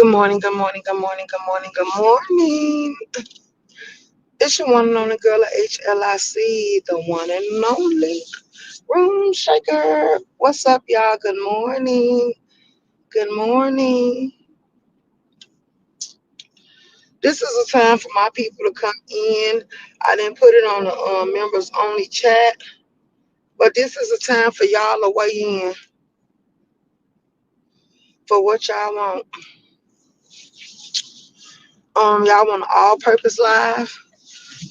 Good morning, good morning, good morning, good morning, good morning. It's your one and only girl at H.L.I.C, the one and only room shaker. What's up, y'all? Good morning. Good morning. This is a time for my people to come in. I didn't put it on the members only chat, but this is a time for y'all to weigh in for what y'all want. Y'all want an all-purpose live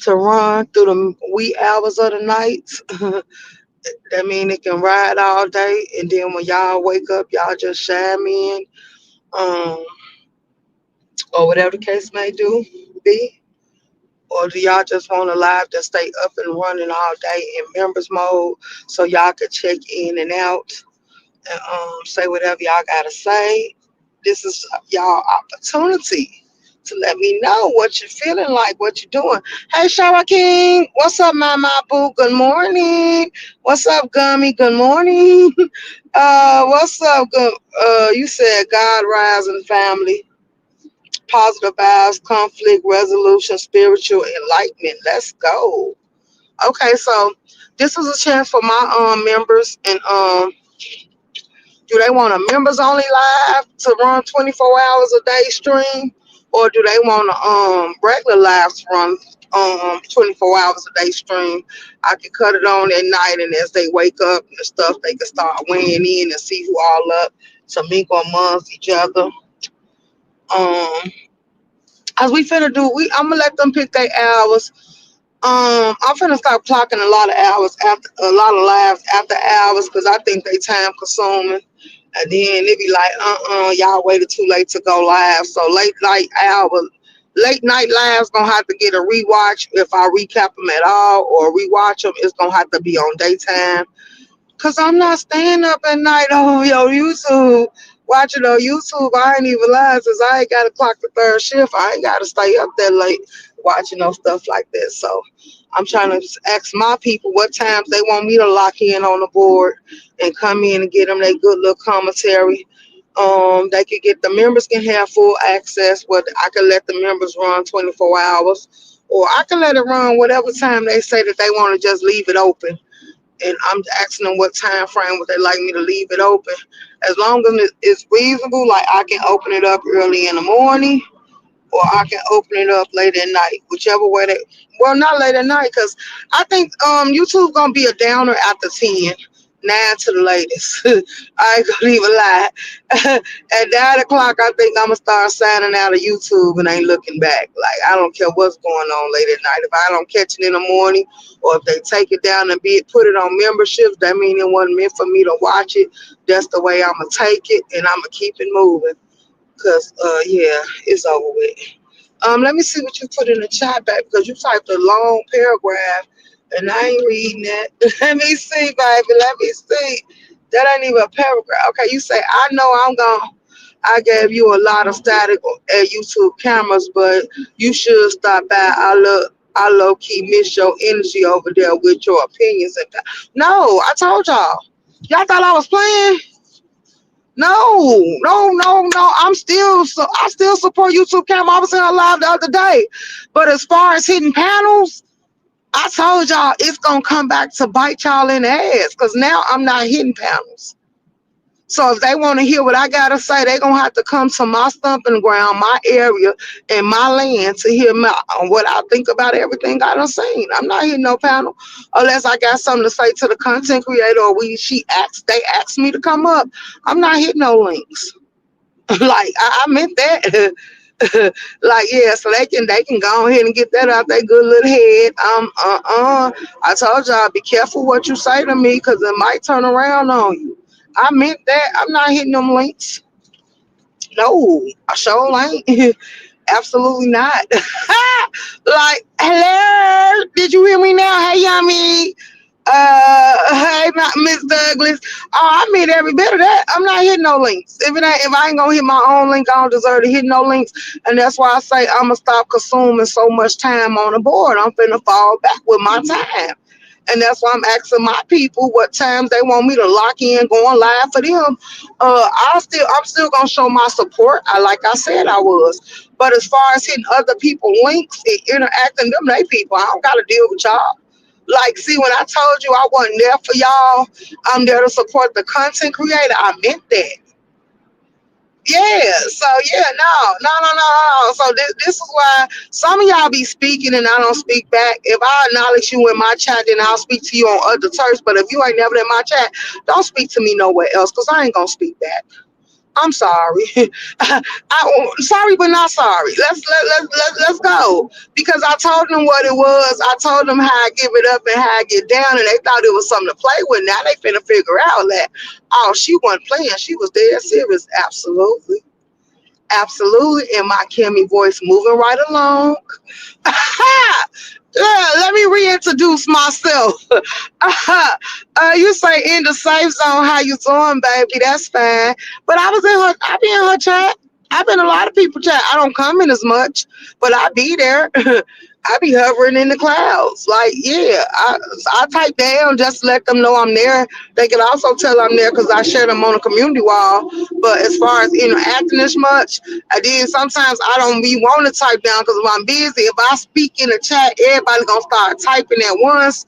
to run through the wee hours of the night. That mean it can ride all day, and then when y'all wake up, y'all just chime in, um, or whatever the case may be. Or do y'all just want a live to stay up and running all day in members mode, so y'all can check in and out and say whatever y'all gotta say? This is y'all opportunity to let me know what you're feeling like, what you're doing. Hey, Shara King, what's up, my boo? Good morning. What's up, Gummy? Good morning. What's up? You said God, rising family, positive vibes, conflict resolution, spiritual enlightenment. Let's go. Okay, so this is a chance for my members, and do they want a members only live to run 24 hours a day stream, or do they want a regular live to run 24 hours a day stream? I can cut it on at night, and as they wake up and stuff, they can start weighing in and see who all up to mingle amongst each other. Um, as we finna do, I'm gonna let them pick their hours. I'm finna start clocking a lot of hours after a lot of lives after hours because I think they time consuming. And then it be like, y'all waited too late to go live. So late night lives gonna have to get a rewatch if I recap them at all or rewatch them. It's gonna have to be on daytime. Cause I'm not staying up at night on YouTube, watching on YouTube. I ain't even realize cause I ain't gotta clock the third shift. I ain't gotta stay up that late watching no stuff like that. So I'm trying to ask my people what times they want me to lock in on the board and come in and get them their good little commentary. They could get the members can have full access. Where I can let the members run 24 hours, or I can let it run whatever time they say that they want to just leave it open, and I'm asking them what time frame would they like me to leave it open. As long as it's reasonable, like I can open it up early in the morning or I can open it up late at night, whichever way they. Well, not late at night, because I think YouTube gonna be a downer after 10, 9 to the latest. I ain't gonna even lie. At 9 o'clock, I think I'm gonna start signing out of YouTube and ain't looking back. Like I don't care what's going on late at night. If I don't catch it in the morning, or if they take it down and put it on memberships, that means it wasn't meant for me to watch it. That's the way I'm gonna take it, and I'm gonna keep it moving. Cause yeah, it's over with. Let me see what you put in the chat back because you typed a long paragraph and I ain't reading that. Let me see, baby. Let me see. That ain't even a paragraph. Okay, you say I know I'm gonna. I gave you a lot of static at YouTube cameras, but you should stop by. I low key miss your energy over there with your opinions and that. No, I told y'all. Y'all thought I was playing. No, no, no, no. I still support YouTube camera. I was in a live the other day. But as far as hitting panels, I told y'all it's gonna come back to bite y'all in the ass. Cause now I'm not hitting panels. So if they want to hear what I gotta say, they gonna have to come to my stomping ground, my area, and my land to hear what I think about everything I done seen. I'm not hitting no panel unless I got something to say to the content creator or they asked me to come up. I'm not hitting no links. Like I meant that. Like yeah, so they can go ahead and get that out their good little head. I told y'all be careful what you say to me because it might turn around on you. I meant that. I'm not hitting them links. No, I sure ain't. Absolutely not. Like, hello, did you hear me now? Hey, Yummy. Hey, Miss Douglas. Oh, I mean every bit of that. I'm not hitting no links. If I ain't gonna hit my own link, I don't deserve to hit no links. And that's why I say I'm gonna stop consuming so much time on the board. I'm finna fall back with my time. And that's why I'm asking my people what times they want me to lock in, going live for them. I'm still gonna show my support. Like I said I was. But as far as hitting other people links and interacting them, they people, I don't gotta deal with y'all. Like, see, when I told you I wasn't there for y'all, I'm there to support the content creator. I meant that. Yeah, so yeah, no. So this is why some of y'all be speaking and I don't speak back. If I acknowledge you in my chat, then I'll speak to you on other terms. But if you ain't never in my chat, don't speak to me nowhere else because I ain't gonna speak back. I'm sorry. Sorry, but not sorry. Let's go. Because I told them what it was. I told them how I give it up and how I get down, and they thought it was something to play with. Now they finna figure out that, oh, she wasn't playing. She was dead serious. Absolutely. Absolutely. And my Kimmy voice moving right along. Yeah, let me reintroduce myself. You say in the safe zone, how you doing, baby? That's fine. But I be in her chat. I've been in a lot of people chat. I don't come in as much, but I be there. I be hovering in the clouds. Like, yeah, I type down just to let them know I'm there. They can also tell I'm there because I share them on a community wall. But as far as interacting as much, I did. Sometimes I don't be want to type down because if I'm busy, if I speak in the chat, everybody gonna start typing at once.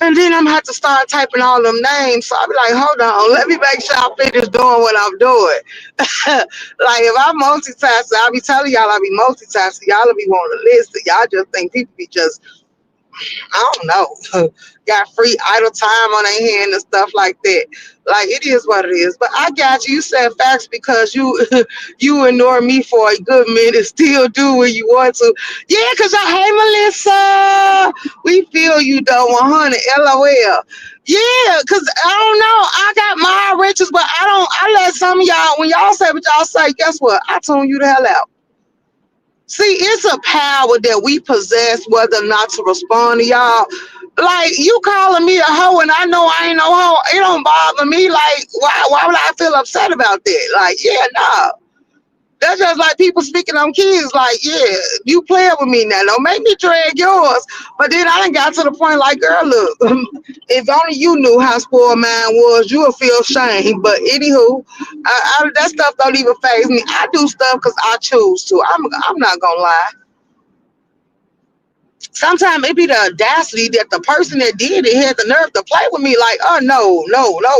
And then I'm gonna have to start typing all them names. So I'll be like, hold on, let me make sure I finish doing what I'm doing. Like if I multitask, I'll be telling y'all I be multitasking. Y'all will be wanting to listen. Y'all just think people be just, I don't know, got free idle time on their hand and stuff like that. Like it is what it is. But I got you. You said facts because you you ignore me for a good minute, still do when you want to. Yeah, cause hey Melissa, we feel you though, 100. LOL. Yeah, cause I don't know. I got my riches, but I let some of y'all when y'all say what y'all say. Guess what? I tune you the hell out. See, it's a power that we possess whether or not to respond to y'all. Like, you calling me a hoe and I know I ain't no hoe. It don't bother me. Like, why would I feel upset about that? Like, yeah, nah. That's just like people speaking on kids. Like, yeah, you playing with me now. Don't make me drag yours. But then I done got to the point like, girl, look, if only you knew how spoiled mine was, you would feel shame. But anywho, that stuff don't even faze me. I do stuff because I choose to. I'm not gonna lie. Sometimes it be the audacity that the person that did it had the nerve to play with me like, oh no,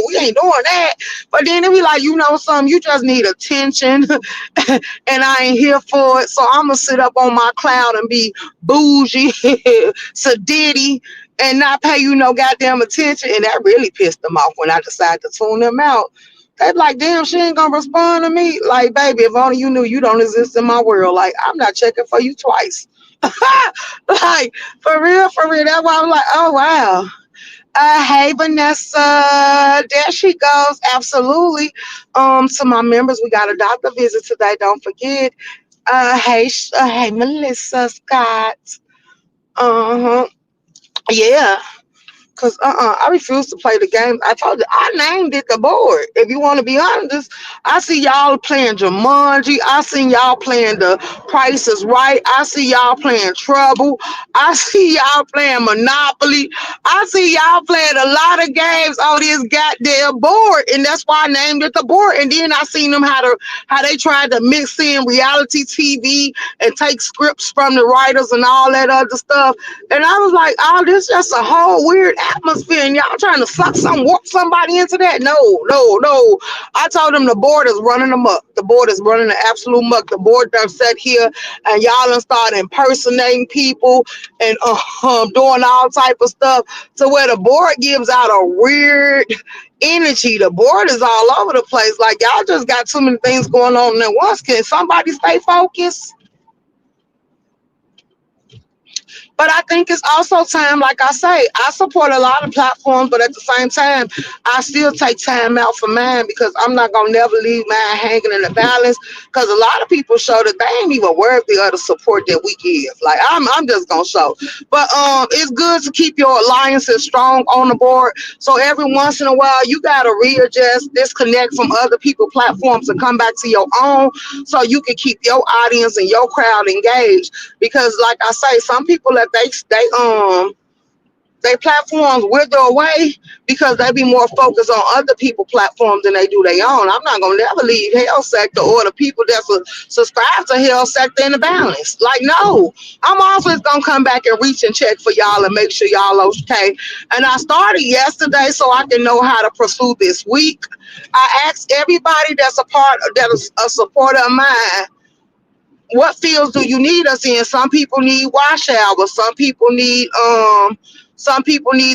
we ain't doing that. But then it be like, you know something, you just need attention and I ain't here for it. So I'm gonna sit up on my cloud and be bougie, sedity, and not pay you no goddamn attention. And that really pissed them off when I decided to tune them out. They be like, damn, she ain't gonna respond to me. Like, baby, if only you knew you don't exist in my world. Like, I'm not checking for you twice. Like for real, for real. That's why I'm like, oh wow. Hey Vanessa, there she goes. Absolutely. To my members, we got a doctor visit today. Don't forget. Hey Melissa Scott. Uh huh. Yeah. Cause I refuse to play the game. I told you I named it the board. If you want to be honest, I see y'all playing Jumanji. I see y'all playing The Price is Right. I see y'all playing Trouble. I see y'all playing Monopoly. I see y'all playing a lot of games on this goddamn board, and that's why I named it the board. And then I seen them how they tried to mix in reality TV and take scripts from the writers and all that other stuff. And I was like, oh, this is just a whole weird atmosphere. And y'all trying to warp somebody into that? No. I told them the board is running amok. The board is running the absolute muck. The board done sat here and y'all done started impersonating people and doing all type of stuff to where the board gives out a weird energy. The board is all over the place. Like y'all just got too many things going on at once. Can somebody stay focused? But I think it's also time, like I say, I support a lot of platforms, but at the same time, I still take time out for mine because I'm not gonna never leave mine hanging in the balance. Because a lot of people show that they ain't even worthy of the support that we give. Like I'm just gonna show. But it's good to keep your alliances strong on the board. So every once in a while, you gotta readjust, disconnect from other people platforms and come back to your own, so you can keep your audience and your crowd engaged. Because like I say, some people that they They platforms wither away because they be more focused on other people platforms than they do their own. I'm not gonna never leave Hell Sector or the people that subscribe to Hell Sector in the balance. Like, no, I'm always gonna come back and reach and check for y'all and make sure y'all okay. And I started yesterday so I can know how to pursue this week. I asked everybody that's a part that is a supporter of mine, what fields do you need us in? Some people need wash hours. Some people need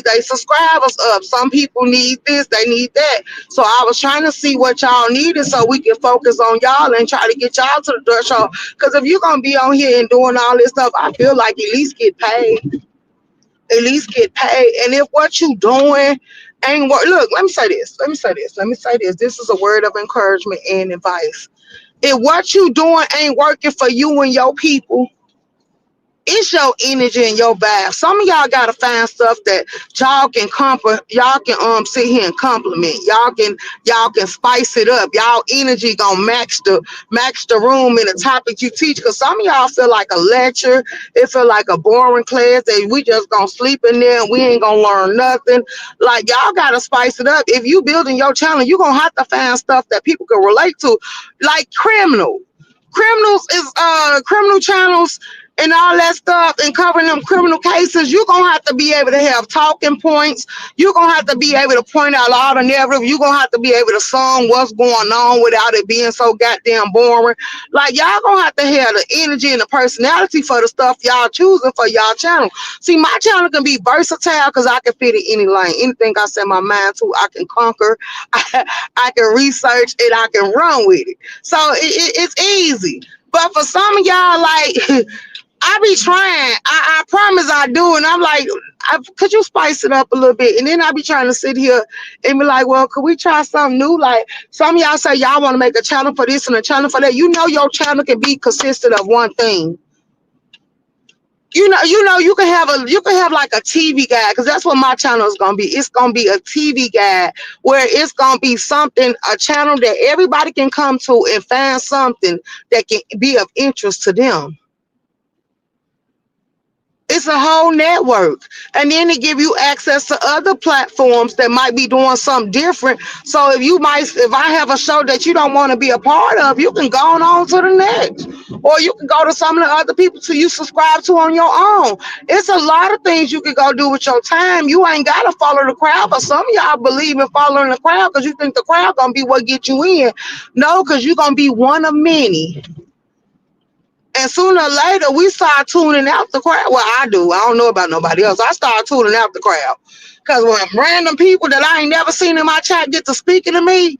their subscribers up. Some people need this, they need that. So I was trying to see what y'all needed so we can focus on y'all and try to get y'all to the dirt show. Because if you're gonna be on here and doing all this stuff, I feel like at least get paid. At least get paid. And if what you doing ain't work, look, let me say this. This is a word of encouragement and advice. If what you doing ain't working for you and your people, it's your energy and your vibe. Some of y'all gotta find stuff that y'all can sit here and compliment. Y'all can spice it up. Y'all energy gonna match the room and the topic you teach. Cause some of y'all feel like a lecture. It feel like a boring class that we just gonna sleep in there and we ain't gonna learn nothing. Like, y'all gotta spice it up. If you building your channel, you gonna have to find stuff that people can relate to. Like criminals is criminal channels and all that stuff and covering them criminal cases. You're gonna have to be able to have talking points. You're gonna have to be able to point out all the narrative. You're gonna have to be able to sum what's going on without it being so goddamn boring. Like, y'all gonna have to have the energy and the personality for the stuff y'all choosing for y'all channel. See, my channel can be versatile because I can fit in any lane. Anything I set my mind to, I can conquer. I can research and I can run with it. So it's easy. But for some of y'all, like, I be trying. I promise I do. And I'm like, could you spice it up a little bit? And then I be trying to sit here and be like, well, could we try something new? Like, some of y'all say y'all want to make a channel for this and a channel for that. You know your channel can be consistent of one thing. You can have like a TV guide, because that's what my channel is gonna be. It's gonna be a TV guide where it's gonna be something, a channel that everybody can come to and find something that can be of interest to them. It's a whole network. And then they give you access to other platforms that might be doing something different. So if I have a show that you don't want to be a part of, you can go on to the next. Or you can go to some of the other people who you subscribe to on your own. It's a lot of things you can go do with your time. You ain't got to follow the crowd. But some of y'all believe in following the crowd because you think the crowd going to be what get you in. No, because you're going to be one of many. And sooner or later, we start tuning out the crowd. Well, I do. I don't know about nobody else. I start tuning out the crowd. Because when random people that I ain't never seen in my chat get to speaking to me,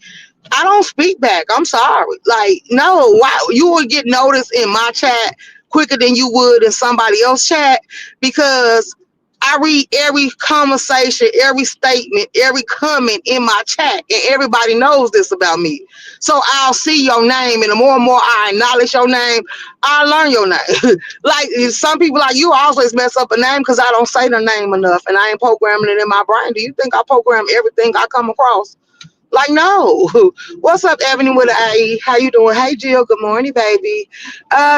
I don't speak back. I'm sorry. Like, no, why you would get noticed in my chat quicker than you would in somebody else's chat, because I read every conversation, every statement, every comment in my chat, and everybody knows this about me. So I'll see your name, and the more and more I acknowledge your name, I learn your name. Like, some people like you always mess up a name because I don't say the name enough, and I ain't programming it in my brain. Do you think I program everything I come across? Like, no. What's up, Ebony with an A? How you doing? Hey, Jill. Good morning, baby.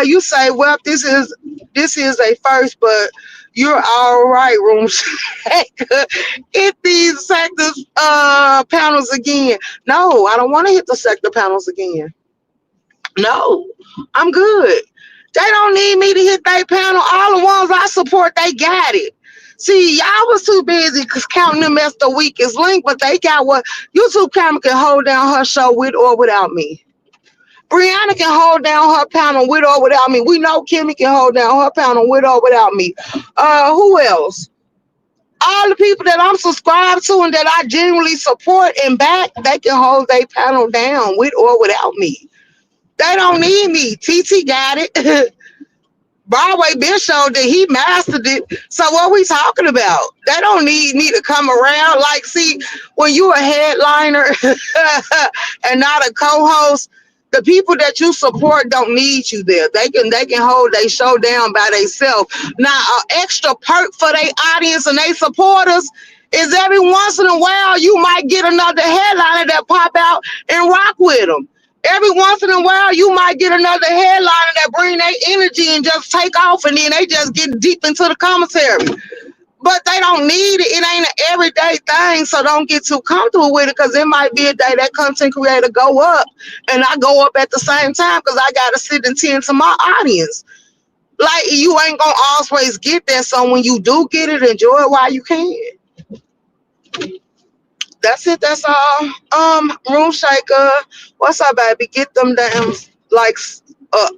You say, well, this is a first, but you're all right, room shaker. Hit these sectors panels again. No, I don't want to hit the sector panels again. No, I'm good. They don't need me to hit their panel. All the ones I support, they got it. See, y'all was too busy counting them as the weakest link, but they got what YouTube camera can hold down her show with or without me. Brianna can hold down her panel with or without me. We know Kimmy can hold down her panel with or without me. Who else? All the people that I'm subscribed to and that I genuinely support and back, they can hold their panel down with or without me. They don't need me. TT got it. Broadway been showed that he mastered it. So what we talking about? They don't need me to come around. Like, see, when you a headliner and not a co-host, the people that you support don't need you there. They can hold their show down by themselves. Now, an extra perk for their audience and their supporters is every once in a while you might get another headliner that pop out and rock with them. Every once in a while, you might get another headliner that bring their energy and just take off, and then they just get deep into the commentary. but they don't need it. It ain't an everyday thing, so don't get too comfortable with it because it might be a day that content creator go up and I go up at the same time because I gotta sit and tend to my audience. Like you ain't gonna always get that, so when you do get it, enjoy it while you can. That's it. That's all. Room shaker, what's up, baby? Get them damn likes up.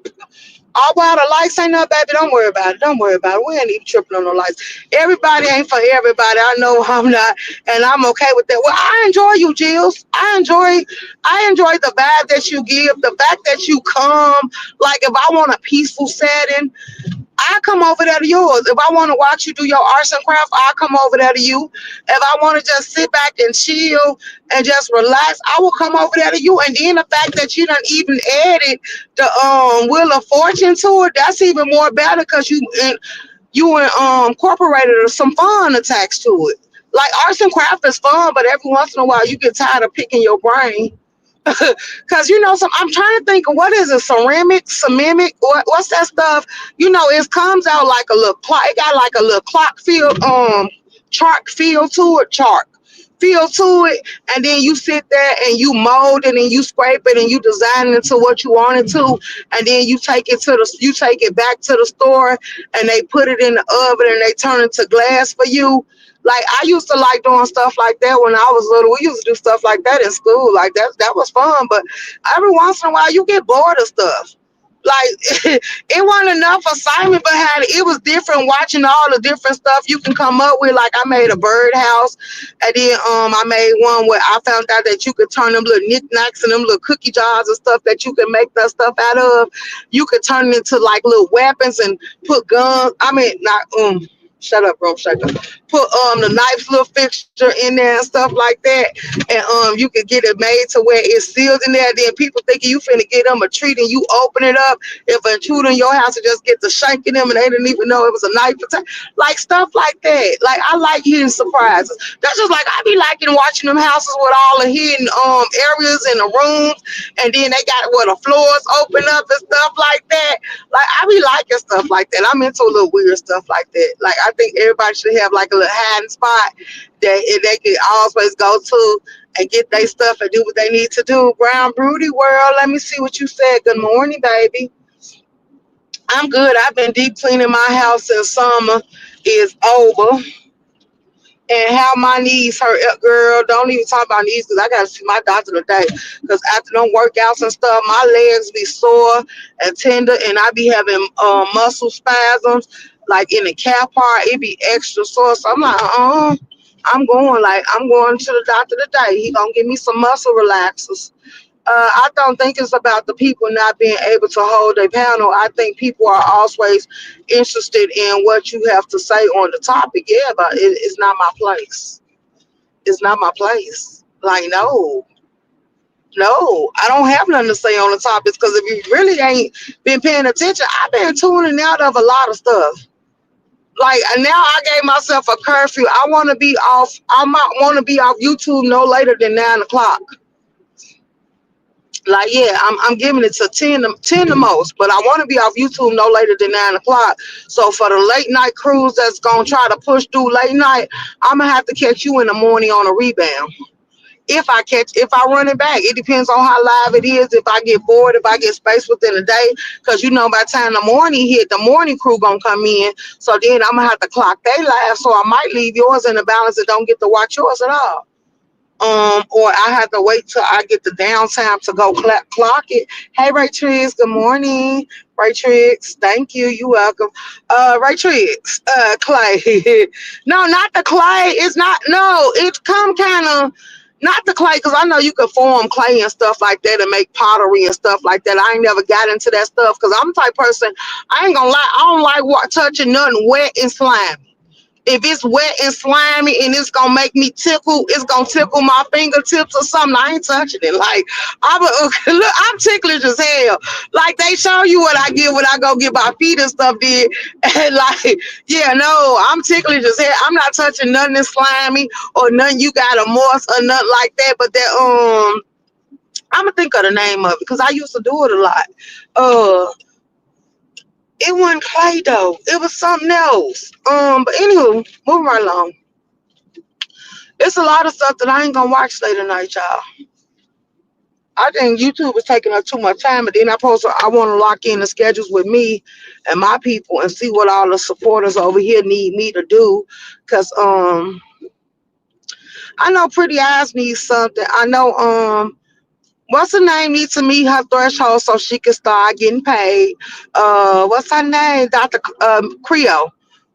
All while the lights ain't up, baby. Don't worry about it. Don't worry about it. We ain't even tripping on the lights. Everybody ain't for everybody. I know I'm not, and I'm okay with that. Well, I enjoy you, Jills. I enjoy the vibe that you give. The fact that you come. Like if I want a peaceful setting, I come over there to yours. If I want to watch you do your arts and crafts, I'll come over there to you. If I want to just sit back and chill and just relax, I will come over there to you. And then the fact that you done even added the Wheel of Fortune to it, that's even more better because you incorporated some fun attached to it. Like arts and craft is fun, but every once in a while you get tired of picking your brain. Cause some I'm trying to think of what is it, ceramic, what's that stuff? It comes out like a little clock. It got like a little clock feel, chart feel to it, and then you sit there and you mold it and you scrape it and you design it into what you want it to, and then you take it back to the store and they put it in the oven and they turn it to glass for you. Like I used to like doing stuff like that when I was little. We used to do stuff like that in school. Like that was fun. But every once in a while you get bored of stuff. Like it wasn't enough assignment, but it was different watching all the different stuff you can come up with. Like I made a birdhouse, and then I made one where I found out that you could turn them little knickknacks and them little cookie jars and stuff that you can make that stuff out of. You could turn it into like little weapons and put guns. I mean, not shut up, bro. Shut up. Put the knife's little fixture in there and stuff like that, and you could get it made to where it's sealed in there. Then people thinking you finna get them a treat, and you open it up. If an intruder in your house, and just get to shanking them, and they didn't even know it was a knife attack. Like stuff like that. Like I like hidden surprises. That's just like I be liking watching them houses with all the hidden areas in the rooms, and then they got where the floors open up and stuff like that. Like I be liking stuff like that. I'm into a little weird stuff like that. Like I think everybody should have like a little hiding spot that they can always go to and get their stuff and do what they need to do. Brown Broody World, let me see what you said. Good morning, baby. I'm good. I've been deep cleaning my house since summer is over. And how my knees hurt, girl. Don't even talk about knees because I got to see my doctor today. Because after them workouts and stuff, my legs be sore and tender, and I be having muscle spasms, like in the calf part. It be extra sore. So I'm like, I'm going to the doctor today. He gonna give me some muscle relaxers. I don't think it's about the people not being able to hold a panel. I think people are always interested in what you have to say on the topic. Yeah, but it's not my place. It's not my place. Like, no, no, I don't have nothing to say on the topics because if you really ain't been paying attention, I've been tuning out of a lot of stuff. Like now, I gave myself a curfew. I want to be off. I might want to be off YouTube no later than 9 o'clock. Like, yeah, I'm giving it to 10 the most, but I want to be off YouTube no later than 9 o'clock. So for the late night crews that's gonna try to push through late night, I'm gonna have to catch you in the morning on a rebound. If I run it back, it depends on how live it is. If I get bored, if I get space within a day, because by the time the morning hit, the morning crew gonna come in. So then I'm gonna have to clock they live. So I might leave yours in the balance and don't get to watch yours at all. Or I have to wait till I get the downtime to go clock it. Hey, Ray Triggs, good morning. Ray Triggs, thank you. You welcome. Ray Triggs, clay. No, not the clay. It's not. No, it's come kind of. Not the clay, because I know you can form clay and stuff like that and make pottery and stuff like that. I ain't never got into that stuff because I'm the type of person, I ain't gonna lie, I don't like touching nothing wet and slimy. If it's wet and slimy and it's gonna make me tickle, it's gonna tickle my fingertips or something, I ain't touching it. Like look, I'm ticklish as hell. Like they show you what I get when I go get my feet and stuff did. And like, yeah, no, I'm ticklish as hell. I'm not touching nothing that's slimy or nothing you got a moss or nothing like that. But that I'm gonna think of the name of it because I used to do it a lot. Uh It wasn't Clay though. It was something else. But anywho, moving right along. It's a lot of stuff that I ain't gonna watch later tonight, y'all. I think YouTube is taking up too much time, and then I want to lock in the schedules with me and my people and see what all the supporters over here need me to do. Cause I know Pretty Eyes needs something. I know what's her name needs to meet her threshold so she can start getting paid. What's her name? Dr. Creo.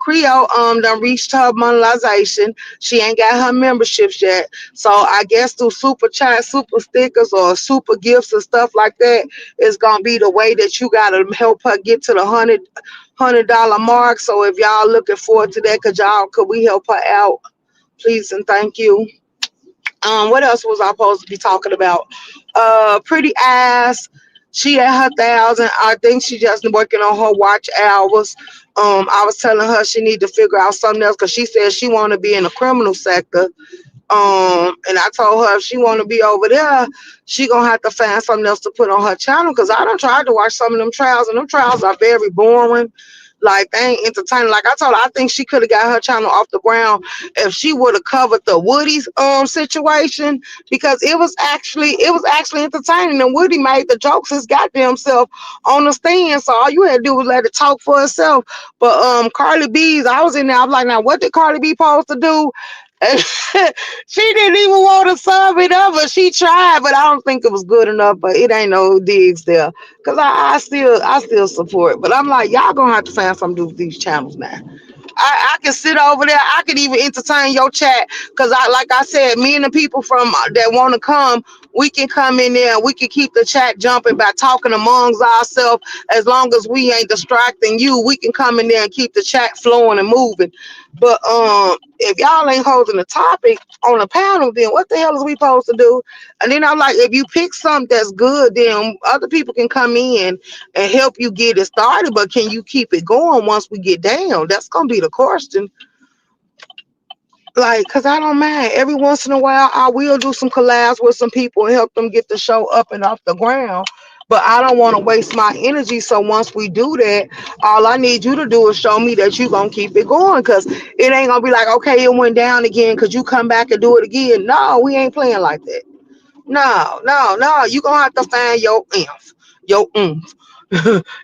Creo done reached her monetization. She ain't got her memberships yet. So I guess through super chat, super stickers, or super gifts and stuff like that is gonna be the way that you gotta help her get to the $100 mark. So if y'all looking forward to that, could we help her out? Please and thank you. What else was I supposed to be talking about? Pretty ass. She at her 1,000. I think she just working on her watch hours. I was telling her she need to figure out something else because she said she want to be in the criminal sector. And I told her if she want to be over there, she gonna have to find something else to put on her channel. Cause I done tried to watch some of them trials, and them trials are very boring. Like they ain't entertaining. Like I told her, I think she could have got her channel off the ground if she would have covered the Woody's situation because it was actually entertaining. And Woody made the jokes his goddamn self on the stand. So all you had to do was let it talk for itself. But Carly B's, I was in there. I was like, now what did Carly B supposed to do? And she didn't even want to sub it up, but she tried, but I don't think it was good enough. But it ain't no digs there, cause I still support. But I'm like, y'all gonna have to find something to do with these channels now. I can sit over there. I could even entertain your chat because like I said, me and the people from that want to come, we can come in there and we can keep the chat jumping by talking amongst ourselves. As long as we ain't distracting you, we can come in there and keep the chat flowing and moving. But if y'all ain't holding a topic on a panel, then what the hell is we supposed to do? And then I'm like, if you pick something that's good, then other people can come in and help you get it started. But can you keep it going once we get down? That's gonna be the question. Like, cause I don't mind. Every once in a while, I will do some collabs with some people and help them get the show up and off the ground. But I don't want to waste my energy. So once we do that, all I need you to do is show me that you gonna keep it going. Cause it ain't gonna be like, okay, it went down again. Cause you come back and do it again. No, we ain't playing like that. No, no, no. You gonna have to find your oomph, your oomph.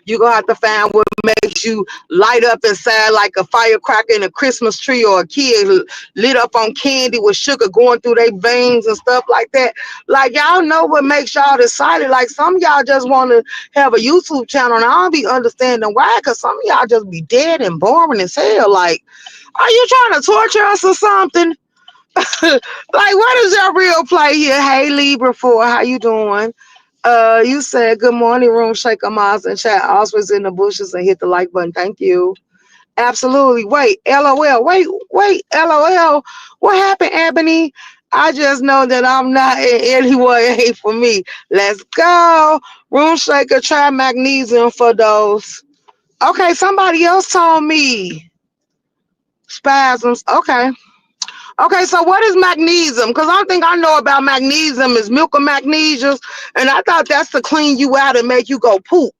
You gonna have to find what makes you light up inside like a firecracker in a Christmas tree, or a kid lit up on candy with sugar going through their veins and stuff like that. Like y'all know what makes y'all excited. Like some of y'all just want to have a YouTube channel, and I don't be understanding why. Cause some of y'all just be dead and boring as hell. Like, are you trying to torture us or something? Like, what is your real play here? Hey Libra 4, how you doing? You said good morning, room shaker Miles and chat. Always in the bushes and hit the like button. Thank you. Absolutely. Wait, LOL. Wait, LOL. What happened, Ebony? I just know that I'm not in any way for me. Let's go. Room shaker, try magnesium for those. Okay, somebody else told me. Spasms. Okay. Okay, so what is magnesium? Because I think I know about magnesium is milk of magnesia, and I thought that's to clean you out and make you go poop.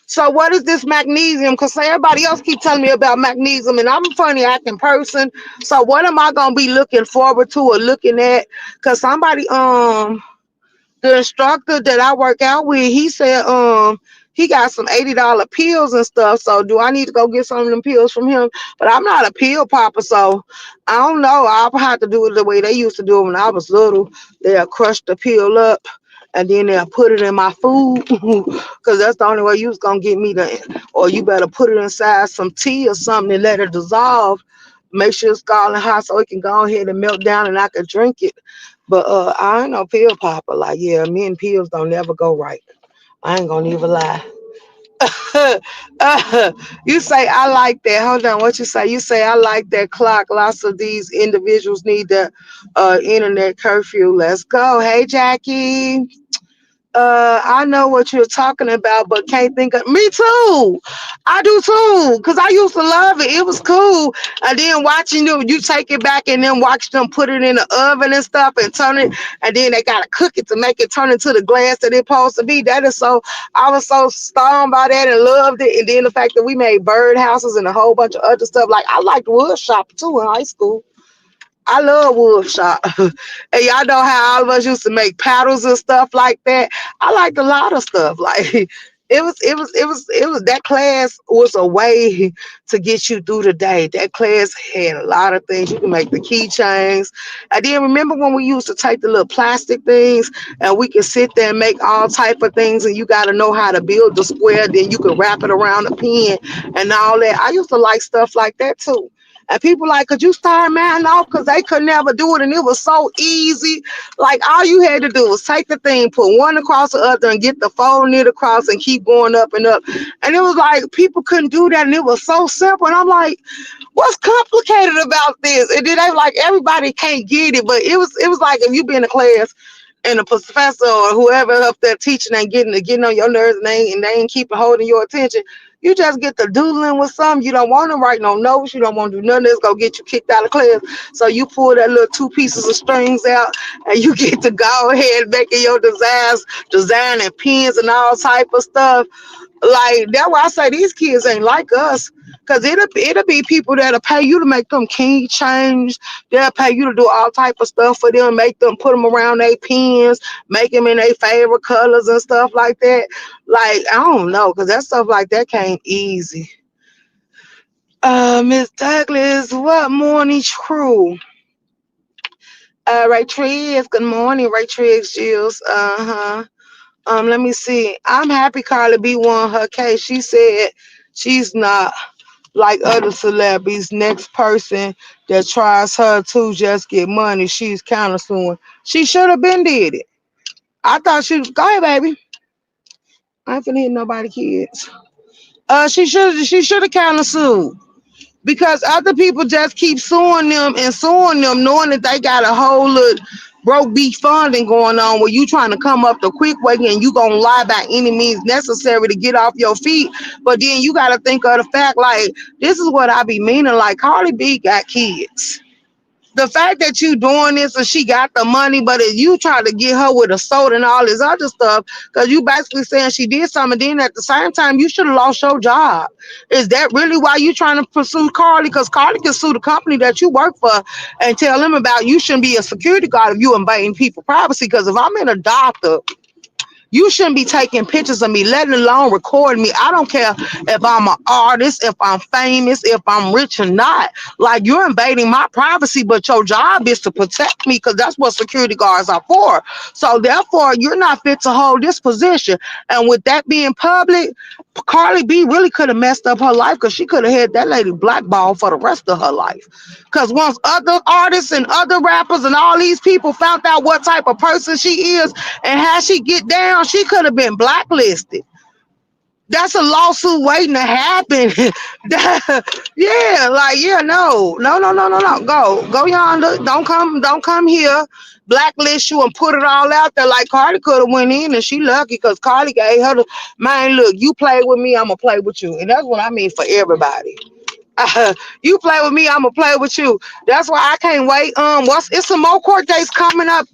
So what is this magnesium? Because everybody else keep telling me about magnesium, and I'm a funny acting person. So what am I gonna be looking forward to or looking at? Because somebody the instructor that I work out with, he said he got some $80 pills and stuff. So do I need to go get some of them pills from him? But I'm not a pill popper, so I don't know. I'll have to do it the way they used to do it when I was little. They'll crush the pill up and then they'll put it in my food because that's the only way you was gonna get me to. Or you better put it inside some tea or something and let it dissolve. Make sure it's scalding hot so it can go ahead and melt down and I can drink it. But I ain't no pill popper. Like, yeah, me and pills don't never go right. I ain't gonna even lie. You say I like that. Hold on, what you say? You say I like that clock. Lots of these individuals need the internet curfew. Let's go. Hey, Jackie. I know what you're talking about, but can't think of me too. I do too, cause I used to love it. It was cool. And then watching them, you take it back and then watch them put it in the oven and stuff and turn it, and then they gotta cook it to make it turn into the glass that it's supposed to be. That is so. I was so stoned by that and loved it. And then the fact that we made bird houses and a whole bunch of other stuff. Like I liked wood shop too in high school. I love wood shop. And y'all know how all of us used to make paddles and stuff like that. I liked a lot of stuff. Like it was that class was a way to get you through the day. That class had a lot of things. You can make the keychains. I did remember when we used to take the little plastic things and we could sit there and make all type of things, and you gotta know how to build the square, then you can wrap it around the pen and all that. I used to like stuff like that too. And people like, could you start man off? Because they could never do it. And it was so easy. Like all you had to do was take the thing, put one across the other and get the fold knit across and keep going up and up. And it was like people couldn't do that. And it was so simple. And I'm like, what's complicated about this? And then they like everybody can't get it. But it was like if you be in a class and the professor or whoever up there teaching and getting on your nerves and they ain't keeping holding your attention. You just get to doodling with something. You don't want to write no notes. You don't want to do nothing that's gonna get you kicked out of class. So you pull that little two pieces of strings out and you get to go ahead making your designing pins and all type of stuff. Like that's why I say these kids ain't like us. Cause it'll be people that'll pay you to make them key change. They'll pay you to do all type of stuff for them, make them put them around their pens, make them in their favorite colors and stuff like that. Like I don't know, cause that stuff like that came easy. Miss Douglas, what morning crew? Ray Triggs, good morning, Ray Triggs, Jills. Let me see. I'm happy Carly B won her case. She said she's not like other celebrities. Next person that tries her to just get money, she's countersuing. She should have been did it. I thought she was. Go ahead, baby. I ain't finna hit nobody kids. She should have countersued because other people just keep suing them, knowing that they got a whole lot broke beach funding going on where you trying to come up the quick way and you gonna lie by any means necessary to get off your feet. But then you gotta think of the fact like this is what I be meaning. Like Cardi B got kids. The fact that you doing this and she got the money, but if you try to get her with a soda and all this other stuff, because you basically saying she did something, then at the same time you should have lost your job. Is that really why you trying to pursue Carly? Because Carly can sue the company that you work for and tell them about you shouldn't be a security guard if you invading people privacy. Because if I'm in a doctor, you shouldn't be taking pictures of me, letting alone recording me. I don't care if I'm an artist, if I'm famous, if I'm rich or not. Like you're invading my privacy, but your job is to protect me because that's what security guards are for. So therefore, you're not fit to hold this position. And with that being public, Carly B really could have messed up her life because she could have had that lady blackballed for the rest of her life. Because once other artists and other rappers and all these people found out what type of person she is and how she get down, she could have been blacklisted. That's a lawsuit waiting to happen. Yeah, like yeah, no. Go yonder. Don't come here. Blacklist you and put it all out there. Like Cardi could have went in and she lucky because Cardi gave her the man. Look, you play with me, I'm gonna play with you, and that's what I mean for everybody. You play with me, I'm gonna play with you. That's why I can't wait. It's some more court dates coming up.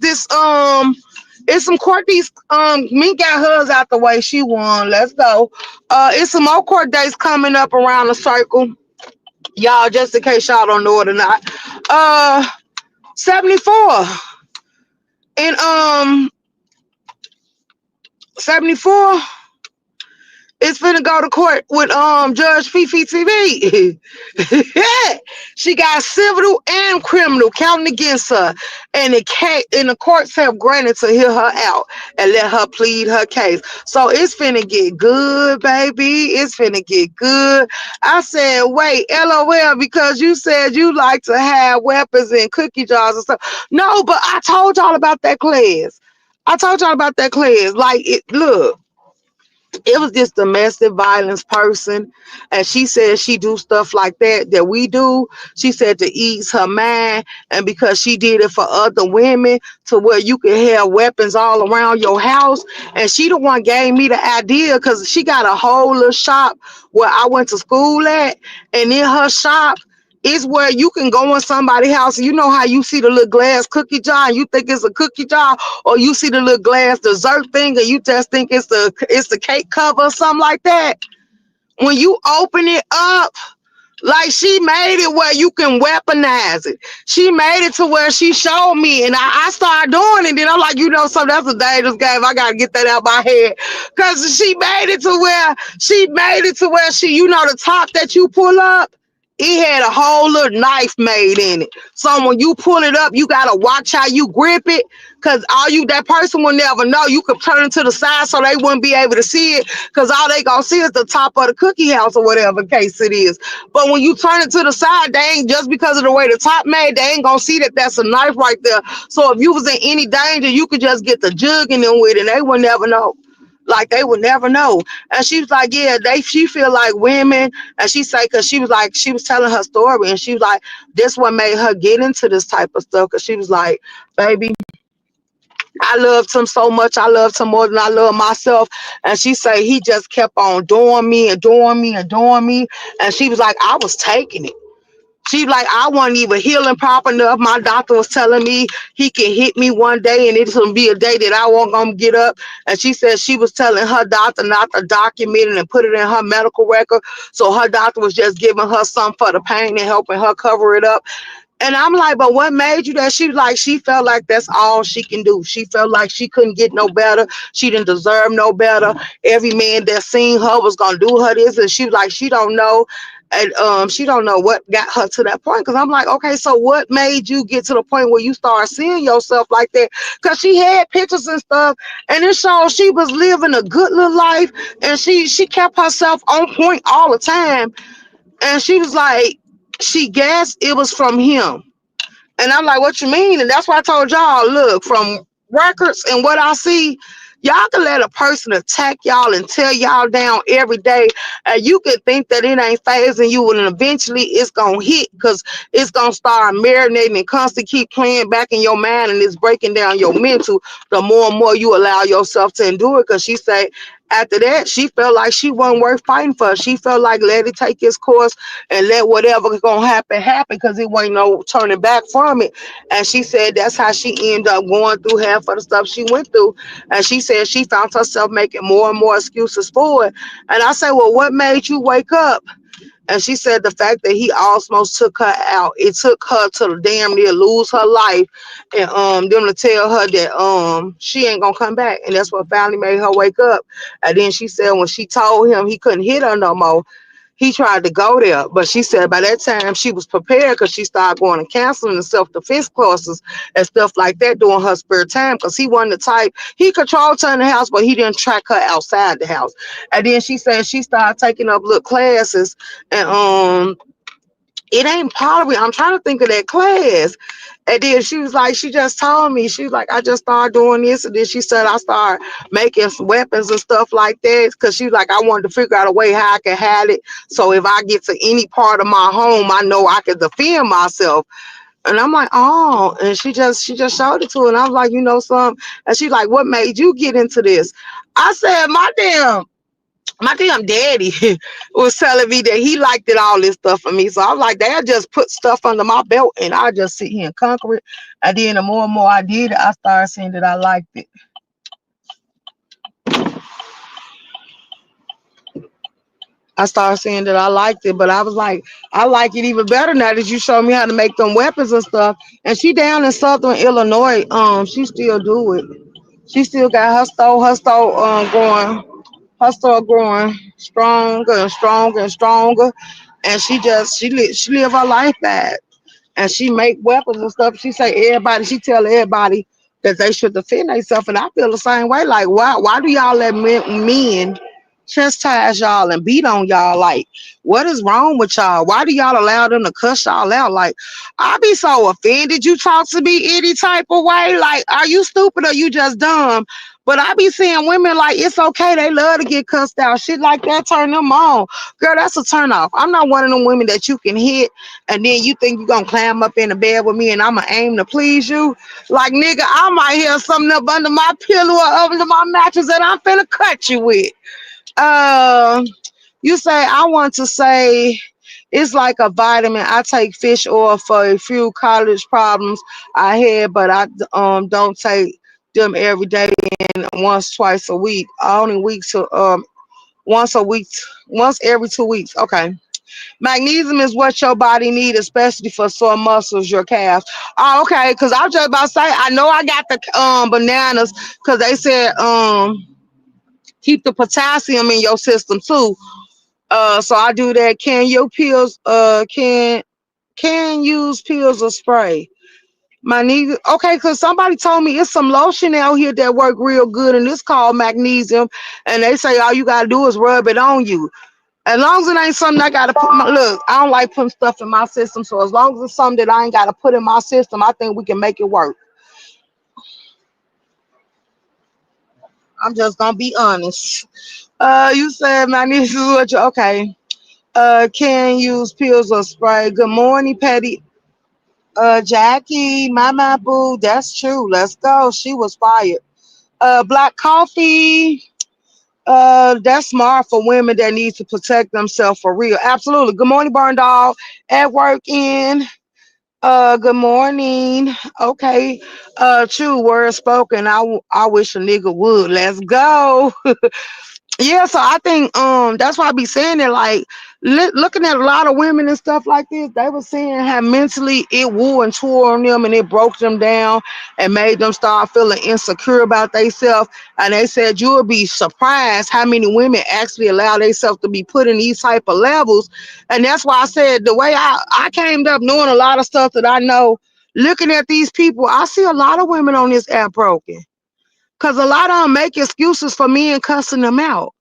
It's some court dates. Me got hers out the way. She won. Let's go. It's some more court dates coming up around the circle, y'all. Just in case y'all don't know it or not. 74 and 74. It's finna go to court with Judge Fifi TV. She got civil and criminal counting against her, and the courts have granted to hear her out and let her plead her case. So it's finna get good, baby. It's finna get good. I said, wait, LOL, because you said you like to have weapons and cookie jars and stuff. No, but I told y'all about that class. Like, look. It was this domestic violence person, and she said she do stuff like that we do. She said to ease her mind, and because she did it for other women, to where you can have weapons all around your house. And she the one gave me the idea, because she got a whole little shop where I went to school at, and in her shop is where you can go in somebody's house. You know how you see the little glass cookie jar and you think it's a cookie jar, or you see the little glass dessert thing and you just think it's the cake cover or something like that. When you open it up, like, she made it where you can weaponize it. She made it to where she showed me, and I started doing it. And I'm like, so that's a dangerous game. I gotta get that out of my head, because she made it to where the top that you pull up, it had a whole little knife made in it. So when you pull it up, you gotta watch how you grip it, because that person will never know. You could turn it to the side so they wouldn't be able to see it, because all they gonna see is the top of the cookie house or whatever case it is. But when you turn it to the side, they ain't, just because of the way the top made, they ain't gonna see that that's a knife right there. So if you was in any danger, you could just get the jug in them with it, and they would never know. Like, they would never know. And she was like, yeah, she feel like women. And she say, because she was telling her story, and she was like, this what made her get into this type of stuff. Because she was like, baby, I loved him so much. I loved him more than I love myself. And she said he just kept on doing me and doing me and doing me. And she was like, I was taking it. She like, I wasn't even healing proper enough. My doctor was telling me he can hit me one day and it's gonna be a day that I won't gonna get up. And she said she was telling her doctor not to document it and put it in her medical record. So her doctor was just giving her some for the pain and helping her cover it up. And I'm like, but what made you that? She was like, she felt like that's all she can do. She felt like she couldn't get no better. She didn't deserve no better. Every man that seen her was gonna do her this, and she was like, she don't know. And she don't know what got her to that point. Because I'm like, okay, so what made you get to the point where you start seeing yourself like that? Because she had pictures and stuff, and it showed she was living a good little life, and she kept herself on point all the time. And she was like, she guessed it was from him. And I'm like, what you mean? And that's why I told y'all, look, from records and what I see, y'all can let a person attack y'all and tear y'all down every day. And you could think that it ain't phasing you, and eventually it's going to hit, because it's going to start marinating and constantly keep playing back in your mind, and it's breaking down your mental the more and more you allow yourself to endure it. Because she said, after that, she felt like she wasn't worth fighting for. She felt like let it take its course and let whatever's gonna happen, because it wasn't no turning back from it. And she said that's how she ended up going through half of the stuff she went through. And she said she found herself making more and more excuses for it. And I said, well, what made you wake up? And she said the fact that he almost took her out, it took her to damn near lose her life, and them to tell her that she ain't gonna come back. And that's what finally made her wake up. And then she said when she told him he couldn't hit her no more, he tried to go there. But she said by that time she was prepared, because she started going to counseling and self-defense courses and stuff like that during her spare time, because he wasn't the type, he controlled her in the house, but he didn't track her outside the house. And then she said she started taking up little classes, and it ain't pottery. I'm trying to think of that class. And then she was like, she just told me, she was like, I just started doing this. And then she said, I started making some weapons and stuff like that. Because she was like, I wanted to figure out a way how I can hide it. So if I get to any part of my home, I know I can defend myself. And I'm like, oh, and she just showed it to her. And I was like, something. And she's like, what made you get into this? I said, my damn daddy was telling me that he liked it, all this stuff for me. So I was like, Dad just put stuff under my belt and I just sit here and conquer it. And then the more and more I did it, I started seeing that I liked it. I started saying that I liked it, but I was like, I like it even better now that you show me how to make them weapons and stuff. And she down in Southern Illinois, she still do it. She still got going, her store growing stronger and stronger and stronger. And she live her life back. And she make weapons and stuff. She tell everybody that they should defend themselves. And I feel the same way. Like, why do y'all let men chastise y'all and beat on y'all. Like, what is wrong with y'all? Why do y'all allow them to cuss y'all out? Like, I be so offended you talk to me any type of way. Like, are you stupid or you just dumb? But I be seeing women like it's okay. They love to get cussed out. Shit like that turn them on. Girl, that's a turn off. I'm not one of them women that you can hit and then you think you gonna climb up in the bed with me and I'ma aim to please you. Like, nigga, I might hear something up under my pillow or under my mattress that I'm finna cut you with. Uh, you say I want to say it's like a vitamin. I take fish oil for a few college problems I had, but I don't take them every day and once twice a week. Only week to once a week, once every 2 weeks. Okay. Magnesium is what your body needs, especially for sore muscles, your calves. Oh, okay. Cause I was just about to say, I know I got the bananas because they said keep the potassium in your system too. So I do that. Can your pills can use pills or spray? My knee, okay, because somebody told me it's some lotion out here that work real good, and it's called magnesium. And they say all you gotta do is rub it on you. As long as it ain't something I gotta put my look, I don't like putting stuff in my system. So as long as it's something that I ain't gotta put in my system, I think we can make it work. I'm just gonna be honest. You said magnesium is what you okay. Can use pills or spray. Good morning, Patty. Jackie, my boo, that's true. Let's go. She was fired. Black coffee. That's smart for women that need to protect themselves for real. Absolutely. Good morning, Burn Dog. At work in. Good morning. Okay. True word spoken. I wish a nigga would. Let's go. Yeah, so I think that's why I be saying it. Like looking at a lot of women and stuff like this, they were saying how mentally it wore and tore on them, and it broke them down and made them start feeling insecure about themselves. And they said you would be surprised how many women actually allow themselves to be put in these type of levels. And that's why I said the way I came up knowing a lot of stuff that I know. Looking at these people, I see a lot of women on this app broken. Cause a lot of them make excuses for me and cussing them out.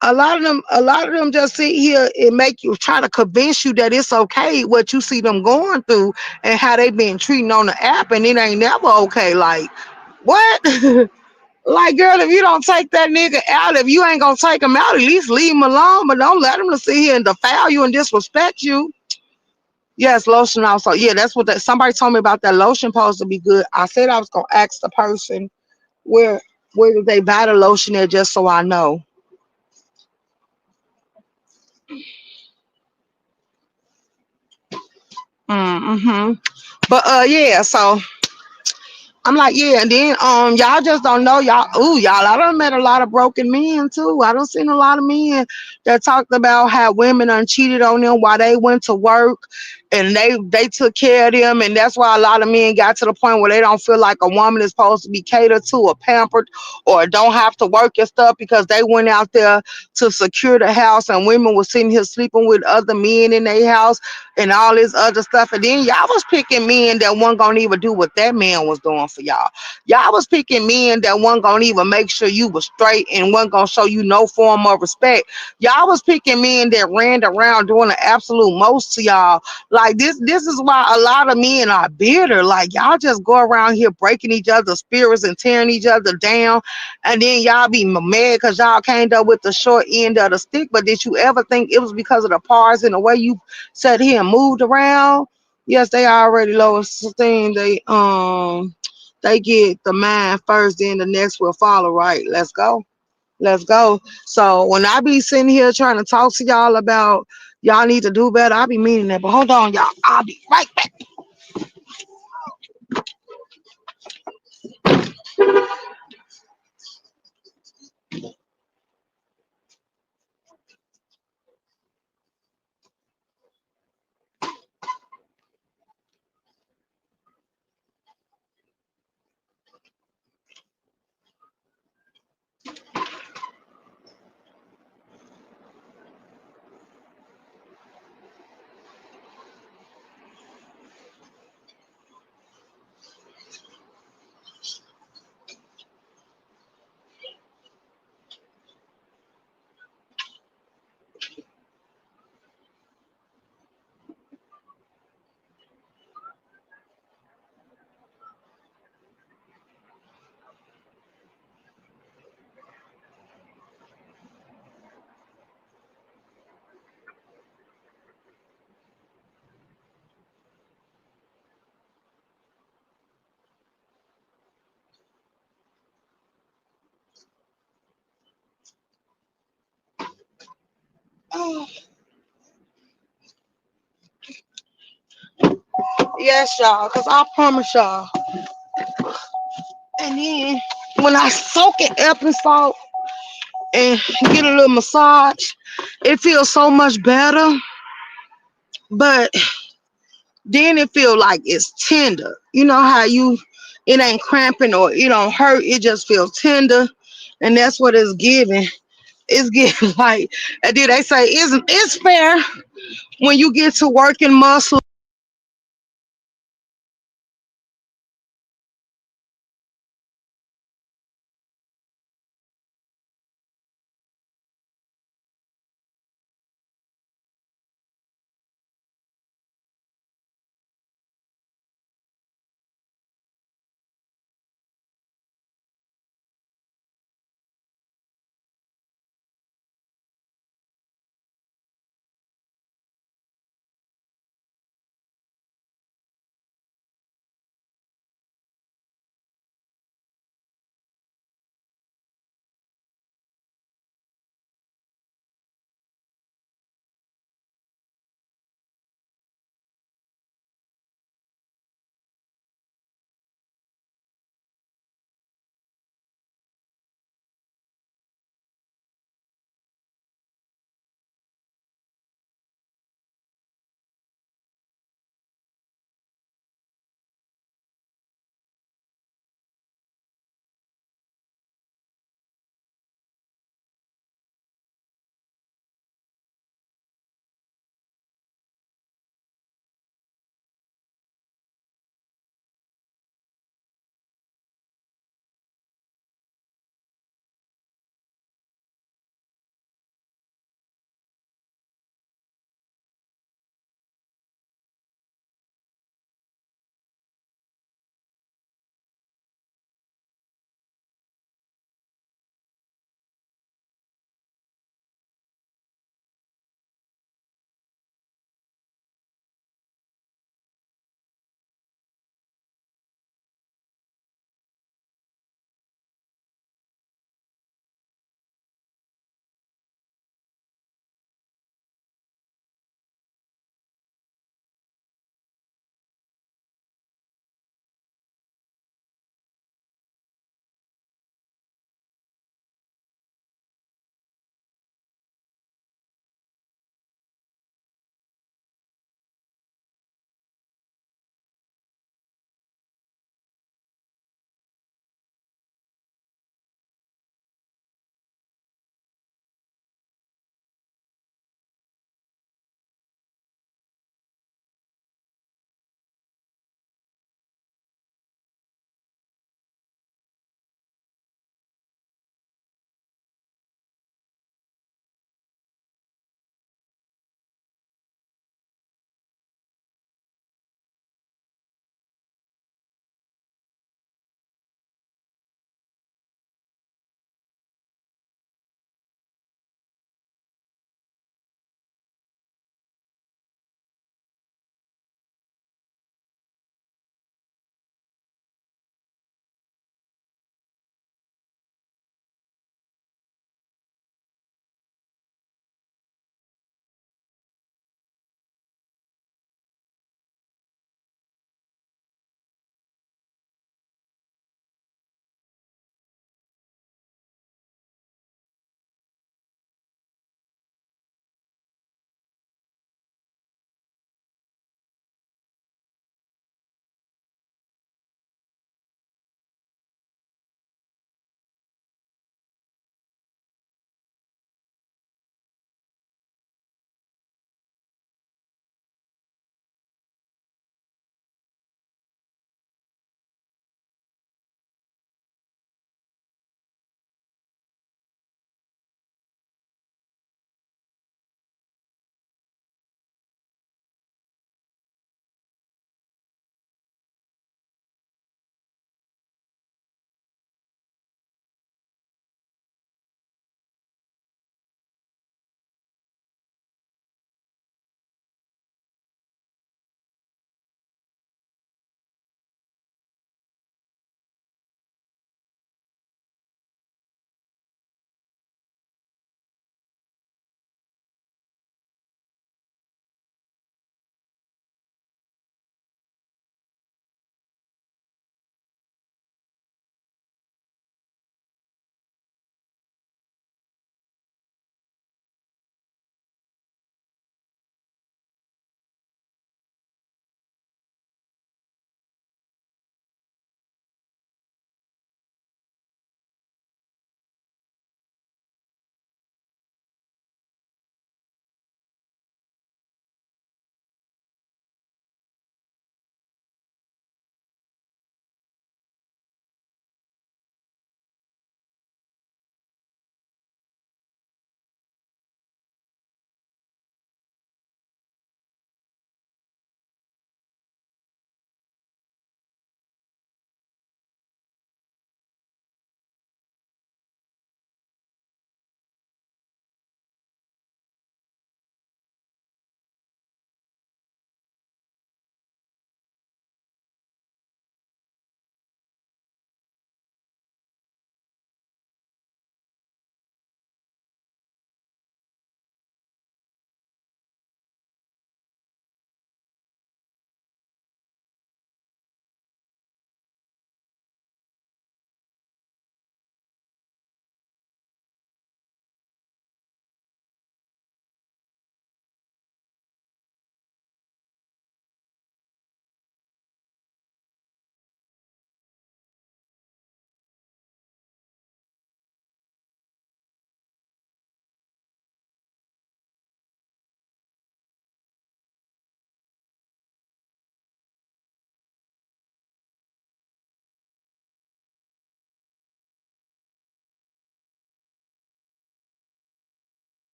A lot of them just sit here and make you try to convince you that it's okay what you see them going through and how they been treating on the app, and it ain't never okay. Like what? Like, girl, if you don't take that nigga out, if you ain't gonna take him out, at least leave him alone. But don't let him to sit here and defile you and disrespect you. Yes, lotion also. Yeah, that's what that somebody told me about that lotion supposed to be good. I said I was gonna ask the person where where did they buy the lotion at just so I know. Mm-hmm. But yeah, so I'm like, yeah, and then y'all just don't know y'all. Ooh, y'all, I done met a lot of broken men too. I done seen a lot of men that talked about how women done cheated on them while they went to work and they took care of them. And that's why a lot of men got to the point where they don't feel like a woman is supposed to be catered to or pampered or don't have to work and stuff because they went out there to secure the house and women were sitting here sleeping with other men in their house and all this other stuff. And then y'all was picking men that wasn't gonna even do what that man was doing for y'all. Y'all was picking men that wasn't gonna even make sure you was straight and wasn't gonna show you no form of respect. Y'all was picking men that ran around doing the absolute most to y'all. Like this is why a lot of men are bitter. Like y'all just go around here breaking each other's spirits and tearing each other down, and then y'all be mad because y'all came up with the short end of the stick. But did you ever think it was because of the parts and the way you sat here and moved around? Yes, they already low esteem. They get the mind first, then the next will follow. Right? Let's go. Let's go. So when I be sitting here trying to talk to y'all about y'all need to do better, I be meaning that. But hold on, y'all. I'll be right back. Yes, y'all, because I promise y'all. And then when I soak in Epsom salt and get a little massage, it feels so much better. But then it feel like it's tender. You know how it ain't cramping or it don't hurt. It just feels tender, and that's what it's giving. It's giving like, and then they say it's fair when you get to working muscle.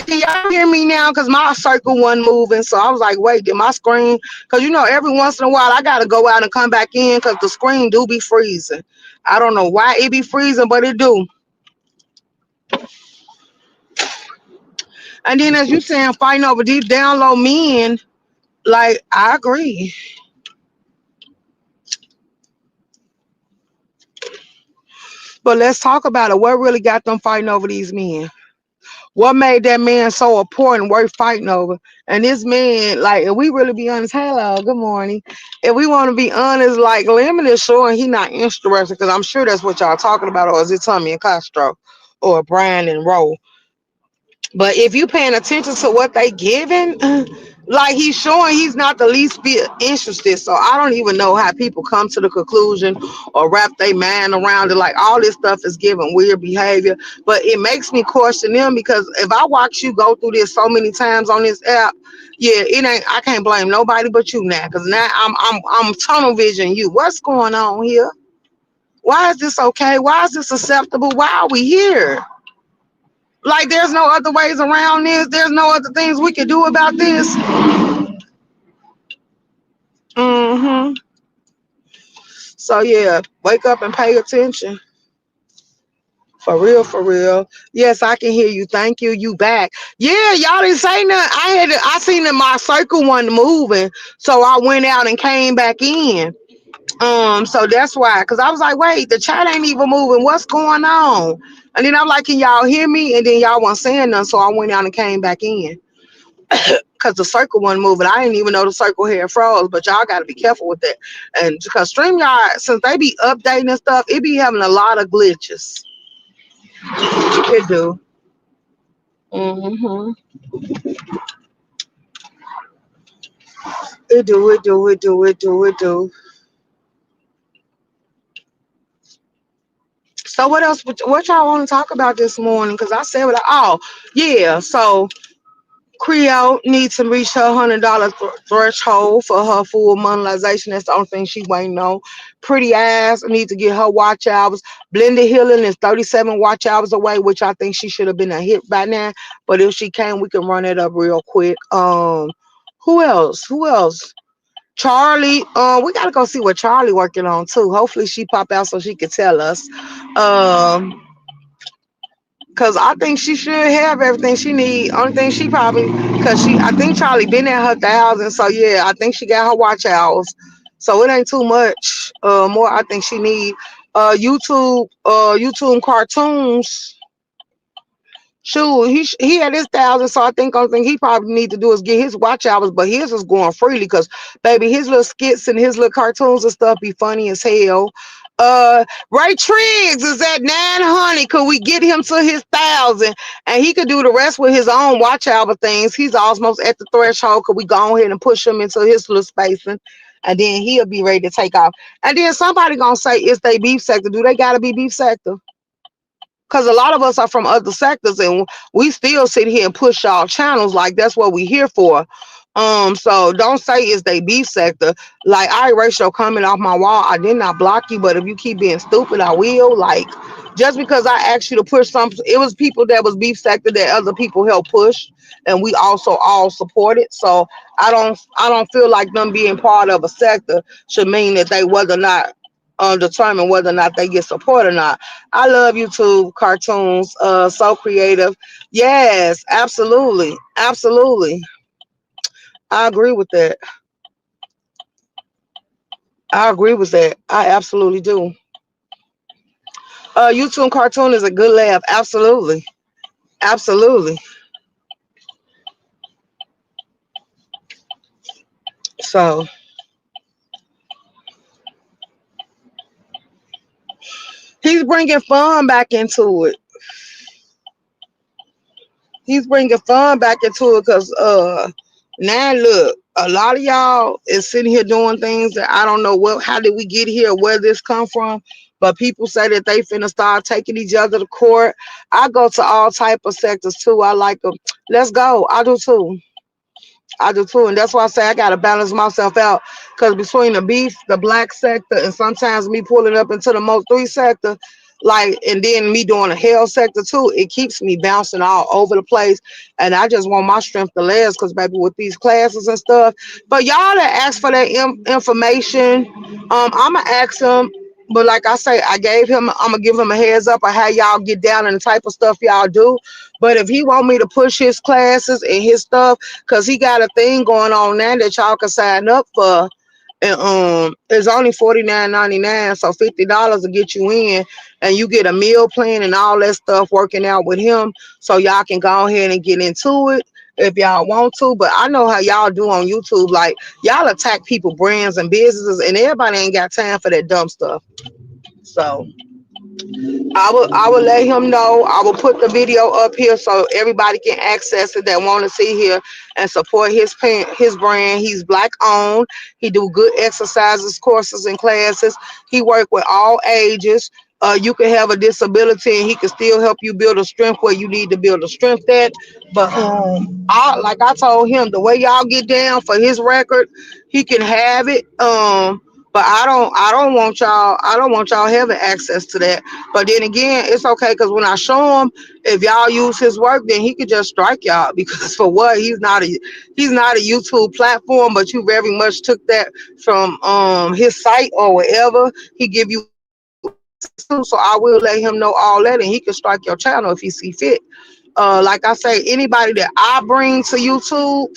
Can y'all hear me now? Cause my circle wasn't moving, so I was like, "Wait, did my screen?" Cause every once in a while I gotta go out and come back in, cause the screen do be freezing. I don't know why it be freezing, but it do. And then as you saying, fighting over these download men, like I agree. But let's talk about it. What really got them fighting over these men? What made that man so important, worth fighting over? And this man, like, if we really be honest, hello, good morning. If we want to be honest, like, Lemon is showing he not interested, because I'm sure that's what y'all talking about, or is it Tommy and Castro or Brian and Roe? But if you paying attention to what they giving, like he's showing he's not the least bit interested. So I don't even know how people come to the conclusion or wrap their mind around it. Like all this stuff is giving weird behavior. But it makes me question them, because if I watch you go through this so many times on this app, yeah, it ain't, I can't blame nobody but you now. Cause now I'm tunnel vision you. What's going on here? Why is this okay? Why is this acceptable? Why are we here? Like there's no other ways around this. There's no other things we can do about this. Hmm. So yeah, wake up and pay attention. For real, for real. Yes, I can hear you. Thank you. You back. Yeah, y'all didn't say nothing. I seen that my circle wasn't moving. So I went out and came back in. So that's why. Cause I was like, wait, the chat ain't even moving. What's going on? And then I'm like, can y'all hear me? And then y'all wasn't saying nothing. So I went out and came back in. Because the circle wasn't moving. I didn't even know the circle had froze, but y'all got to be careful with that. And because StreamYard, since they be updating and stuff, it be having a lot of glitches. It do. Hmm. It do, it do, it do, it do, it do. So what else? What y'all want to talk about this morning? Because I said, oh, yeah. So Creole needs to reach her $100 threshold for her full monetization. That's the only thing she waiting on. Pretty ass needs to get her watch hours. Blended Healing is 37 watch hours away, which I think she should have been a hit by now. But if she can, we can run it up real quick. Who else? Who else? Charlie. We gotta go see what Charlie working on too. Hopefully she pop out so she can tell us. Um, Cause I think she should have everything she need. Only thing she probably, cause I think Charlie been at her 1,000. So yeah, I think she got her watch hours. So it ain't too much. More I think she need. YouTube cartoons. Shoot, he had his 1,000, so I think only thing he probably need to do is get his watch hours, but his is going freely because baby, his little skits and his little cartoons and stuff be funny as hell. Ray Triggs is at 900. Could we get him to his 1,000 and he could do the rest with his own watch hour things? He's almost at the threshold. Could we go ahead and push him into his little spacing? And then he'll be ready to take off. And then somebody gonna say, "Is they beef sector? Do they gotta be beef sector?" Because a lot of us are from other sectors and we still sit here and push our channels like that's what we here for. So don't say it's they beef sector. Like I erase your comment off my wall. I did not block you, but if you keep being stupid, I will. Like just because I asked you to push something, it was people that was beef sector that other people helped push, and we also all support it. So I don't feel like them being part of a sector should mean that they whether or not determine whether or not they get support or not. I love YouTube cartoons. So creative. Yes, absolutely. Absolutely. I agree with that. I agree with that. I absolutely do. YouTube cartoon is a good laugh. Absolutely. Absolutely. So he's bringing fun back into it. He's bringing fun back into it because now look, a lot of y'all is sitting here doing things that I don't know how did we get here, where this come from, but people say that they finna start taking each other to court. I go to all type of sectors too. I like them. Let's go. I do too. I do too, and that's why I say I gotta balance myself out. Cause between the beef, the black sector, and sometimes me pulling up into the Mo 3 sector, Like, and then me doing a health sector too, it keeps me bouncing all over the place. And I just want my strength to last because, baby, with these classes and stuff. But y'all that ask for that information, I'ma ask him. But like I say, I'm gonna give him a heads up on how y'all get down and the type of stuff y'all do. But if he want me to push his classes and his stuff, cause he got a thing going on now that y'all can sign up for, and it's only $49.99, so $50 will get you in, and you get a meal plan and all that stuff working out with him, so y'all can go ahead and get into it if y'all want to. But I know how y'all do on YouTube, like y'all attack people brands and businesses, and everybody ain't got time for that dumb stuff. So I will let him know. I will put the video up here so everybody can access it that want to see here and support his brand. He's black owned. He do good exercises, courses, and classes. He work with all ages. You can have a disability and he can still help you build a strength where you need to build a strength at. But like I told him, the way y'all get down for his record, he can have it. But I don't want y'all having access to that. But then again, it's okay because when I show him, if y'all use his work, then he could just strike y'all because for what, he's not a YouTube platform, but you very much took that from his site or wherever he give you access to. So I will let him know all that, and he can strike your channel if he see fit. Like I say, anybody that I bring to YouTube,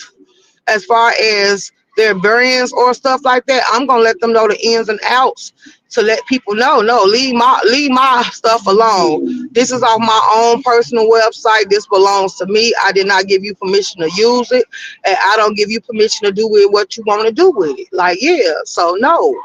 as far as their brands or stuff like that, I'm gonna let them know the ins and outs to let people know. No, leave my stuff alone. This is off my own personal website. This belongs to me. I did not give you permission to use it, and I don't give you permission to do with what you want to do with it. Like, yeah, so no.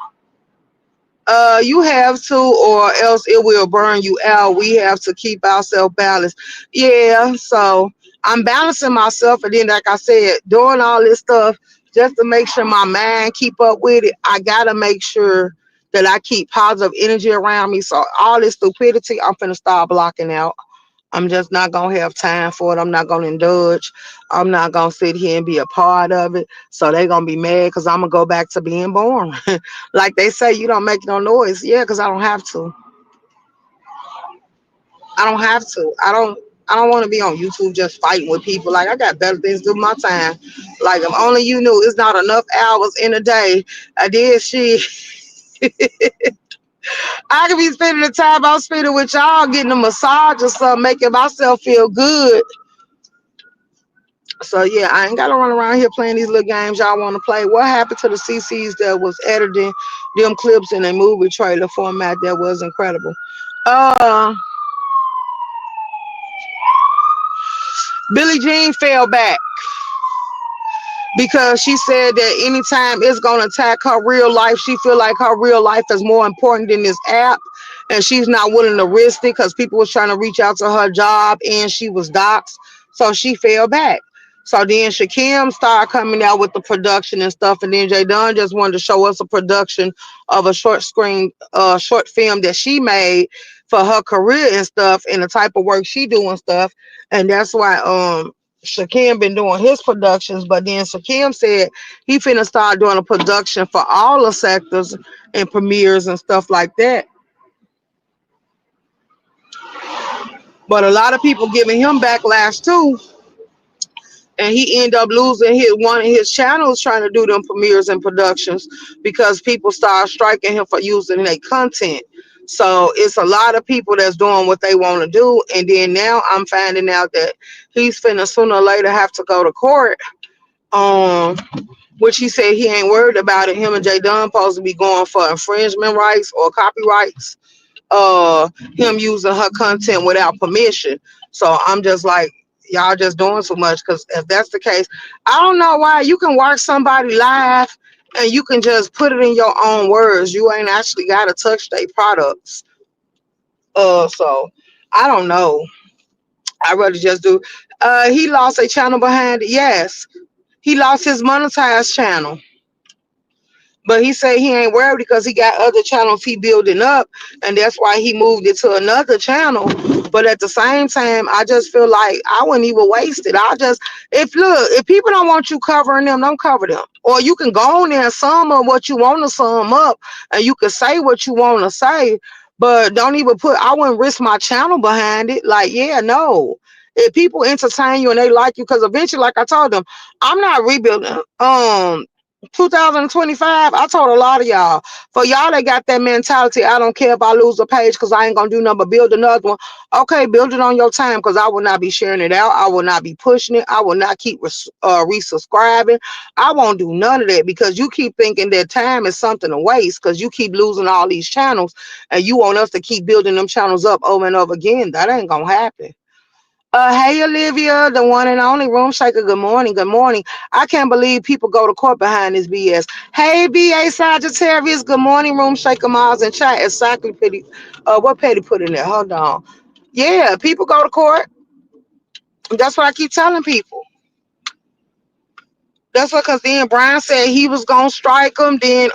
You have to, or else it will burn you out. We have to keep ourselves balanced. Yeah, so I'm balancing myself, and then, like I said, doing all this stuff just to make sure my mind keep up with it. I gotta make sure that I keep positive energy around me. So all this stupidity, I'm finna start blocking out. I'm just not gonna have time for it. I'm not gonna indulge. I'm not gonna sit here and be a part of it. So they gonna be mad because I'm gonna go back to being boring. Like they say, you don't make no noise. Yeah, because I don't have to. I don't have to. I don't want to be on YouTube just fighting with people. Like I got better things to do with my time. Like if only you knew it's not enough hours in a day. I did shit. I could be spending the time I'm spending with y'all getting a massage or something, making myself feel good. So yeah, I ain't gotta run around here playing these little games y'all want to play. What happened to the CCs that was editing them clips in a movie trailer format that was incredible? Uh, Billie Jean fell back because she said that anytime it's gonna attack her real life, she feel like her real life is more important than this app, and she's not willing to risk it because people was trying to reach out to her job and she was doxxed, so she fell back. So then Shakim started coming out with the production and stuff, and then Jay Dunn just wanted to show us a production of a short film that she made for her career and stuff, and the type of work she do and stuff, and that's why Shakim been doing his productions, but then Shakim said he finna start doing a production for all the sectors and premieres and stuff like that. But a lot of people giving him backlash too, and he ended up losing his one of his channels trying to do them premieres and productions because people started striking him for using their content. So it's a lot of people that's doing what they want to do, and then now I'm finding out that he's finna sooner or later have to go to court. Um, which he said he ain't worried about it. Him and Jay Dunn supposed to be going for infringement rights or copyrights. Him using her content without permission. So I'm just like, y'all just doing too much. Because if that's the case, I don't know why you can watch somebody live and you can just put it in your own words. You ain't actually got to touch their products. So I don't know. I rather just do. He lost a channel behind it. Yes, he lost his monetized channel. But he said he ain't worried because he got other channels he building up, and that's why he moved it to another channel. But at the same time, I just feel like I wouldn't even waste it. If people don't want you covering them, don't cover them. Or you can go on there and sum up what you want to sum up, and you can say what you want to say. But don't even put, I wouldn't risk my channel behind it. Like, yeah, no. If people entertain you and they like you, because eventually, like I told them, I'm not rebuilding. 2025, I told a lot of y'all, for y'all that got that mentality, I don't care if I lose a page because I ain't gonna do nothing but build another one. Okay, build it on your time, because I will not be sharing it out. I will not be pushing it. I will not keep resubscribing. I won't do none of that, because you keep thinking that time is something to waste, because you keep losing all these channels and you want us to keep building them channels up over and over again. That ain't gonna happen. Hey Olivia, the one and only room shaker. Good morning. Good morning. I can't believe people go to court behind this BS. Hey BA Sagittarius. Good morning, room shaker. Miles and chat. Exactly. Petty. What Petty put in there? Hold on. Yeah, people go to court. That's what I keep telling people. That's what, because then Brian said he was gonna strike them. Then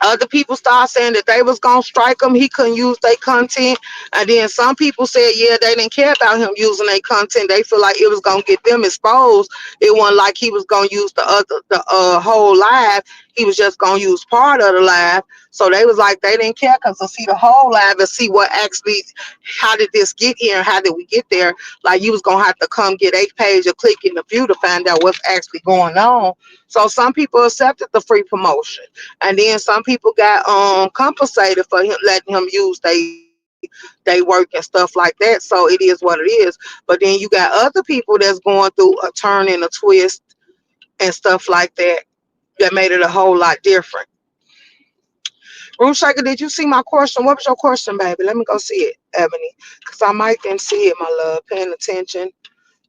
other people started saying that they was gonna strike him. He couldn't use their content, and then some people said, yeah, they didn't care about him using their content. They feel like it was gonna get them exposed. It wasn't like he was gonna use the whole live. He was just gonna use part of the live. So they was like, they didn't care, because to see the whole live and see what actually, how did this get here and how did we get there, like you was gonna have to come get a page or click in the view to find out what's actually going on. So some people accepted the free promotion. And then some people got compensated for him letting him use they work and stuff like that. So it is what it is. But then you got other people that's going through a turn and a twist and stuff like that that made it a whole lot different. Room Shaker, did you see my question? What was your question, baby? Let me go see it, Ebony. Because I might didn't see it, my love. Paying attention.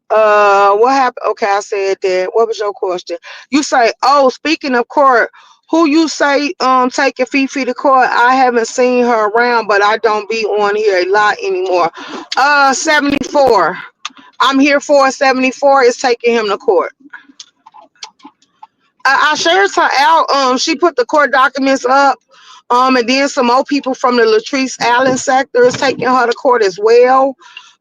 What happened? Okay, I said that. What was your question? You say, oh, speaking of court, who you say taking Fifi to court? I haven't seen her around, but I don't be on here a lot anymore. 74. I'm here for 74 is taking him to court. I shared her out. She put the court documents up. And then some more people from the Latrice Allen sector is taking her to court as well.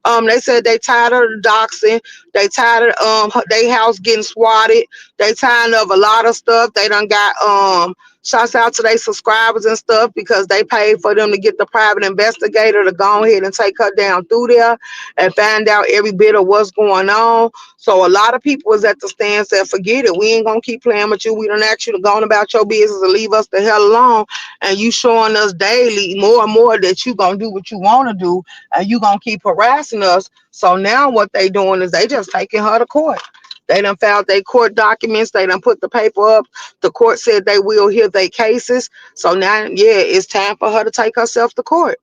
They said they tired of the doxing. They tired of they house getting swatted. They tired of a lot of stuff. They done got shouts out to their subscribers and stuff, because they paid for them to get the private investigator to go ahead and take her down through there and find out every bit of what's going on. So a lot of people was at the stand said, forget it. We ain't gonna keep playing with you. We don't ask you to go on about your business and leave us the hell alone. And you showing us daily more and more that you gonna do what you want to do, and you gonna keep harassing us. So now what they doing is they just taking her to court. They done filed their court documents. They done put the paper up. The court said they will hear their cases. So now, yeah, it's time for her to take herself to court.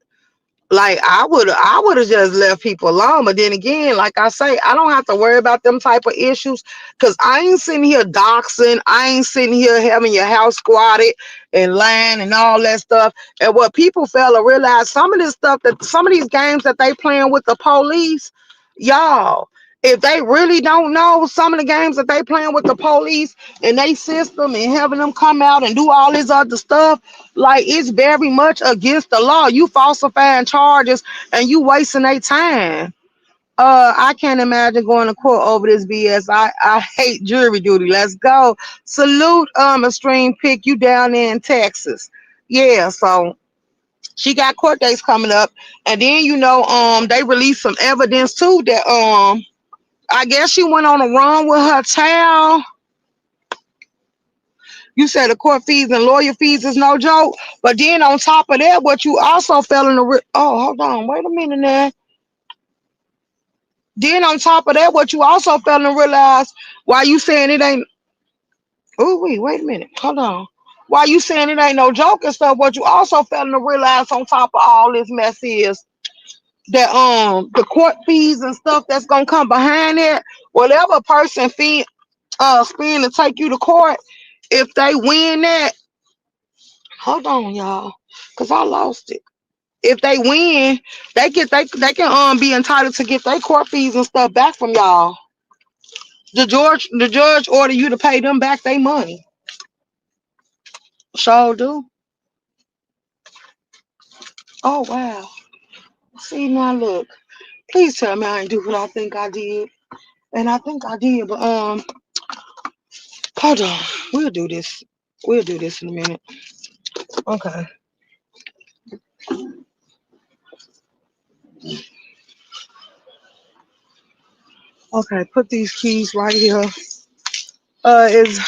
Like I would have just left people alone. But then again, like I say, I don't have to worry about them type of issues, because I ain't sitting here doxing. I ain't sitting here having your house squatted and lying and all that stuff. And what people fail to realize, some of this stuff, that some of these games that they playing with the police, y'all, if they really don't know some of the games that they playing with the police and they system and having them come out and do all this other stuff, like, it's very much against the law. You falsifying charges and you wasting their time. I can't imagine going to court over this BS. I hate jury duty. Let's go. Salute Extreme Pick, you down there in Texas. Yeah, so she got court dates coming up. And then they released some evidence too that I guess she went on a run with her child. You said the court fees and lawyer fees is no joke. But then on top of that, what you also fell in the oh, hold on, wait a minute now. Then on top of that, what you also fell in realize, why you saying it ain't, oh wait a minute, hold on. Why you saying it ain't no joke and stuff, what you also fell in realize on top of all this mess is that the court fees and stuff that's gonna come behind it, whatever a person fee spend to take you to court, if they win that, hold on, y'all, because I lost it. If they win, they can be entitled to get their court fees and stuff back from y'all. The judge order you to pay them back their money. Sure do. Oh wow. See now look. Please tell me I ain't do what I think I did. And I think I did, but hold on. We'll do this. We'll do this in a minute. Okay. Okay, put these keys right here. Is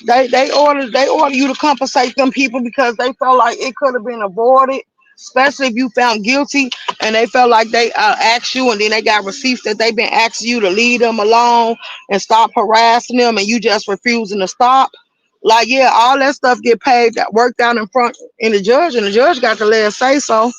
they order you to compensate them people because they felt like it could have been avoided, especially if you found guilty and they felt like they asked you and then they got receipts that they've been asking you to leave them alone and stop harassing them and you just refusing to stop. Like yeah, all that stuff get paid, that worked out in front in the judge, and the judge got to let us say so.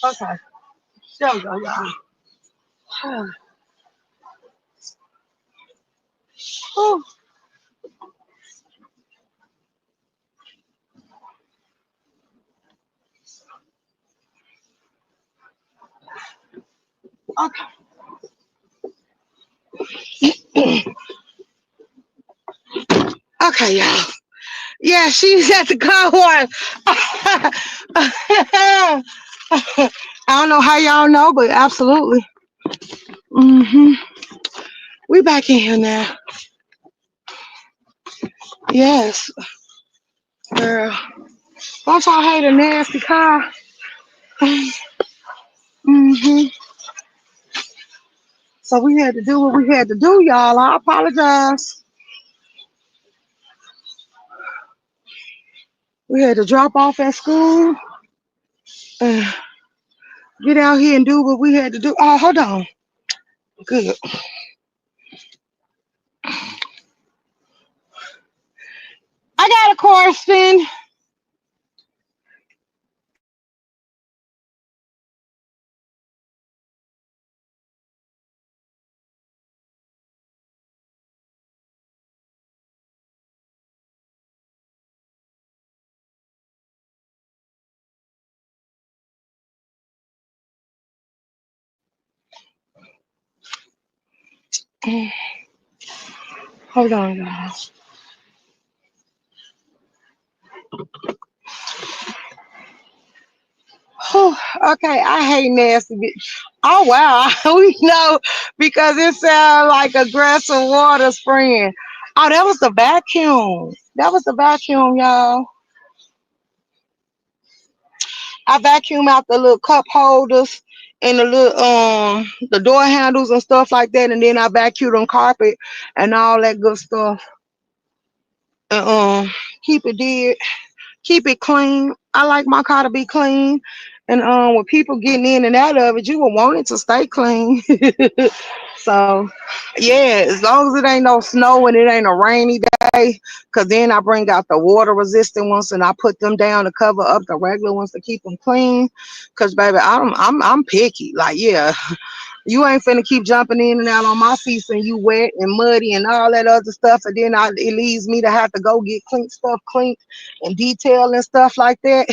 Okay. There we go, y'all. Whew. Okay, y'all. Yeah, she's at the car wash. I don't know how y'all know, but absolutely. hmm We back in here now. Yes, girl. Don't y'all hate a nasty car? hmm So we had to do what we had to do, y'all. I apologize. We had to drop off at school, uh, get out here and do what we had to do. Oh, hold on. Good. I got a question. Hold on, y'all. Whew, okay, I hate nasty bitch. Oh wow, we know because it sounds like aggressive water spraying. Oh, that was the vacuum. That was the vacuum, y'all. I vacuum out the little cup holders and the little the door handles and stuff like that, and then I vacuum on carpet and all that good stuff. And keep it dead. Keep it clean. I like my car to be clean. And with people getting in and out of it, you will want it to stay clean. So yeah, as long as it ain't no snow and it ain't a rainy day, cause then I bring out the water resistant ones and I put them down to cover up the regular ones to keep them clean. Cause baby, I'm picky. Like yeah, you ain't finna keep jumping in and out on my seats and you wet and muddy and all that other stuff. And then it leaves me to have to go get clean stuff cleaned and detail and stuff like that.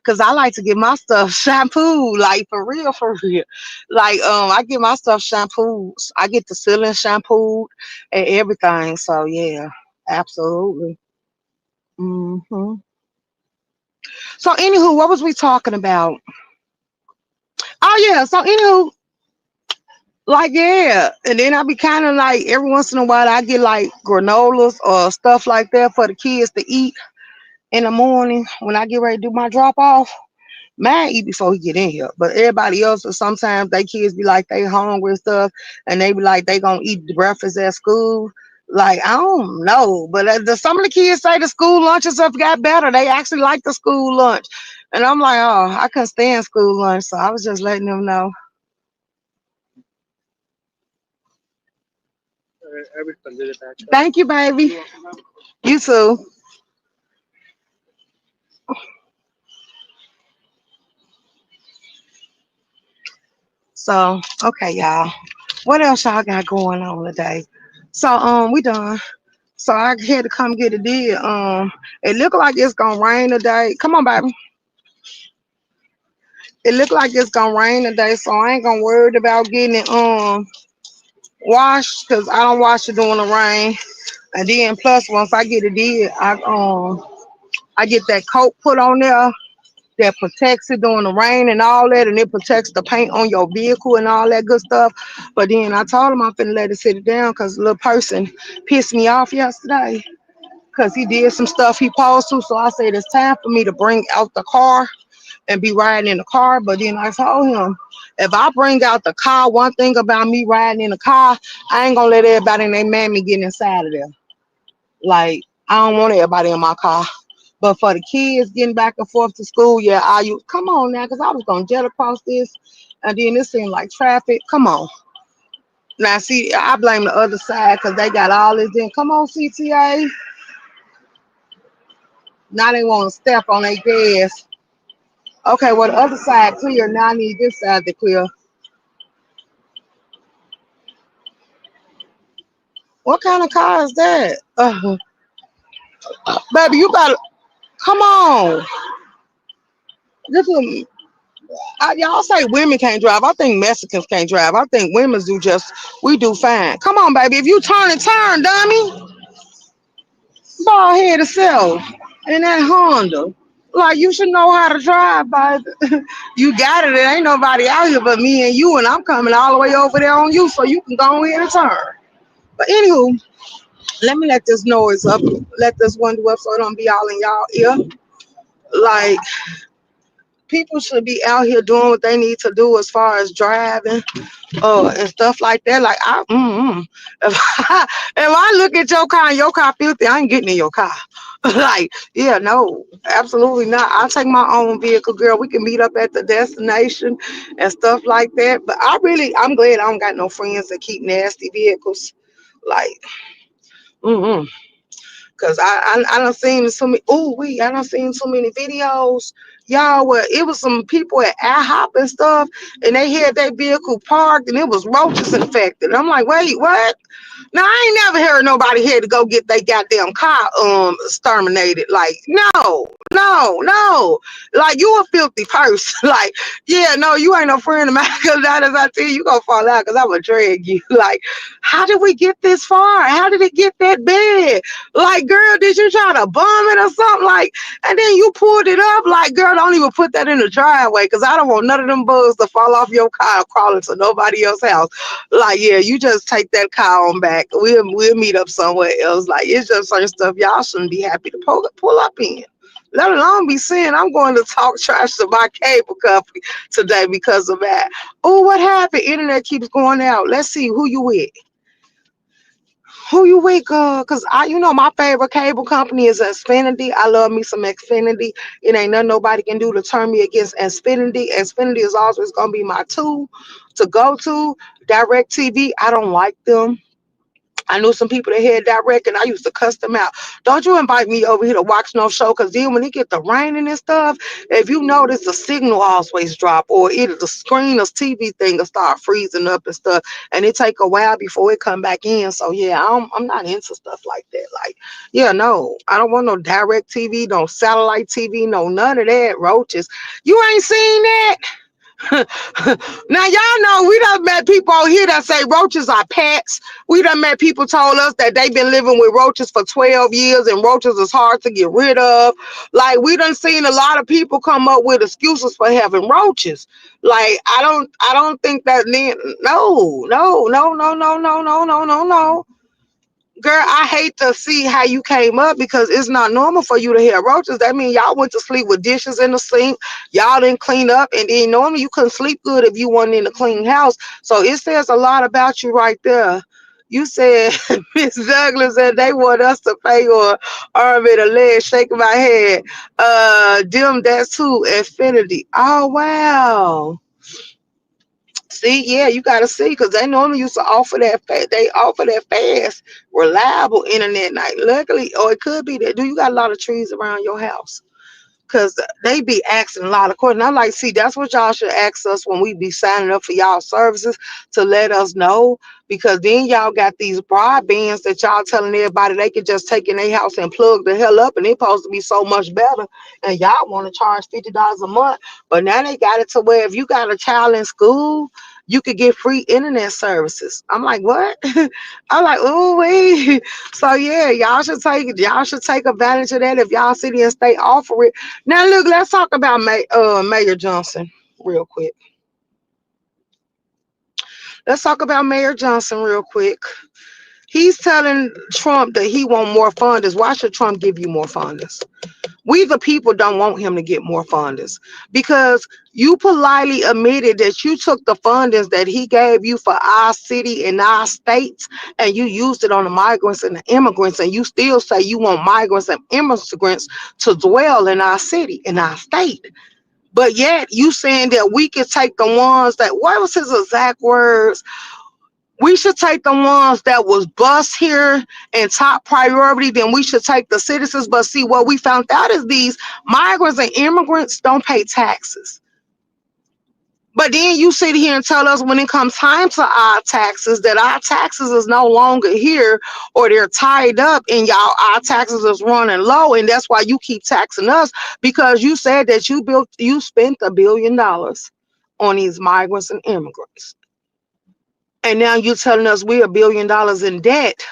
Cause I like to get my stuff shampooed, like for real, for real. Like I get my stuff shampooed. I get the ceiling shampooed and everything. So yeah, absolutely. hmm So anywho, what was we talking about? Oh yeah. So anywho, like yeah, and then I be kind of like every once in a while I get like granolas or stuff like that for the kids to eat in the morning when I get ready to do my drop off. Man, eat before he get in here, but everybody else, sometimes they kids be like they hungry and stuff, and they be like they gonna eat the breakfast at school. Like I don't know, but some of the kids say the school lunches have got better. They actually like the school lunch, and I'm like, oh, I couldn't stand school lunch, so I was just letting them know. Thank you, baby. You too. So, okay, y'all. What else y'all got going on today? So, we done. So I had to come get a deal. It look like it's gonna rain today. Come on, baby. It look like it's gonna rain today, so I ain't gonna worry about getting it washed because I don't wash it during the rain. And then plus once I get it in, I get that coat put on there that protects it during the rain and all that, and it protects the paint on your vehicle and all that good stuff. But then I told him I'm finna let it sit down because the little person pissed me off yesterday because he did some stuff he supposed to. So I said it's time for me to bring out the car and be riding in the car. But then I told him if I bring out the car, one thing about me riding in the car, I ain't gonna let everybody and they mammy get inside of there. Like I don't want everybody in my car. But for the kids getting back and forth to school, yeah, come on now, because I was gonna jet across this, and then it seemed like traffic. Come on, now see, I blame the other side because they got all this in. Come on, CTA, now they want to step on their gas. Okay, well the other side clear. Now I need this side to clear. What kind of car is that? Baby, you better come on. This is y'all say women can't drive. I think Mexicans can't drive. I think women do just we do fine. Come on, baby. If you turn, dummy, ball head itself. And that Honda. Like you should know how to drive, baby. You got it. There ain't nobody out here but me and you, and I'm coming all the way over there on you, so you can go ahead and turn. But anywho, let me let this noise up. Let this window up so it don't be all in y'all ear. Like people should be out here doing what they need to do as far as driving and stuff like that. Like if I look at your car and your car filthy, I ain't getting in your car. Like, yeah, no, absolutely not. I'll take my own vehicle, girl. We can meet up at the destination and stuff like that. But I'm glad I don't got no friends that keep nasty vehicles. Like, mm-mm. Cause I done seen so many. I done seen so many videos, y'all. Where it was some people at IHOP and stuff, and they had their vehicle parked, and it was roaches infected. I'm like, wait, what? Now I ain't never heard nobody here to go get their goddamn car exterminated. Like, no. Like you a filthy person. Like, yeah, no, you ain't no friend of mine. Cause that as I tell you, you gonna fall out because I'ma drag you. Like, how did we get this far? How did it get that bad? Like, girl, did you try to bum it or something? Like, and then you pulled it up. Like, girl, don't even put that in the driveway because I don't want none of them bugs to fall off your car or crawl into nobody else's house. Like, yeah, you just take that car on back. We'll meet up somewhere else. Like, it's just certain stuff y'all shouldn't be happy to pull up in. Let alone be saying I'm going to talk trash to my cable company today because of that. Oh, what happened? Internet keeps going out. Let's see who you with. Who you with, girl? Cause my favorite cable company is Xfinity. I love me some Xfinity. It ain't nothing nobody can do to turn me against Xfinity. Xfinity is always gonna be my tool to go to. Direct TV, I don't like them. I knew some people that had direct and I used to cuss them out. Don't you invite me over here to watch no show because then when it get the raining and stuff, if you notice the signal always drop or either the screen or TV thing will start freezing up and stuff and it take a while before it come back in. So yeah, I'm not into stuff like that. Like, yeah, no, I don't want no direct TV, no satellite TV, no none of that. Roaches. You ain't seen that? Now y'all know we done met people out here that say roaches are pets. We done met people told us that they've been living with roaches for 12 years and roaches is hard to get rid of. Like we done seen a lot of people come up with excuses for having roaches. Like I don't think that no. Girl, I hate to see how you came up because it's not normal for you to have roaches. That means y'all went to sleep with dishes in the sink. Y'all didn't clean up. And then normally you couldn't sleep good if you weren't in a clean house. So it says a lot about you right there. You said, Miss Douglas said they want us to pay your arm and a leg, shaking my head. Dim, that's who, Infinity. Oh, wow. See, yeah, you gotta see because they normally used to offer that they offer that fast, reliable internet. Night, luckily, or it could be that. Do you got a lot of trees around your house? Cause they be asking a lot of questions. I'm like, see, that's what y'all should ask us when we be signing up for y'all services, to let us know. Because then y'all got these broadbands that y'all telling everybody they can just take in their house and plug the hell up, and it's supposed to be so much better. And y'all want to charge $50 a month, but now they got it to where if you got a child in school, you could get free internet services. I'm like, what? I'm like, ooh wee. So yeah, y'all should take advantage of that if y'all city and state offer it. Now look, let's talk about Mayor Johnson real quick. Let's talk about Mayor Johnson real quick. He's telling Trump that he want more funders. Why should Trump give you more funders? We the people don't want him to get more funders, because you politely admitted that you took the fundings that he gave you for our city and our states, and you used it on the migrants and the immigrants, and you still say you want migrants and immigrants to dwell in our city, in our state. But yet you saying that we could take the ones that, what was his exact words? We should take the ones that was bust here and top priority, then we should take the citizens. But see, what we found out is these migrants and immigrants don't pay taxes. But then you sit here and tell us when it comes time to our taxes that our taxes is no longer here, or they're tied up, and y'all, our taxes is running low, and that's why you keep taxing us, because you said that you spent $1 billion on these migrants and immigrants. And now you're telling us we're $1 billion in debt,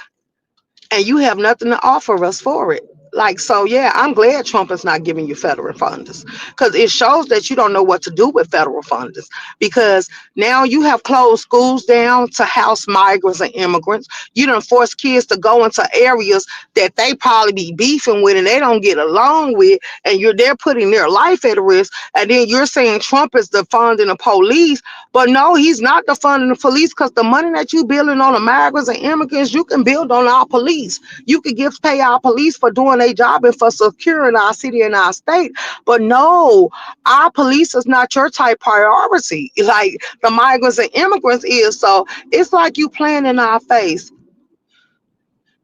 and you have nothing to offer us for it. Like, so yeah, I'm glad Trump is not giving you federal funds, because it shows that you don't know what to do with federal funds. Because now you have closed schools down to house migrants and immigrants. You don't force kids to go into areas that they probably be beefing with and they don't get along with, and they're putting their life at risk. And then you're saying Trump is defunding the police, but no, he's not defunding the police, because the money that you building on the migrants and immigrants, you can build on our police. You could pay our police for doing their job and for securing our city and our state. But no, our police is not your type priority, like the migrants and immigrants is. So it's like you playing in our face.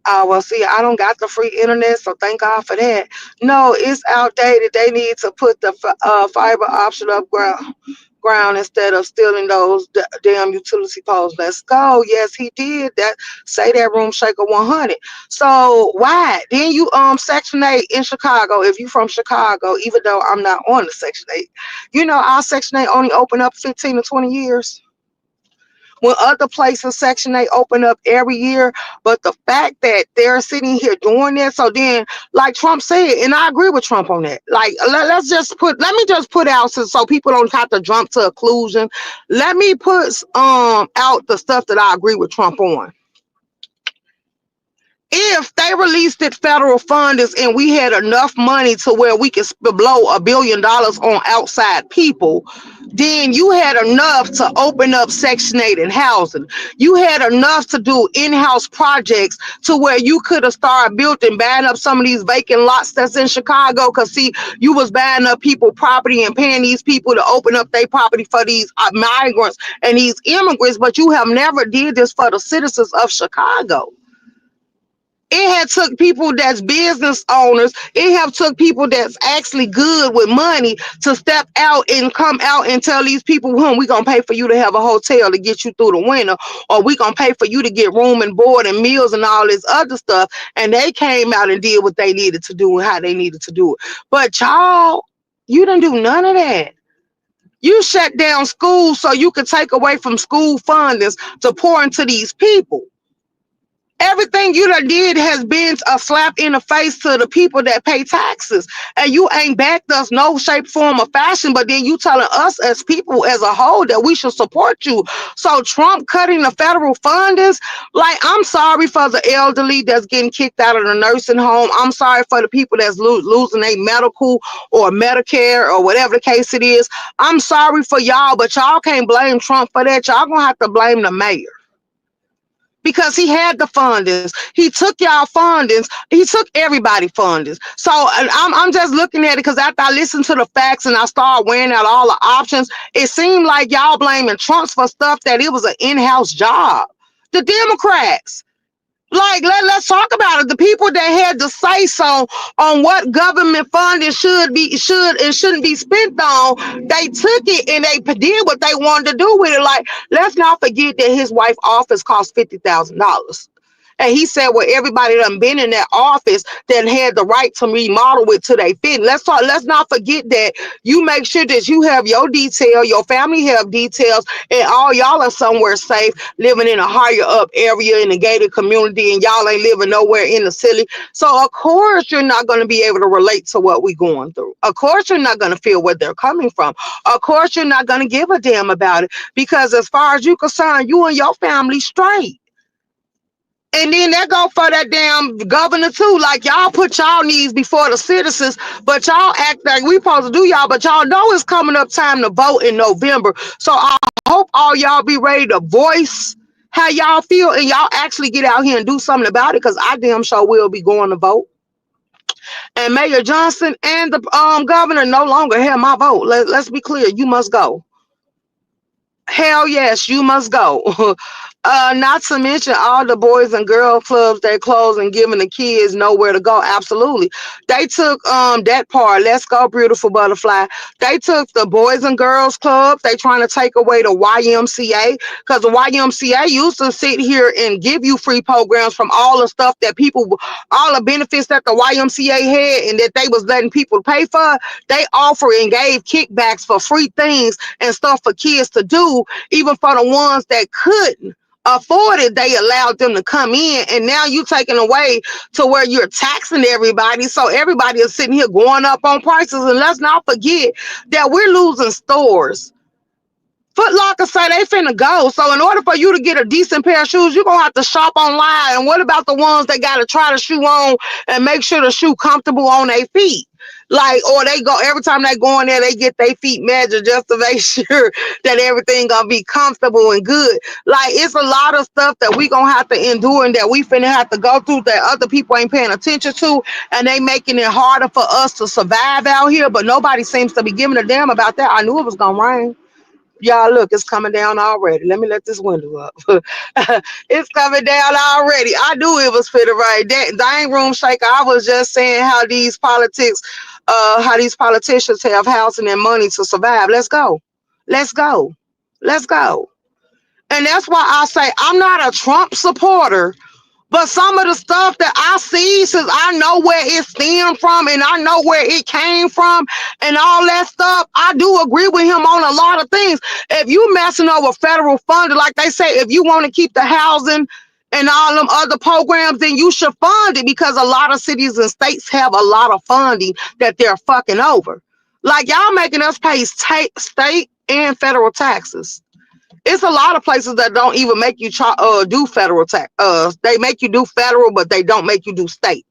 Well, see, I don't got the free internet, so thank God for that. No, it's outdated. They need to put the fiber option up ground instead of stealing those damn utility poles. Let's go. Yes, he did that. Say that, room shaker 100. So why then you Section 8 in Chicago? If you from Chicago, even though I'm not on the Section 8, our Section 8 only open up 15 to 20 years, when other places Section 8 open up every year. But the fact that they're sitting here doing that, so then, like Trump said, and I agree with Trump on that. Like, let me just put out, so people don't have to jump to a conclusion. Let me put out the stuff that I agree with Trump on. If they released it federal funders and we had enough money to where we could blow $1 billion on outside people, then you had enough to open up Section 8 and housing. You had enough to do in-house projects to where you could have started building, buying up some of these vacant lots that's in Chicago. Because see, you was buying up people property and paying these people to open up their property for these migrants and these immigrants, but you have never did this for the citizens of Chicago. It had took people that's business owners. It have took people that's actually good with money to step out and come out and tell these people, we gonna pay for you to have a hotel to get you through the winter, or we gonna pay for you to get room and board and meals and all this other stuff. And they came out and did what they needed to do and how they needed to do it. But y'all, you didn't do none of that. You shut down schools so you could take away from school fundings to pour into these people. Everything you done did has been a slap in the face to the people that pay taxes. And you ain't backed us no shape, form, or fashion, but then you telling us as people as a whole that we should support you. So Trump cutting the federal fundings, like, I'm sorry for the elderly that's getting kicked out of the nursing home. I'm sorry for the people that's losing their medical or Medicare or whatever the case it is. I'm sorry for y'all, but y'all can't blame Trump for that. Y'all gonna have to blame the mayor, because he had the fundings. He took y'all fundings. He took everybody fundings. So I'm just looking at it, because after I listened to the facts and I started weighing out all the options, it seemed like y'all blaming Trump for stuff that it was an in-house job. The Democrats. Like let's talk about it. The people that had the say so on what government funding should and shouldn't be spent on, they took it and they did what they wanted to do with it. Like, let's not forget that his wife office cost $50,000. And he said, well, everybody done been in that office that had the right to remodel it to they fit. Let's not forget that you make sure that you have your detail, your family have details, and all y'all are somewhere safe, living in a higher up area in a gated community, and y'all ain't living nowhere in the city. So of course you're not going to be able to relate to what we're going through. Of course you're not going to feel where they're coming from. Of course you're not going to give a damn about it, because as far as you're concerned, you and your family straight. And then that go for that damn governor too. Like, y'all put y'all needs before the citizens, but y'all act like we supposed to do y'all. But y'all know it's coming up time to vote in November. So I hope all y'all be ready to voice how y'all feel, and y'all actually get out here and do something about it. Because I damn sure will be going to vote. And Mayor Johnson and the governor no longer have my vote. Let's be clear. You must go. Hell yes, you must go. Not to mention all the boys and girl clubs that closed and giving the kids nowhere to go. Absolutely. They took that part. Let's go, beautiful butterfly. They took the boys and girls clubs. They trying to take away the YMCA, because the YMCA used to sit here and give you free programs from all the stuff that people, all the benefits that the YMCA had and that they was letting people pay for. They offer and gave kickbacks for free things and stuff for kids to do, even for the ones that couldn't afford it. They allowed them to come in, and now you taking away to where you're taxing everybody. So everybody is sitting here going up on prices. And let's not forget that we're losing stores. Foot Locker say they finna go. So in order for you to get a decent pair of shoes, you're gonna have to shop online. And what about the ones that gotta try the shoe on and make sure the shoe comfortable on their feet? Like, or they go every time they go in there, they get their feet measured just to make sure that everything gonna be comfortable and good. Like, it's a lot of stuff that we gonna have to endure and that we finna have to go through that other people ain't paying attention to, and they making it harder for us to survive out here. But nobody seems to be giving a damn about that. I knew it was gonna rain. Y'all, look, it's coming down already. Let me let this window up. It's coming down already. I knew it was for the right. That dang room shaker. I was just saying how these politicians have housing and money to survive. Let's go. Let's go. Let's go. And that's why I say I'm not a Trump supporter, but some of the stuff that I see, since I know where it stemmed from and I know where it came from and all that stuff, I do agree with him on a lot of things. If you messing over federal funding, like they say, if you want to keep the housing and all them other programs, then you should fund it, because a lot of cities and states have a lot of funding that they're fucking over. Like, y'all making us pay state and federal taxes. It's a lot of places that don't even make you do federal tax. They make you do federal, but they don't make you do state.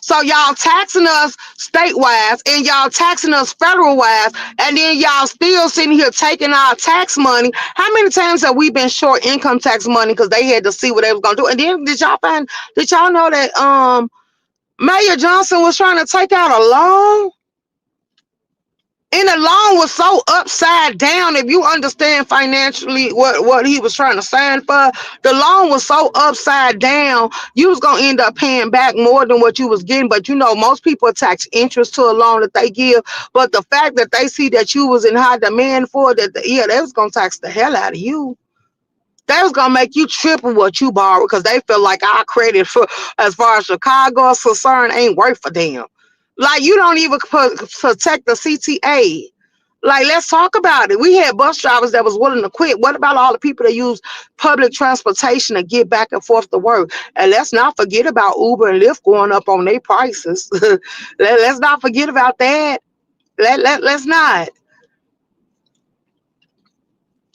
So y'all taxing us state-wise and y'all taxing us federal-wise, and then y'all still sitting here taking our tax money. How many times have we been short income tax money because they had to see what they was gonna do? And then did y'all know that Mayor Johnson was trying to take out a loan? And the loan was so upside down. If you understand financially what he was trying to sign for, the loan was so upside down, you was gonna end up paying back more than what you was getting. But you know, most people attach interest to a loan that they give. But the fact that they see that you was in high demand for it, they was gonna tax the hell out of you. They was gonna make you triple what you borrowed, because they feel like our credit for, as far as Chicago is concerned, ain't worth a damn. Like, you don't even protect the CTA. Like, let's talk about it. We had bus drivers that was willing to quit. What about all the people that use public transportation to get back and forth to work? And let's not forget about Uber and Lyft going up on their prices. Let's not forget about that. Let's not.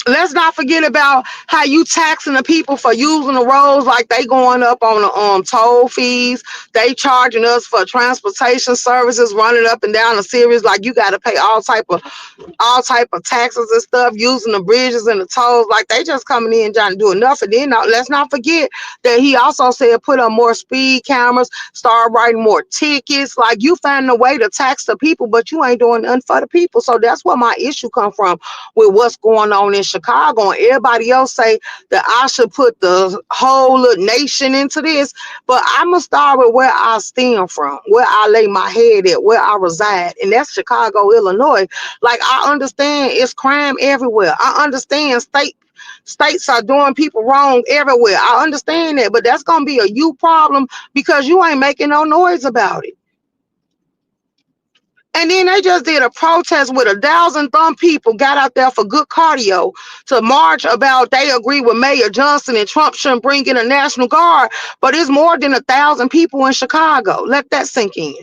Let's not forget about how you taxing the people for using the roads, like they going up on the toll fees. They charging us for transportation services, running up and down the series, like you got to pay all type of taxes and stuff, using the bridges and the tolls. Like, they just coming in trying to do enough. And then let's not forget that he also said put up more speed cameras, start writing more tickets. Like, you find a way to tax the people, but you ain't doing nothing for the people. So that's where my issue come from with what's going on in Chicago. Chicago and everybody else say that I should put the whole nation into this. But I'm going to start with where I stem from, where I lay my head at, where I reside. And that's Chicago, Illinois. Like, I understand it's crime everywhere. I understand states are doing people wrong everywhere. I understand that. But that's going to be a you problem because you ain't making no noise about it. And then they just did a protest with 1,000 thumb people got out there for good cardio to march about they agree with Mayor Johnson and Trump shouldn't bring in a National Guard. But it's more than 1,000 people in Chicago. Let that sink in.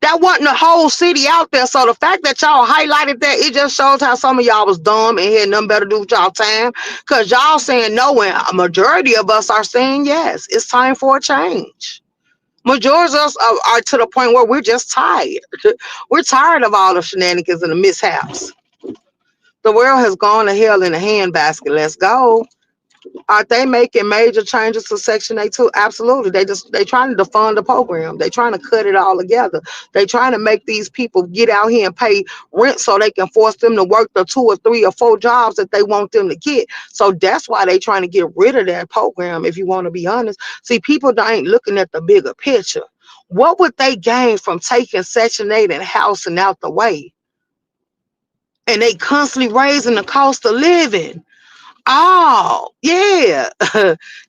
That wasn't the whole city out there. So the fact that y'all highlighted that, it just shows how some of y'all was dumb and had nothing better to do with y'all time. Because y'all saying no, and a majority of us are saying yes. It's time for a change. Majority of us are to the point where we're just tired. We're tired of all the shenanigans and the mishaps. The world has gone to hell in a handbasket. Let's go. Are they making major changes to Section 8 too? Absolutely. They trying to defund the program. They trying to cut it all together. They trying to make these people get out here and pay rent so they can force them to work the 2 or 3 or 4 jobs that they want them to get. So that's why they trying to get rid of that program, if you want to be honest. See, people ain't looking at the bigger picture. What would they gain from taking Section 8 and housing out the way? And they constantly raising the cost of living. Oh, yeah.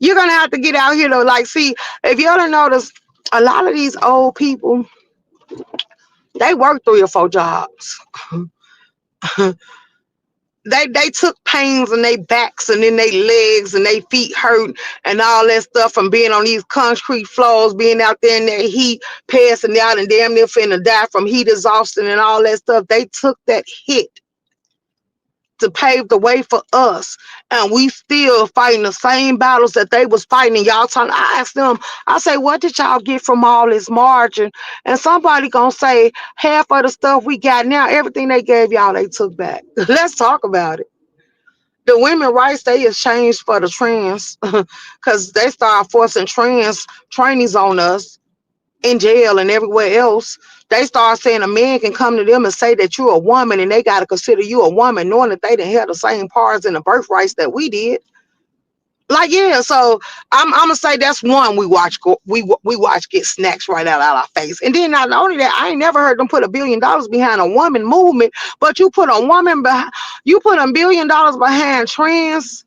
You're gonna have to get out here though. Like, see, if you ever notice, a lot of these old people, they work 3 or 4 jobs. They took pains in their backs and in their legs and their feet hurt and all that stuff from being on these concrete floors, being out there in that heat, passing out and damn near finna die from heat exhaustion and all that stuff. They took that hit to pave the way for us, and we still fighting the same battles that they was fighting. And y'all talking, I asked them, I say, what did y'all get from all this margin? And somebody gonna say half of the stuff we got now, everything they gave y'all, they took back. Let's talk about it. The women rights they is changed for the trans because they start forcing trans trainees on us in jail and everywhere else. They start saying a man can come to them and say that you're a woman and they got to consider you a woman, knowing that they didn't have the same parts in the birth rights that we did. Like, yeah, so I'm gonna say that's one we watch get snatched right out of our face. And then not only that, I ain't never heard them put $1 billion behind a woman movement, but you put $1 billion behind trans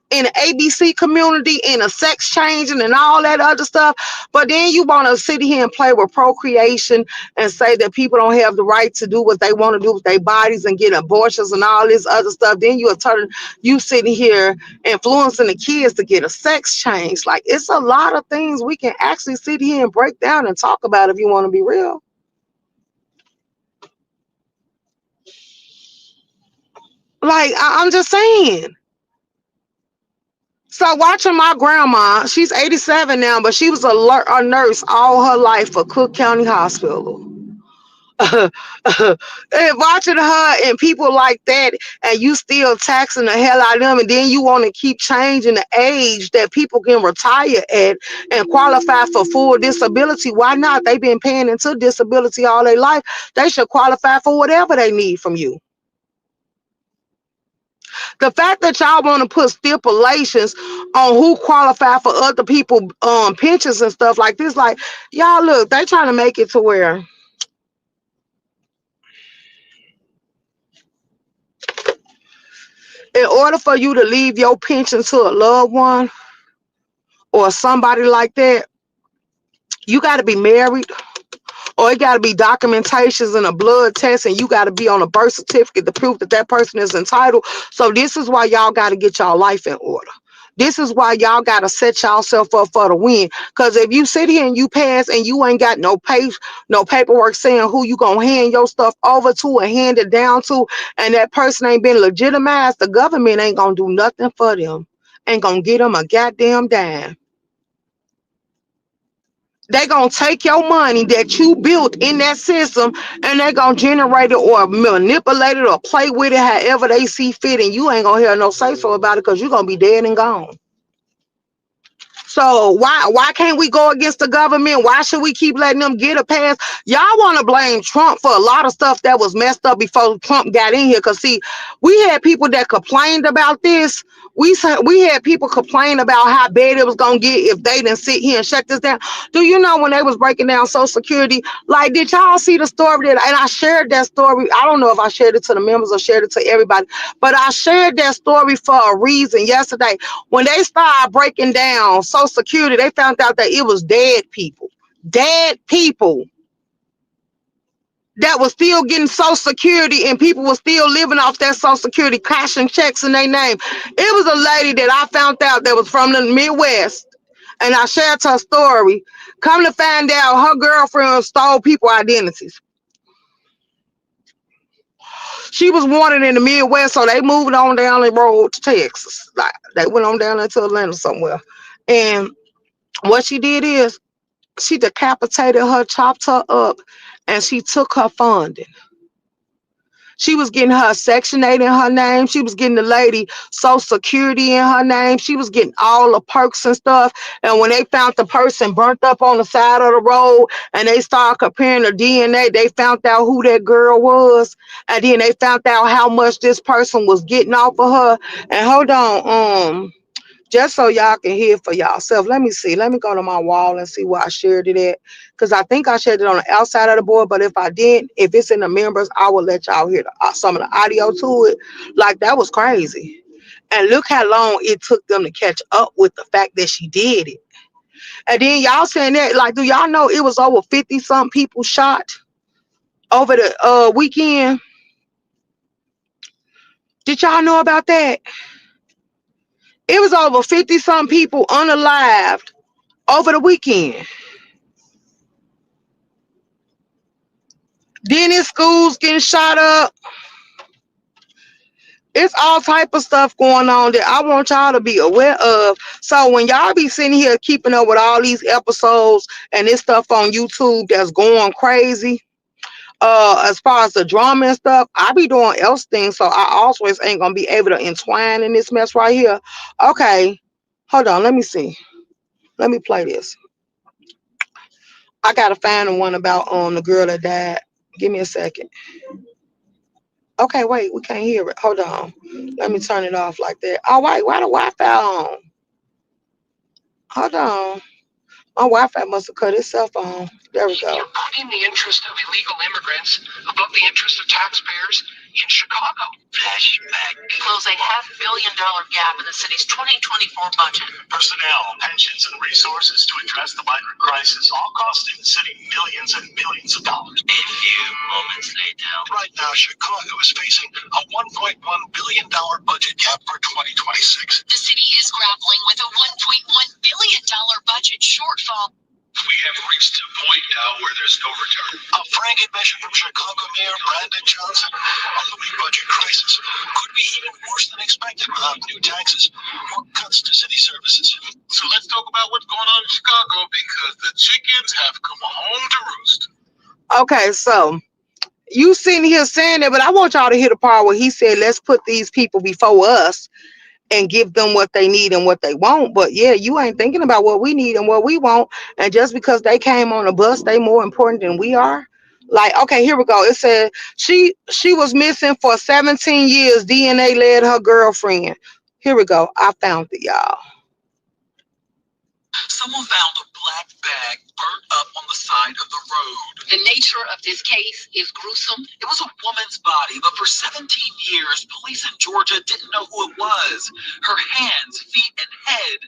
in the ABC community, in a sex changing and all that other stuff. But then you want to sit here and play with procreation and say that people don't have the right to do what they want to do with their bodies and get abortions and all this other stuff. Then you sitting here influencing the kids to get a sex change. Like, it's a lot of things we can actually sit here and break down and talk about if you want to be real. Like, I'm just saying. So watching my grandma, she's 87 now, but she was a nurse all her life for Cook County Hospital. And watching her and people like that, and you still taxing the hell out of them, and then you want to keep changing the age that people can retire at and qualify for full disability. Why not? They've been paying into disability all their life. They should qualify for whatever they need from you. The fact that y'all want to put stipulations on who qualify for other people pensions and stuff like this, like, y'all look, they trying to make it to where in order for you to leave your pension to a loved one or somebody like that, you got to be married, or it got to be documentations and a blood test, and you got to be on a birth certificate to prove that that person is entitled. So this is why y'all got to get y'all life in order. This is why y'all got to set yourself up for the win. Because if you sit here and you pass and you ain't got no paperwork saying who you gonna hand your stuff over to and hand it down to, and that person ain't been legitimized, the government ain't gonna do nothing for them. Ain't gonna get them a goddamn dime. They gonna take your money that you built in that system, and they gonna generate it or manipulate it or play with it however they see fit, and you ain't gonna hear no say so about it because you're gonna be dead and gone. So why can't we go against the government? Why should we keep letting them get a pass? Y'all want to blame Trump for a lot of stuff that was messed up before Trump got in here. Cause see, we had people that complained about this. We had people complain about how bad it was gonna get if they didn't sit here and shut this down. Do you know when they was breaking down Social Security? Like, did y'all see the story that? And I shared that story. I don't know if I shared it to the members or shared it to everybody, but I shared that story for a reason yesterday. When they started breaking down Social Security, they found out that it was dead people that was still getting Social Security, and people were still living off that Social Security, cashing checks in their name. It was a lady that I found out that was from the Midwest, and I shared her story. Come to find out, her girlfriend stole people identities. She was wanted in the Midwest, so they moved on down the road to Texas. Like, they went on down into Atlanta somewhere. And what she did is she decapitated her, chopped her up, and she took her funding. She was getting her Section 8 in her name. She was getting the lady Social Security in her name. She was getting all the perks and stuff. And when they found the person burnt up on the side of the road and they started comparing the DNA, they found out who that girl was. And then they found out how much this person was getting off of her. And hold on, just so y'all can hear for yourself. Let me see. Let me go to my wall and see where I shared it at. Because I think I shared it on the outside of the board. But if I didn't, if it's in the members, I will let y'all hear some of the audio to it. Like, that was crazy. And look how long it took them to catch up with the fact that she did it. And then y'all saying that, like, do y'all know it was over 50 something people shot over the weekend? Did y'all know about that? It was over 50 something people unalived over the weekend. Then in schools getting shot up. It's all type of stuff going on that I want y'all to be aware of. So when y'all be sitting here keeping up with all these episodes and this stuff on YouTube that's going crazy, as far as the drama and stuff, I be doing else things, so I always ain't gonna be able to entwine in this mess right here. Okay, hold on, let me see. Let me play this. I gotta find the one about the girl that died. Give me a second. Okay, wait, we can't hear it. Hold on. Let me turn it off like that. Oh, wait, why the Wi-Fi on? Hold on. My Wi-Fi must have cut itself on. There we go. You're putting the interest of illegal immigrants above the interest of taxpayers in Chicago. Flashback. Close a $500 million gap in the city's 2024 budget. Personnel, pensions, and resources to address the migrant crisis, all costing the city millions and millions of dollars. A few moments later. Right now, Chicago is facing a $1.1 billion budget gap for 2026. The city is grappling with a $1.1 billion budget shortfall. We have reached a point now where there's no return. A frank admission from Chicago Mayor Brandon Johnson. A looming budget crisis could be even worse than expected without new taxes or cuts to city services. So let's talk about what's going on in Chicago, because the chickens have come home to roost. Okay, so you sitting here saying that, but I want y'all to hear the part where he said, let's put these people before us and give them what they need and what they want. But yeah, you ain't thinking about what we need and what we want. And just because they came on a bus, they more important than we are. Like, okay, here we go. It said she was missing for 17 years. DNA led her girlfriend. Here we go. I found it, y'all. Someone found a black bag burnt up on the side of the road. The nature of this case is gruesome. It was a woman's body, but for 17 years, police in Georgia didn't know who it was. Her hands, feet, and head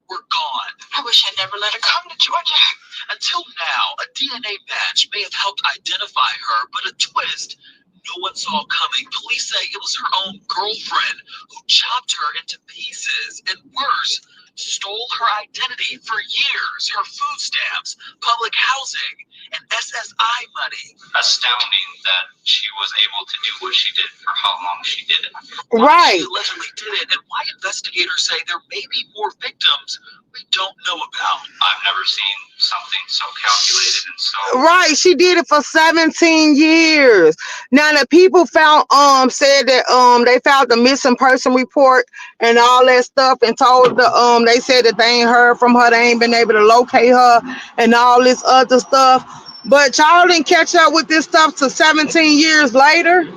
were gone. I wish I'd never let her come to Georgia. Until now, a DNA match may have helped identify her, but a twist no one saw coming. Police say it was her own girlfriend who chopped her into pieces, and worse, stole her identity for years, her food stamps, public housing, and SSI money. Astounding that she was able to do what she did for how long she did it. Right. She allegedly did it, and why investigators say there may be more victims we don't know about. I've never seen something so calculated and so. Right, she did it for 17 years. Now the people found said that they found the missing person report, and all that stuff, and told they said that they ain't heard from her, they ain't been able to locate her, and all this other stuff. But y'all didn't catch up with this stuff till 17 years later.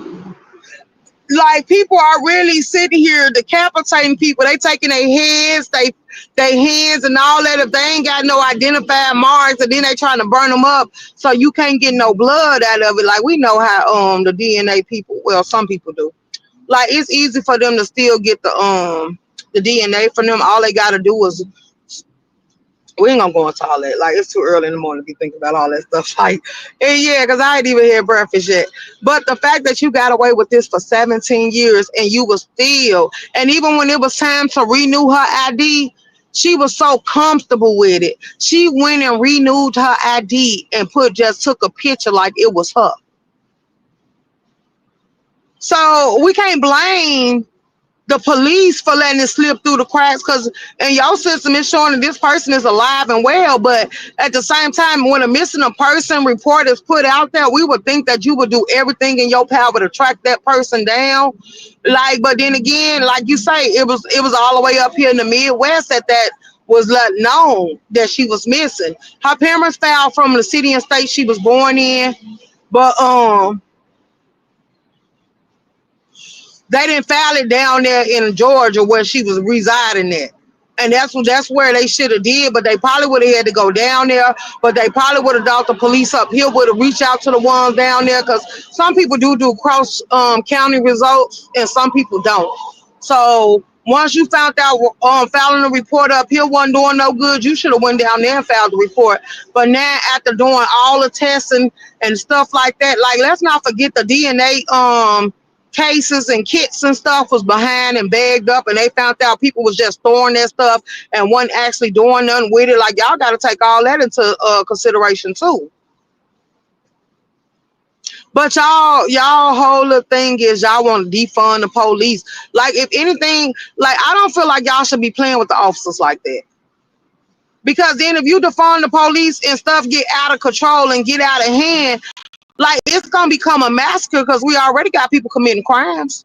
Like, people are really sitting here decapitating people. They taking their heads, they hands and all that. If they ain't got no identified marks, and then they trying to burn them up so you can't get no blood out of it. Like, we know how the DNA people, well, some people do. Like, it's easy for them to still get the DNA from them. All they gotta do is, we ain't gonna go into all that. Like, it's too early in the morning to be thinking about all that stuff. Like, and yeah, because I ain't even had breakfast yet. But the fact that you got away with this for 17 years and you was still, and even when it was time to renew her ID, she was so comfortable with it. She went and renewed her ID and just took a picture like it was her. So we can't blame the police for letting it slip through the cracks, because in your system it's showing that this person is alive and well. But at the same time, when a missing a person report is put out there, we would think that you would do everything in your power to track that person down. Like, but then again, like you say, it was all the way up here in the Midwest that was let known that she was missing. Her parents filed from the city and state she was born in, but they didn't file it down there in Georgia where she was residing at. And that's where they should have did, but they probably would have had to go down there, but they probably would have thought the police up here would have reached out to the ones down there, because some people do cross county results and some people don't. So once you found out filing a report up here wasn't doing no good, you should have went down there and filed the report. But now, after doing all the testing and stuff like that, like, let's not forget the DNA cases and kits and stuff was behind and bagged up, and they found out people was just throwing that stuff and wasn't actually doing nothing with it. Like, y'all got to take all that into consideration too. But y'all whole thing is y'all want to defund the police. Like, if anything, like, I don't feel like y'all should be playing with the officers like that, because then if you defund the police and stuff get out of control and get out of hand, like, it's gonna become a massacre, because we already got people committing crimes.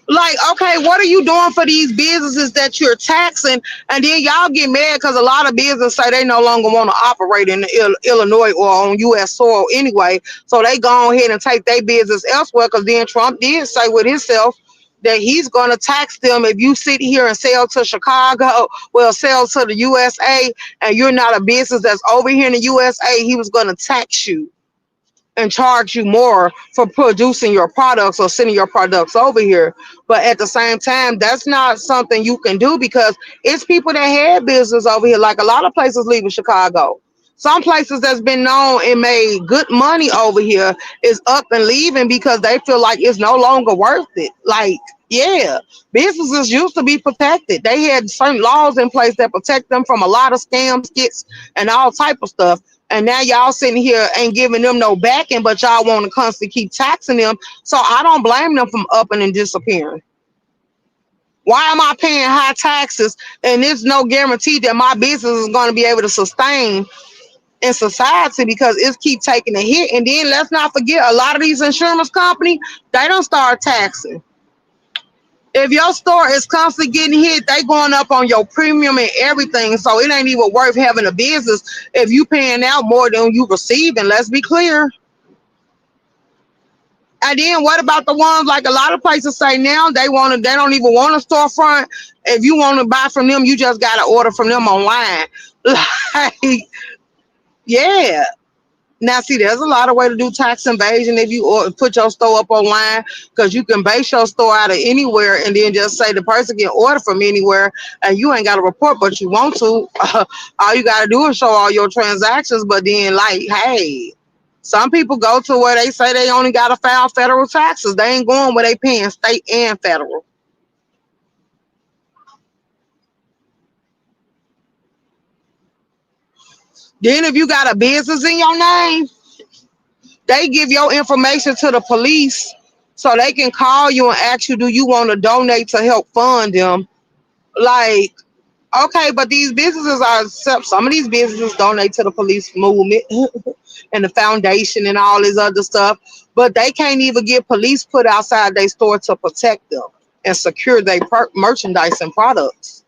Like, okay, what are you doing for these businesses that you're taxing? And then y'all get mad because a lot of businesses say they no longer want to operate in Illinois or on U.S. soil anyway. So they go ahead and take their business elsewhere, because then Trump did say with himself that he's going to tax them if you sit here and sell to Chicago, well, sell to the USA, and you're not a business that's over here in the USA, he was going to tax you and charge you more for producing your products or sending your products over here. But at the same time, that's not something you can do, because it's people that had business over here. Like, a lot of places leaving Chicago. Some places that's been known and made good money over here is up and leaving because they feel like it's no longer worth it. Like, yeah, businesses used to be protected. They had certain laws in place that protect them from a lot of scams, skits, and all type of stuff. And now y'all sitting here ain't giving them no backing, but y'all want to constantly keep taxing them. So I don't blame them from upping and disappearing. Why am I paying high taxes and there's no guarantee that my business is going to be able to sustain in society, because it's keep taking a hit? And then let's not forget, a lot of these insurance companies, they don't start taxing. If your store is constantly getting hit, they going up on your premium and everything. So it ain't even worth having a business if you paying out more than you receiving. Let's be clear. And then what about the ones, like, a lot of places say now they don't even want a storefront. If you want to buy from them, you just gotta order from them online. Like, yeah. Now, see, there's a lot of way to do tax evasion if you put your store up online, because you can base your store out of anywhere and then just say the person can order from anywhere, and you ain't got to report, but you want to. All you got to do is show all your transactions. But then, like, hey, some people go to where they say they only got to file federal taxes. They ain't going where they paying state and federal. Then if you got a business in your name, they give your information to the police so they can call you and ask you, do you want to donate to help fund them? Like, okay, but these businesses some of these businesses donate to the police movement and the foundation and all this other stuff, but they can't even get police put outside their store to protect them. and secure their merchandise and products.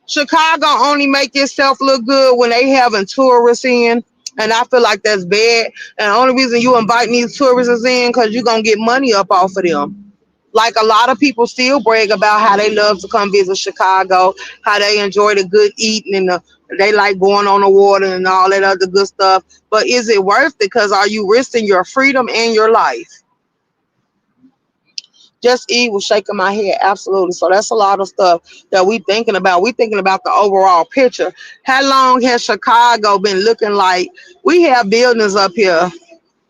Chicago only make itself look good when they having tourists in, and I feel like that's bad. And the only reason you inviting these tourists in because you're gonna get money up off of them. Like a lot of people still brag about how they love to come visit Chicago, how they enjoy the good eating and they like going on the water and all that other good stuff. But is it worth it? Because are you risking your freedom and your life? Just Eve was shaking my head. Absolutely. So that's a lot of stuff that we thinking about. We thinking about the overall picture. How long has Chicago been looking like? We have buildings up here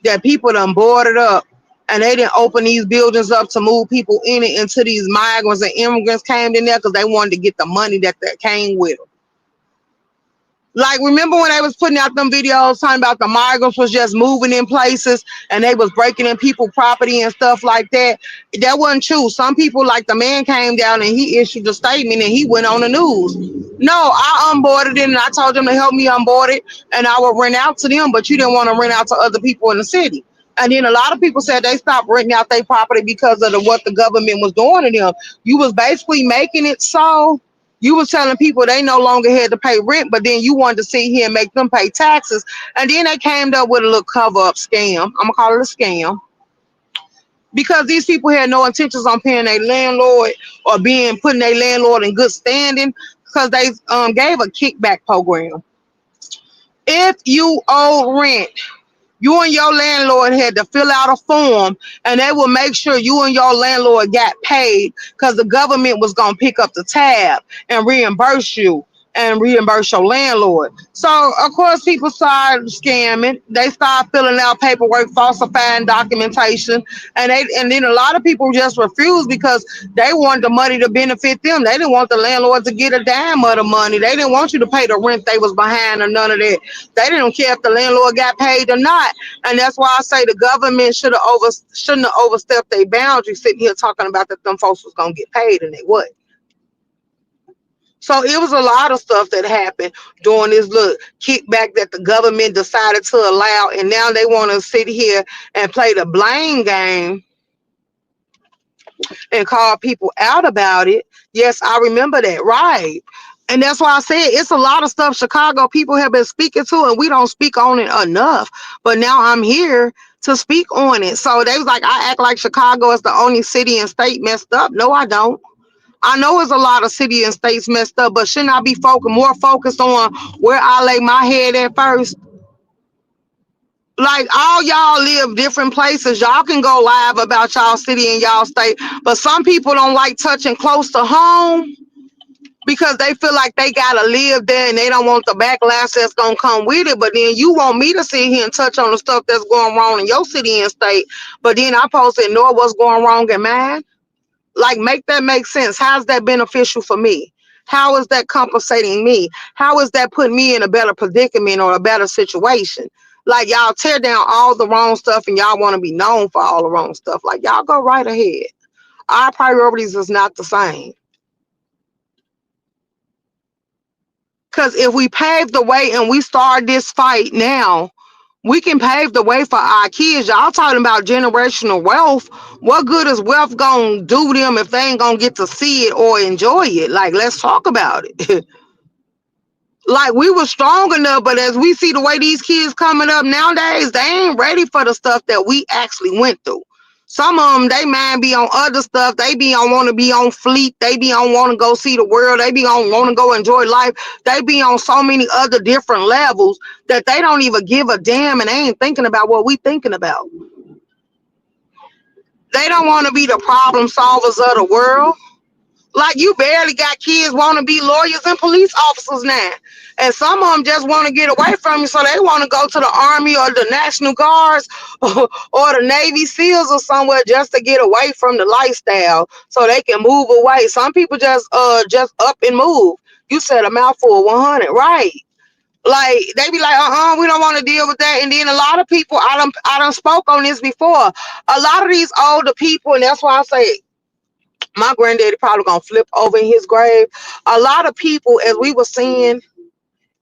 that people done boarded up, and they didn't open these buildings up to move people in it until these migrants and immigrants came in there because they wanted to get the money that came with them. Like, remember when they was putting out them videos talking about the migrants was just moving in places and they was breaking in people's property and stuff like that? That wasn't true. Some people, like the man came down and he issued a statement and he went on the news. No, I onboarded it and I told them to help me onboard it and I would rent out to them, but you didn't want to rent out to other people in the city. And then a lot of people said they stopped renting out their property because of what the government was doing to them. You was basically making it so you was telling people they no longer had to pay rent, but then you wanted to sit here and make them pay taxes. And then they came up with a little cover up scam. I'm gonna call it a scam because these people had no intentions on paying their landlord or being putting their landlord in good standing because they gave a kickback program. If you owe rent, you and your landlord had to fill out a form and they will make sure you and your landlord got paid because the government was going to pick up the tab and reimburse you and reimburse your landlord. So, of course, people started scamming. They started filling out paperwork, falsifying documentation. And then a lot of people just refused because they wanted the money to benefit them. They didn't want the landlord to get a dime of the money. They didn't want you to pay the rent they was behind or none of that. They didn't care if the landlord got paid or not. And that's why I say the government shouldn't have overstepped their boundaries sitting here talking about that them folks was gonna get paid and they wasn't. So it was a lot of stuff that happened during this little kickback that the government decided to allow, and now they want to sit here and play the blame game and call people out about it. Yes, I remember that, right? And that's why I said it's a lot of stuff Chicago people have been speaking to, and we don't speak on it enough. But now I'm here to speak on it. So they was like, I act like Chicago is the only city and state messed up. No, I don't. I know it's a lot of city and states messed up, but shouldn't I be more focused on where I lay my head at first? Like, all y'all live different places. Y'all can go live about y'all city and y'all state, but some people don't like touching close to home because they feel like they gotta live there and they don't want the backlash that's gonna come with it. But then you want me to sit here and touch on the stuff that's going wrong in your city and state, but then I'm supposed to ignore what's going wrong in mine? Like, make that make sense. How's that beneficial for me? How is that compensating me? How is that putting me in a better predicament or a better situation? Like, y'all tear down all the wrong stuff and y'all want to be known for all the wrong stuff. Like, y'all go right ahead. Our priorities is not the same. Because if we pave the way and we start this fight now, we can pave the way for our kids. Y'all talking about generational wealth. What good is wealth gonna do them if they ain't gonna get to see it or enjoy it? Like, let's talk about it. Like, we were strong enough, but as we see the way these kids coming up nowadays, they ain't ready for the stuff that we actually went through. Some of them, they mind be on other stuff. They be on want to be on fleet. They be on want to go see the world. They be on want to go enjoy life. They be on so many other different levels that they don't even give a damn and they ain't thinking about what we thinking about. They don't want to be the problem solvers of the world. Like, you barely got kids want to be lawyers and police officers now. And some of them just want to get away from you, so they want to go to the Army or the National Guards or the Navy SEALs or somewhere just to get away from the lifestyle so they can move away. Some people just up and move. You said a mouthful, 100, right? Like, they be like, we don't want to deal with that. And then a lot of people, I done spoke on this before. A lot of these older people, and that's why I say my granddaddy probably gonna flip over in his grave. A lot of people, as we were seeing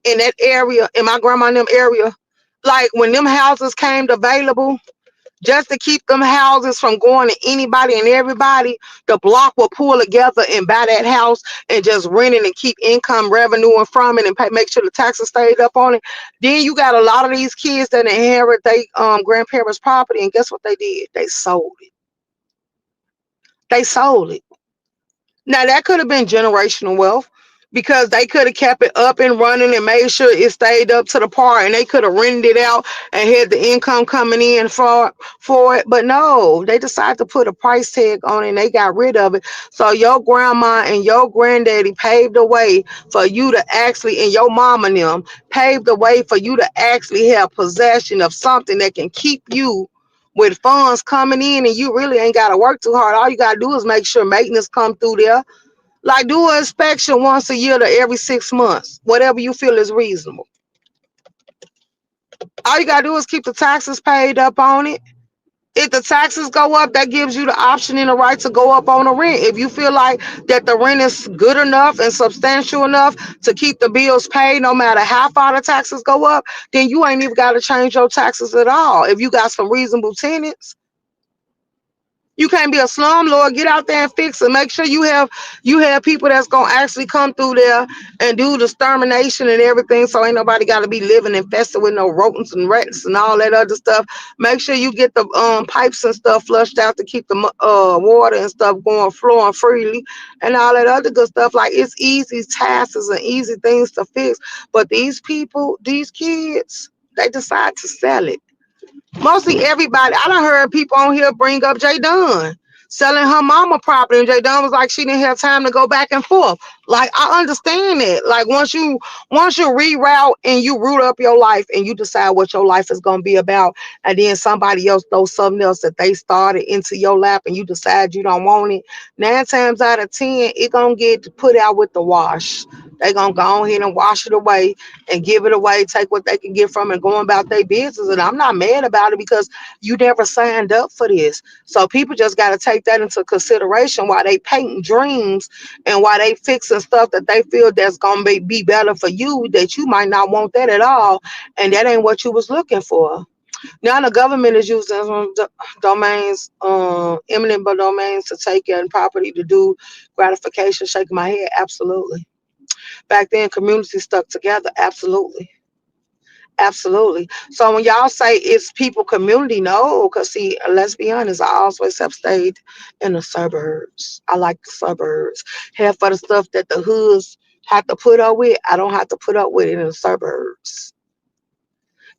in that area, in my grandma and them area, like when them houses came available, just to keep them houses from going to anybody and everybody. The block will pull together and buy that house and just rent it and keep income revenue from it and make sure the taxes stayed up on it. Then you got a lot of these kids that inherit their grandparents' property, and guess what they did? They sold it. They sold it. Now that could have been generational wealth because they could have kept it up and running and made sure it stayed up to the par, and they could have rented it out and had the income coming in for it. But no, they decided to put a price tag on it and they got rid of it. So your grandma and your granddaddy paved the way for you to actually, and your mom and them paved the way for you to actually have possession of something that can keep you with funds coming in, and you really ain't got to work too hard. All you got to do is make sure maintenance come through there. Like do an inspection once a year to every 6 months, whatever you feel is reasonable. All you got to do is keep the taxes paid up on it. If the taxes go up, that gives you the option and the right to go up on the rent. If you feel like that the rent is good enough and substantial enough to keep the bills paid no matter how far the taxes go up, then you ain't even got to change your taxes at all. If you got some reasonable tenants, you can't be a slumlord. Get out there and fix it. Make sure you have people that's gonna actually come through there and do the extermination and everything. So ain't nobody got to be living infested with no rodents and rats and all that other stuff. Make sure you get the pipes and stuff flushed out to keep the water and stuff going flowing freely and all that other good stuff. Like it's easy tasks and easy things to fix. But these people, these kids, they decide to sell it. Mostly everybody. I done heard people on here bring up Jay Dunn selling her mama property, and Jay Dunn was like she didn't have time to go back and forth. Like I understand that. Like once you reroute and you root up your life and you decide what your life is gonna be about, and then somebody else throws something else that they started into your lap and you decide you don't want it, 9 times out of 10, it gonna get put out with the wash. They gonna go ahead and wash it away and give it away, take what they can get from it, going about their business. And I'm not mad about it because you never signed up for this. So people just got to take that into consideration while they painting dreams and while they fixing stuff that they feel that's gonna be better for you, that you might not want that at all, and that ain't what you was looking for. Now the government is using domains, eminent domains to take in property to do gratification. Shaking my head, absolutely. Back then, communities stuck together, absolutely. Absolutely. So when y'all say it's people community, no, because see, let's be honest, I always have stayed in the suburbs. I like the suburbs. Half of the stuff that the hoods have to put up with, I don't have to put up with it in the suburbs.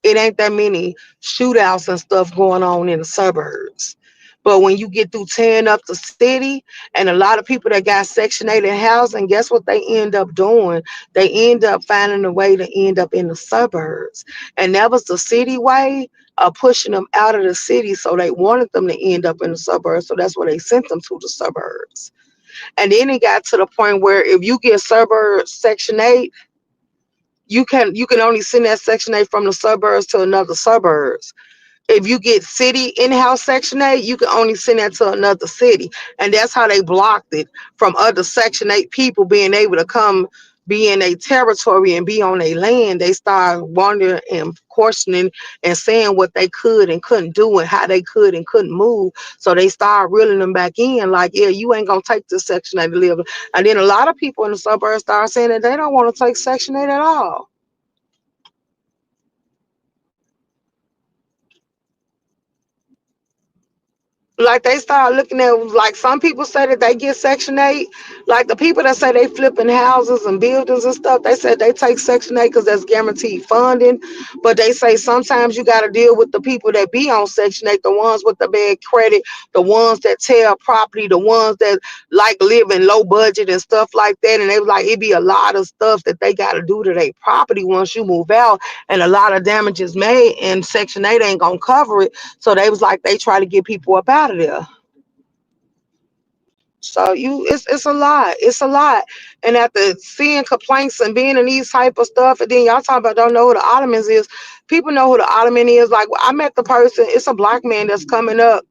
It ain't that many shootouts and stuff going on in the suburbs. But when you get through tearing up the city, and a lot of people that got Section 8 in housing, guess what they end up doing? They end up finding a way to end up in the suburbs. And that was the city way of pushing them out of the city. So they wanted them to end up in the suburbs. So that's where they sent them to the suburbs. And then it got to the point where if you get suburbs Section 8, you can only send that Section 8 from the suburbs to another suburbs. If you get city in-house Section 8, you can only send that to another city. And that's how they blocked it from other Section 8 people being able to come be in a territory and be on a land. They started wondering and questioning and saying what they could and couldn't do and how they could and couldn't move. So they started reeling them back in like, yeah, you ain't going to take this Section 8 to live. And then a lot of people in the suburbs started saying that they don't want to take Section 8 at all. Like they start looking at, like some people say that they get Section 8. Like the people that say they flipping houses and buildings and stuff, they said they take Section 8 because that's guaranteed funding. But they say sometimes you got to deal with the people that be on Section 8, the ones with the bad credit, the ones that tear property, the ones that like live in low budget and stuff like that. And they was like, it be a lot of stuff that they got to do to their property once you move out, and a lot of damage is made, and Section 8 ain't gonna cover it. So they was like, they try to get people up out of there. So it's a lot. It's a lot. And after seeing complaints and being in these type of stuff, and then y'all talking about don't know who the Ottomans is. People know who the Ottoman is. Like I met the person, it's a black man that's coming up.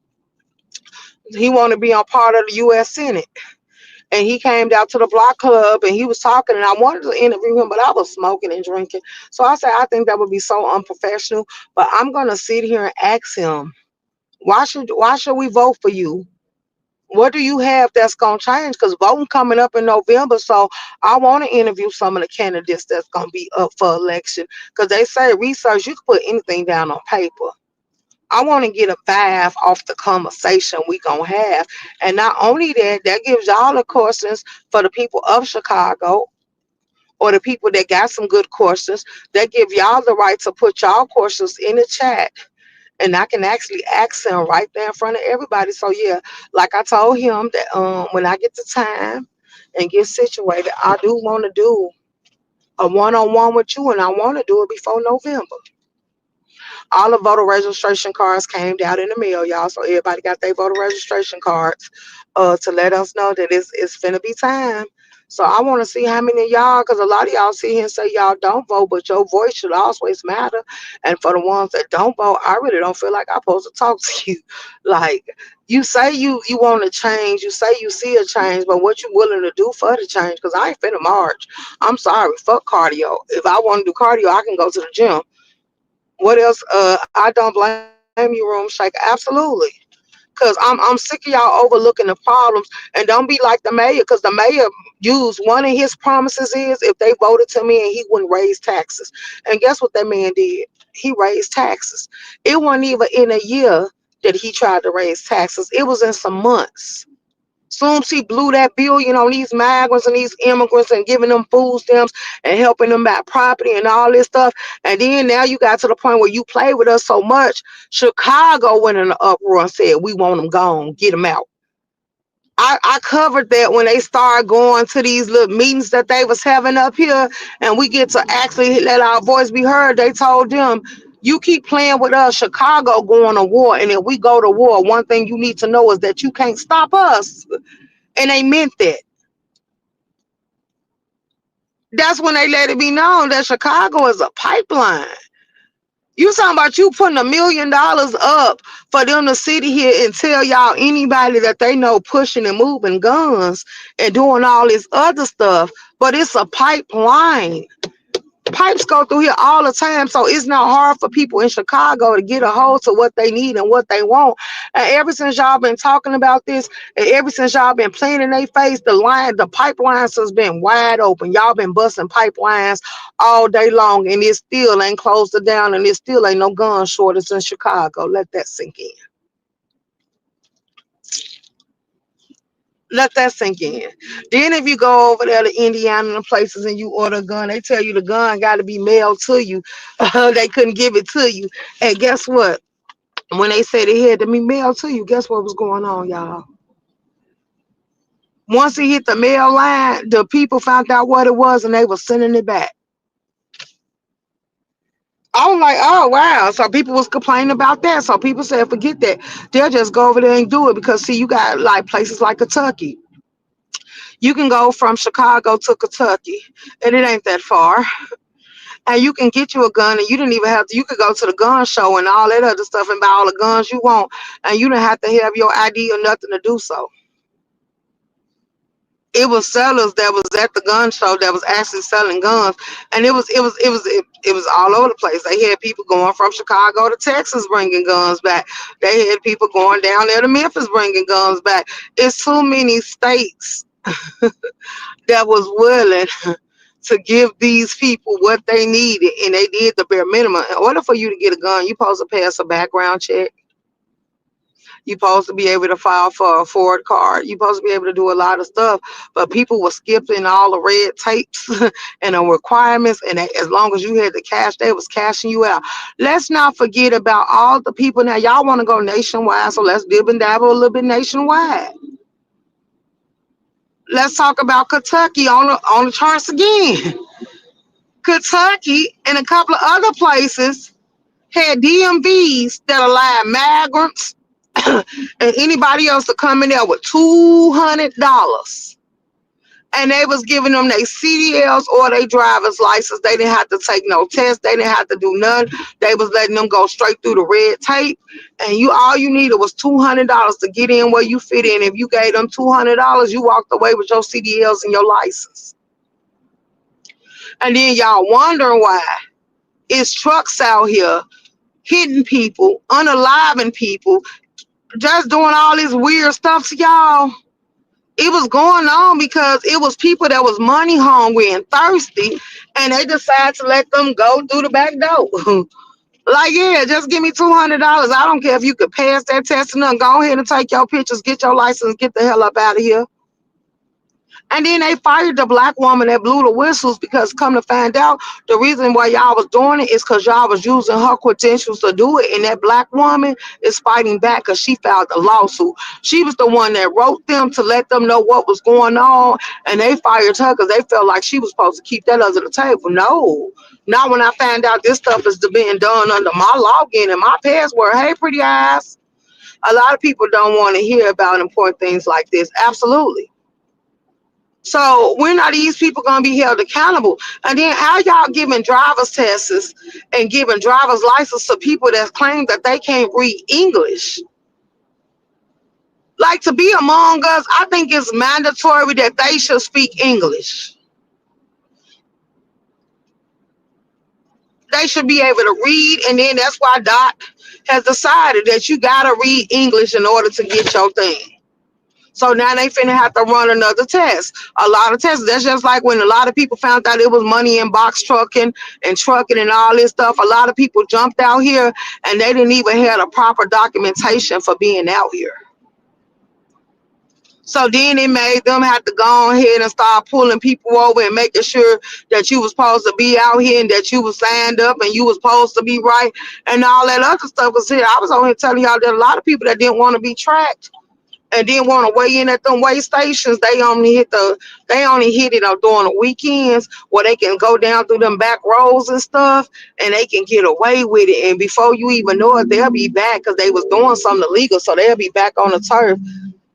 He want to be on part of the US Senate. And he came down to the block club and he was talking, and I wanted to interview him, but I was smoking and drinking. So I said, I think that would be so unprofessional. But I'm gonna sit here and ask him Why should we vote for you? What do you have that's gonna change? Because voting coming up in November, so I want to interview some of the candidates that's gonna be up for election. Because they say research, you can put anything down on paper. I want to get a vibe off the conversation we gonna have, and not only that, that gives y'all the questions for the people of Chicago or the people that got some good questions. That give y'all the right to put y'all questions in the chat, and I can actually ask him right there in front of everybody. So yeah, like I told him that when I get the time and get situated, I do want to do a one-on-one with you, and I want to do it before November. All the voter registration cards came down in the mail, y'all. So everybody got their voter registration cards to let us know that it's finna be time. So I want to see how many of y'all, because a lot of y'all sit here and say y'all don't vote, but your voice should always matter. And for the ones that don't vote, I really don't feel like I'm supposed to talk to you. Like, you say you want to change, you say you see a change, but what you willing to do for the change? Because I ain't finna march. I'm sorry, fuck cardio. If I want to do cardio, I can go to the gym. What else? I don't blame you, Room Shake. Absolutely. Cause I'm sick of y'all overlooking the problems, and don't be like the mayor. Cause the mayor used one of his promises is if they voted to me and he wouldn't raise taxes. And guess what that man did? He raised taxes. It wasn't even in a year that he tried to raise taxes. It was in some months. Soon as he blew that billion on these migrants and these immigrants and giving them food stamps and helping them buy property and all this stuff. And then now you got to the point where you play with us so much. Chicago went in an uproar and said, we want them gone, get them out. I covered that when they started going to these little meetings that they was having up here, and we get to actually let our voice be heard. They told them, you keep playing with us, Chicago going to war, and if we go to war, one thing you need to know is that you can't stop us. And they meant that. That's when they let it be known that Chicago is a pipeline. You talking about you putting $1 million up for them to sit here and tell y'all anybody that they know pushing and moving guns and doing all this other stuff, but it's a pipeline. Pipes go through here all the time, so it's not hard for people in Chicago to get a hold to what they need and what they want. And ever since y'all been talking about this, and ever since y'all been playing in their face, the pipelines has been wide open. Y'all been busting pipelines all day long, and it still ain't closed it down, and it still ain't no gun shortage in Chicago. Let that sink in. Let that sink in. Then if you go over there to Indiana and places and you order a gun, they tell you the gun got to be mailed to you. They couldn't give it to you. And guess what? When they said it had to be mailed to you, guess what was going on, y'all? Once it hit the mail line, the people found out what it was and they were sending it back. I was like, oh wow. So people was complaining about that. So people said, forget that. They'll just go over there and do it because see, you got like places like Kentucky. You can go from Chicago to Kentucky, and it ain't that far. And you can get you a gun, and you didn't even have to. You could go to the gun show and all that other stuff and buy all the guns you want, and you didn't have to have your ID or nothing to do so. It was sellers that was at the gun show that was actually selling guns, and it was all over the place. They had people going from Chicago to Texas bringing guns back. They had people going down there to Memphis bringing guns back. It's too many states that was willing to give these people what they needed, and they did the bare minimum. In order for you to get a gun, you're supposed to pass a background check. You're supposed to be able to file for a Ford card. You're supposed to be able to do a lot of stuff, but people were skipping all the red tapes and the requirements, and as long as you had the cash, they was cashing you out. Let's not forget about all the people. Now, y'all want to go nationwide, so let's dib and dabble a little bit nationwide. Let's talk about Kentucky on the charts again. Kentucky and a couple of other places had DMVs that allowed migrants and anybody else to come in there with $200. And they was giving them their CDLs or their driver's license. They didn't have to take no test. They didn't have to do none. They was letting them go straight through the red tape. And all you needed was $200 to get in where you fit in. If you gave them $200, you walked away with your CDLs and your license. And then y'all wondering why it's trucks out here hitting people, unaliving people, just doing all this weird stuff to y'all. It was going on because it was people that was money hungry and thirsty, and they decided to let them go through the back door. Like, yeah, just give me $200. I don't care if you could pass that test or nothing. Go ahead and take your pictures, get your license, get the hell up out of here. And then they fired the black woman that blew the whistles because come to find out, the reason why y'all was doing it is because y'all was using her credentials to do it. And that black woman is fighting back because she filed the lawsuit. She was the one that wrote them to let them know what was going on. And they fired her because they felt like she was supposed to keep that under the table. No. Not when I found out this stuff is being done under my login and my password. Hey, pretty eyes. A lot of people don't want to hear about important things like this. Absolutely. So when are these people gonna be held accountable? And then how y'all giving driver's tests and giving driver's license to people that claim that they can't read English? Like, to be among us, I think it's mandatory that they should speak English. They should be able to read, and then that's why Doc has decided that you gotta read English in order to get your thing. So now they finna have to run another test. A lot of tests. That's just like when a lot of people found out it was money in box trucking and all this stuff. A lot of people jumped out here and they didn't even have the proper documentation for being out here. So then it made them have to go ahead and start pulling people over and making sure that you was supposed to be out here and that you was signed up and you was supposed to be right and all that other stuff. Because here, I was on here telling y'all that a lot of people that didn't want to be tracked and didn't want to weigh in at them weigh stations. They only hit it on during the weekends where they can go down through them back roads and stuff, and they can get away with it. And before you even know it, they'll be back because they was doing something illegal. So they'll be back on the turf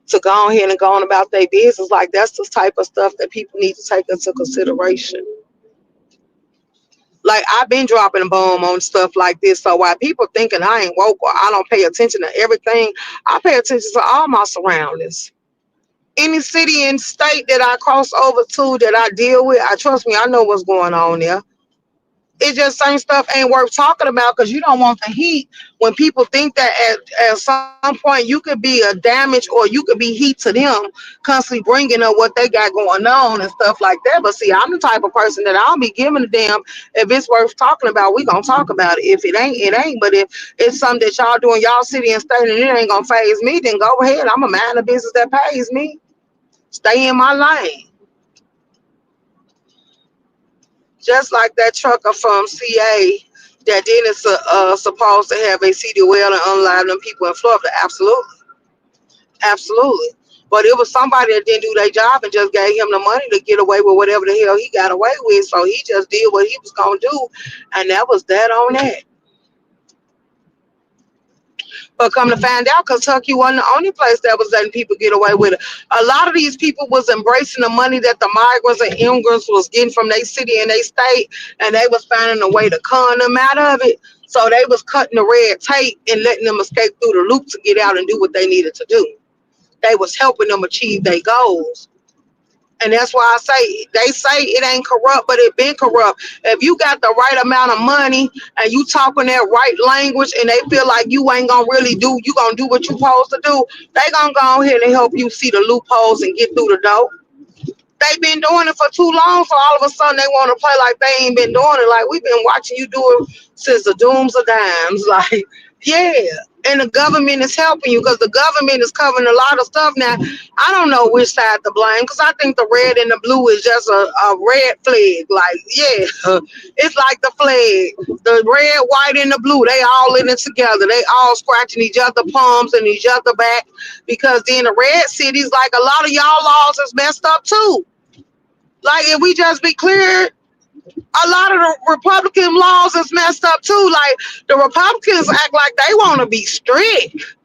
to go ahead and go on about their business. Like, that's the type of stuff that people need to take into consideration. Like, I've been dropping a bomb on stuff like this. So while people thinking I ain't woke or I don't pay attention to everything, I pay attention to all my surroundings. Any city and state that I cross over to that I deal with, I trust me, I know what's going on there. It just same stuff ain't worth talking about because you don't want the heat when people think that at some point you could be a damage or you could be heat to them, constantly bringing up what they got going on and stuff like that. But see, I'm the type of person that I'll be giving a damn if it's worth talking about. We gonna talk about it. If it ain't, it ain't. But if it's something that y'all do in y'all city and state and it ain't gonna phase me, then go ahead. I'm a mind the business that pays me. Stay in my lane. Just like that trucker from CA that then is supposed to have a CD well and unalive them people in Florida. Absolutely. Absolutely. But it was somebody that didn't do their job and just gave him the money to get away with whatever the hell he got away with. So he just did what he was going to do. And that was that on that. But come to find out, Kentucky wasn't the only place that was letting people get away with it. A lot of these people was embracing the money that the migrants and immigrants was getting from their city and their state, and they was finding a way to con them out of it. So they was cutting the red tape and letting them escape through the loop to get out and do what they needed to do. They was helping them achieve their goals. And that's why I say, they say it ain't corrupt, but it been corrupt. If you got the right amount of money and you talking that right language and they feel like you ain't gonna really do, you gonna do what you supposed to do, they gonna go ahead and help you see the loopholes and get through the door. They been doing it for too long, so all of a sudden they want to play like they ain't been doing it. Like, we've been watching you do it since the dooms of dimes. Like, yeah. And the government is helping you because the government is covering a lot of stuff now. I don't know which side to blame because I think the red and the blue is just a red flag. Like, yeah, it's like the flag. The red, white, and the blue, they all in it together. They all scratching each other palms and each other back because then the red cities, like a lot of y'all laws is messed up too. Like, if we just be clear, a lot of the Republican laws is messed up too. Like, the Republicans act like they want to be strict.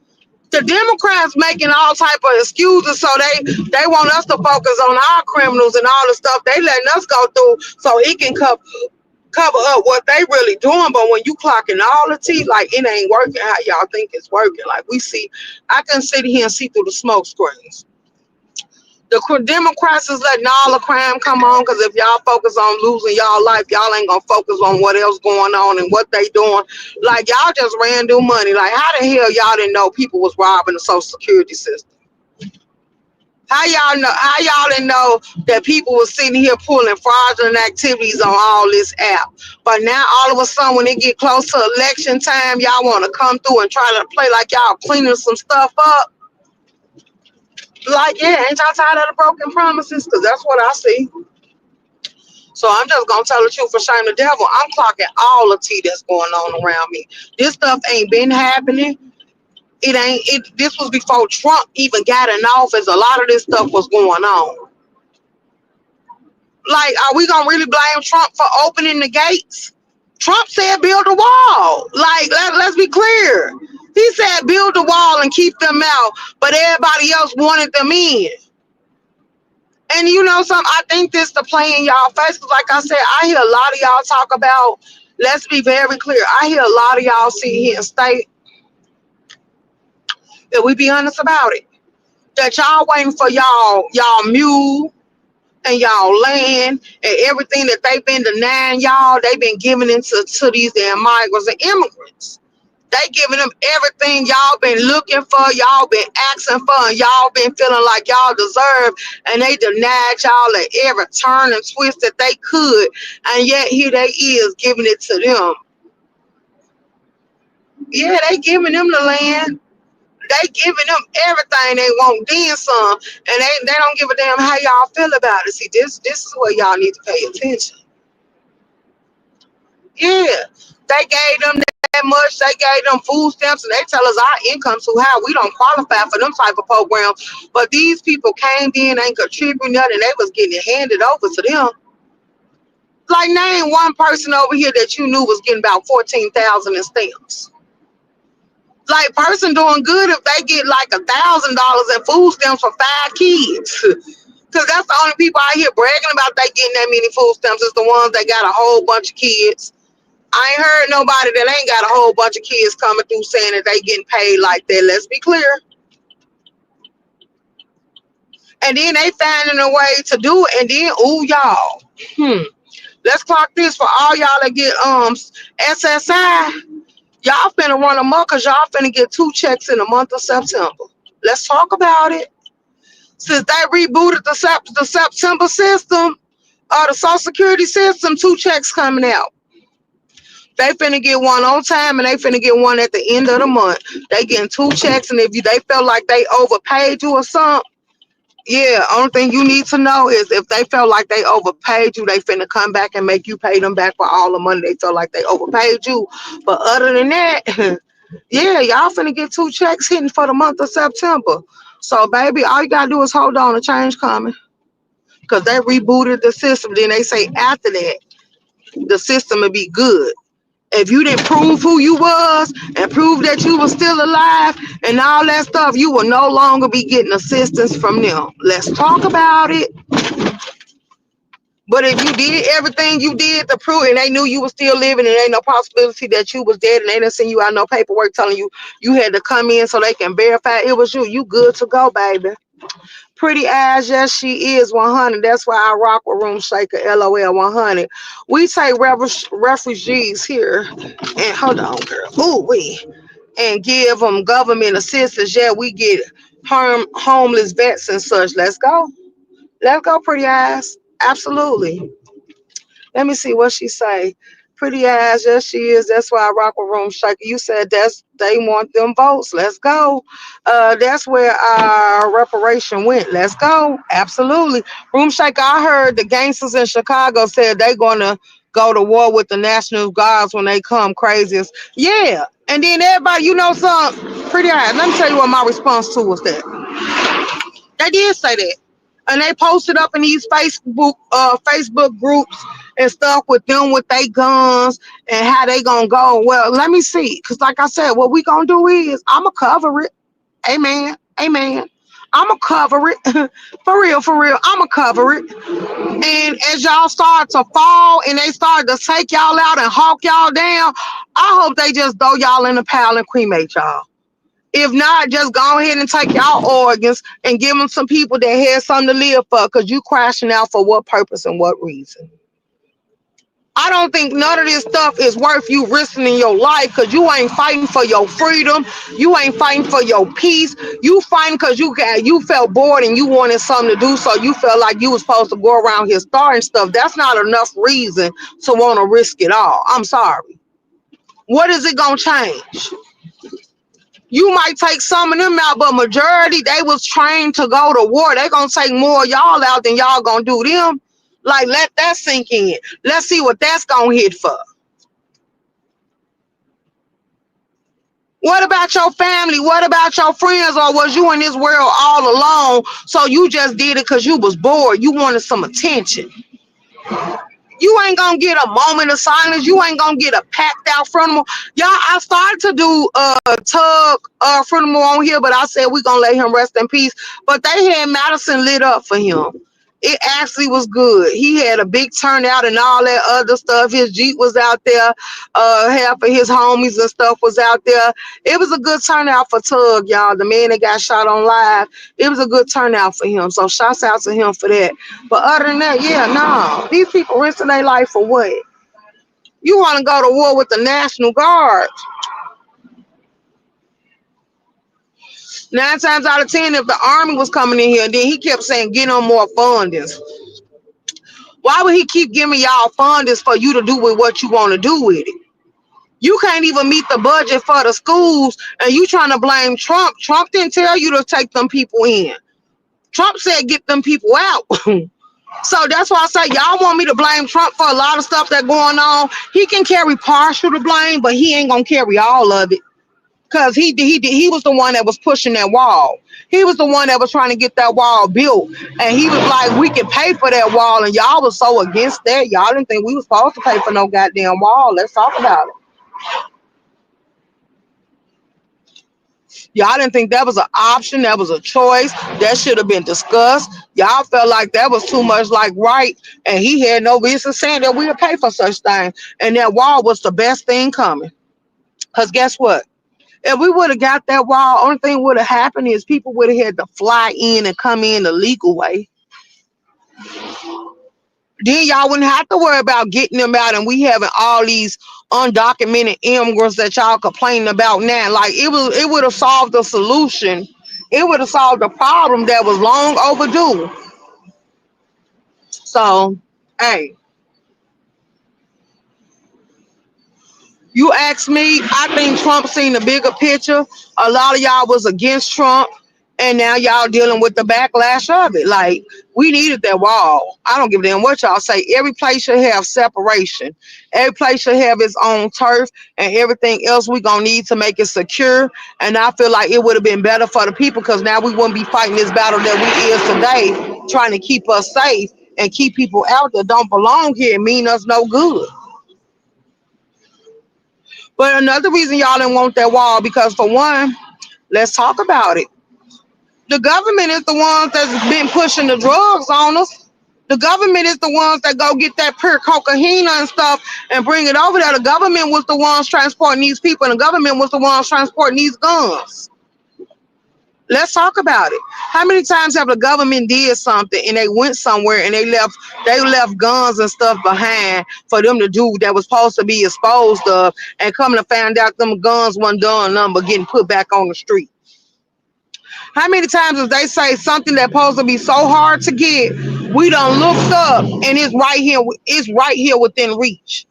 The Democrats making all type of excuses, so they want us to focus on our criminals and all the stuff they letting us go through, so it can cover up what they really doing. But when you clocking all the teeth, like, it ain't working how y'all think it's working. Like, we see, I can sit here and see through the smoke screens. The Democrats is letting all the crime come on because if y'all focus on losing y'all life, y'all ain't gonna focus on what else going on and what they doing. Like y'all just ran through money. Like how the hell y'all didn't know people was robbing the Social Security system? How y'all know? How y'all didn't know that people was sitting here pulling fraudulent activities on all this app? But now all of a sudden, when it get close to election time, y'all want to come through and try to play like y'all cleaning some stuff up. Like, yeah, ain't y'all tired of the broken promises? Because that's what I see. So I'm just gonna tell the truth for shame the devil. I'm clocking all the tea that's going on around me. This stuff ain't been happening. It ain't. This was before Trump even got in office. A lot of this stuff was going on. Like, are we gonna really blame Trump for opening the gates? Trump said build a wall. Like, let's be clear. He said build a wall and keep them out, but everybody else wanted them in. And you know something, I think this the play in y'all face. 'Cause like I said, I hear a lot of y'all talk about, let's be very clear. I hear a lot of y'all sit here and state, that we be honest about it, that y'all waiting for y'all mule and y'all land and everything that they've been denying y'all, they've been giving into to these damn migrants and immigrants. They giving them everything y'all been looking for, y'all been asking for, and y'all been feeling like y'all deserve, and they denied y'all at every turn and twist that they could, and yet here they is giving it to them. Yeah, they giving them the land. They giving them everything they want, then some, and they don't give a damn how y'all feel about it. See, this is where y'all need to pay attention. Yeah, they gave them that much. They gave them food stamps, and they tell us our income too high. We don't qualify for them type of programs. But these people came in, ain't contributing nothing. They was getting it handed over to them. Like, name one person over here that you knew was getting about 14,000 in stamps. Like, person doing good if they get like $1,000 in food stamps for 5 kids. Cause that's the only people out here bragging about they getting that many food stamps is the ones that got a whole bunch of kids. I ain't heard nobody that ain't got a whole bunch of kids coming through saying that they getting paid like that. Let's be clear. And then they finding a way to do it. And then, ooh, y'all. Let's clock this for all y'all that get SSI. Y'all finna run amok because y'all finna get 2 checks in the month of September. Let's talk about it. Since they rebooted the September system, the Social Security system, 2 checks coming out. They finna get one on time and they finna get one at the end of the month. They getting 2 checks, and if they felt like they overpaid you or something, yeah, only thing you need to know is if they felt like they overpaid you, they finna come back and make you pay them back for all the money they felt like they overpaid you. But other than that, yeah, y'all finna get 2 checks hitting for the month of September. So, baby, all you gotta do is hold on, the change coming. Because they rebooted the system. Then they say after that, the system will be good. If you didn't prove who you was and prove that you were still alive and all that stuff, you will no longer be getting assistance from them. Let's talk about it. But if you did everything you did to prove, and they knew you were still living, and ain't no possibility that you was dead, and they didn't send you out no paperwork telling you you had to come in so they can verify it was you, you good to go, baby. Pretty eyes, yes, she is 100. That's why I rock with Room Shaker, LOL 100. We take refugees here, and hold on, girl. Ooh, and give them government assistance. Yeah, we get homeless vets and such. Let's go. Let's go, pretty eyes. Absolutely. Let me see what she say. Pretty ass, yes she is. That's why I rock with Room Shaker. You said they want them votes. Let's go. That's where our reparation went. Let's go. Absolutely. Room Shaker, I heard the gangsters in Chicago said they gonna go to war with the National Guards when they come craziest. Yeah. And then everybody, you know something? Pretty ass. Let me tell you what my response to was that. They did say that. And they posted up in these Facebook groups and stuff with them with their guns and how they gonna go. Well, let me see. Cause like I said, what we gonna do is I'ma cover it. Amen. Amen. I'ma cover it. For real, for real. I'ma cover it. And as y'all start to fall and they start to take y'all out and hawk y'all down, I hope they just throw y'all in the pile and cremate y'all. If not, just go ahead and take y'all organs and give them some people that had something to live for, because you crashing out for what purpose and what reason? I don't think none of this stuff is worth you risking in your life, because you ain't fighting for your freedom. You ain't fighting for your peace. You fighting because you felt bored and you wanted something to do, so you felt like you was supposed to go around here starting stuff. That's not enough reason to want to risk it all. I'm sorry. What is it gonna change? You might take some of them out, but majority, they was trained to go to war. They gonna take more of y'all out than y'all gonna do them. Like, let that sink in. Let's see what that's gonna hit for. What about your family? What about your friends? Or was you in this world all alone, so you just did it because you was bored? You wanted some attention. You ain't gonna get a moment of silence. You ain't gonna get a packed out funeral. Y'all, I started to do Tug funeral on here, but I said we gonna let him rest in peace. But they had Madison lit up for him. It actually was good. He had a big turnout and all that other stuff. His Jeep was out there. Half of his homies and stuff was out there. It was a good turnout for Tug, y'all. The man that got shot on live. It was a good turnout for him. So shouts out to him for that. But other than that, yeah, no. These people risking their life for what? You want to go to war with the National Guard? 9 times out of 10, if the Army was coming in here, then he kept saying, get on more fundings. Why would he keep giving y'all fundings for you to do with what you want to do with it? You can't even meet the budget for the schools, and you trying to blame Trump. Trump didn't tell you to take them people in. Trump said get them people out. So that's why I say y'all want me to blame Trump for a lot of stuff that's going on. He can carry partial to blame, but he ain't gonna carry all of it. Cause he was the one that was pushing that wall. He was the one that was trying to get that wall built. And he was like, we can pay for that wall. And y'all was so against that. Y'all didn't think we was supposed to pay for no goddamn wall. Let's talk about it. Y'all didn't think that was an option. That was a choice. That should have been discussed. Y'all felt like that was too much like right. And he had no business saying that we would pay for such things. And that wall was the best thing coming. Because guess what? If we would have got that wall, only thing would have happened is people would have had to fly in and come in the legal way. Then y'all wouldn't have to worry about getting them out, and we having all these undocumented immigrants that y'all complaining about now. Like it would have solved the solution. It would have solved the problem that was long overdue. So, hey, you ask me, I think Trump seen the bigger picture. A lot of y'all was against Trump, and now y'all dealing with the backlash of it. Like, we needed that wall. I don't give a damn what y'all say. Every place should have separation. Every place should have its own turf, and everything else we gonna need to make it secure. And I feel like it would have been better for the people, because now we wouldn't be fighting this battle that we is today, trying to keep us safe and keep people out that don't belong here and mean us no good. But another reason y'all didn't want that wall, because for one, let's talk about it. The government is the ones that's been pushing the drugs on us. The government is the ones that go get that pure cocaine and stuff and bring it over there. The government was the ones transporting these people, and the government was the ones transporting these guns. Let's talk about it. How many times have the government did something and they went somewhere and they left guns and stuff behind for them to do that was supposed to be exposed of, and coming to find out them guns wasn't done nothing but getting put back on the street? How many times if they say something that's supposed to be so hard to get, we done looked up and it's right here within reach?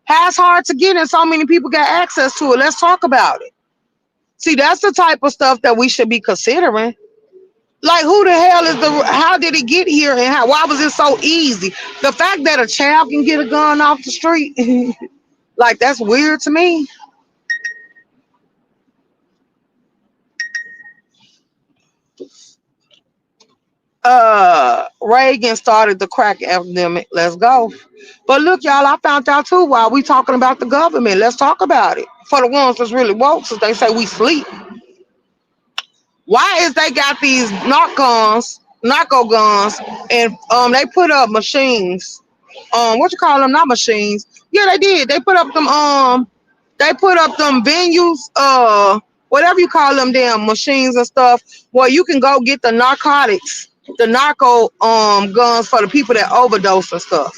How it's hard to get and so many people got access to it? Let's talk about it. See, that's the type of stuff that we should be considering. Like, who the hell is how did it get here, and why was it so easy? The fact that a child can get a gun off the street, like, that's weird to me. Reagan started the crack epidemic. Let's go. But look, y'all, I found out too while we talking about the government. Let's talk about it. For the ones that's really woke, since they say we sleep. Why is they got these narco guns, and they put up machines, what you call them, not machines, yeah, they did, they put up them venues, whatever you call them damn machines and stuff, where you can go get the narcotics, the narco guns for the people that overdose and stuff.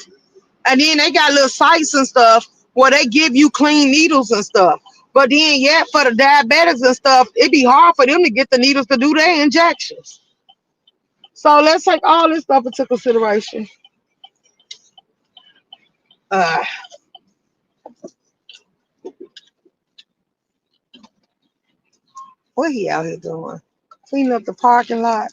And then they got little sites and stuff where they give you clean needles and stuff. But then, yeah, for the diabetics and stuff, it'd be hard for them to get the needles to do their injections. So let's take all this stuff into consideration. Uh, what he out here doing? Cleaning up the parking lot.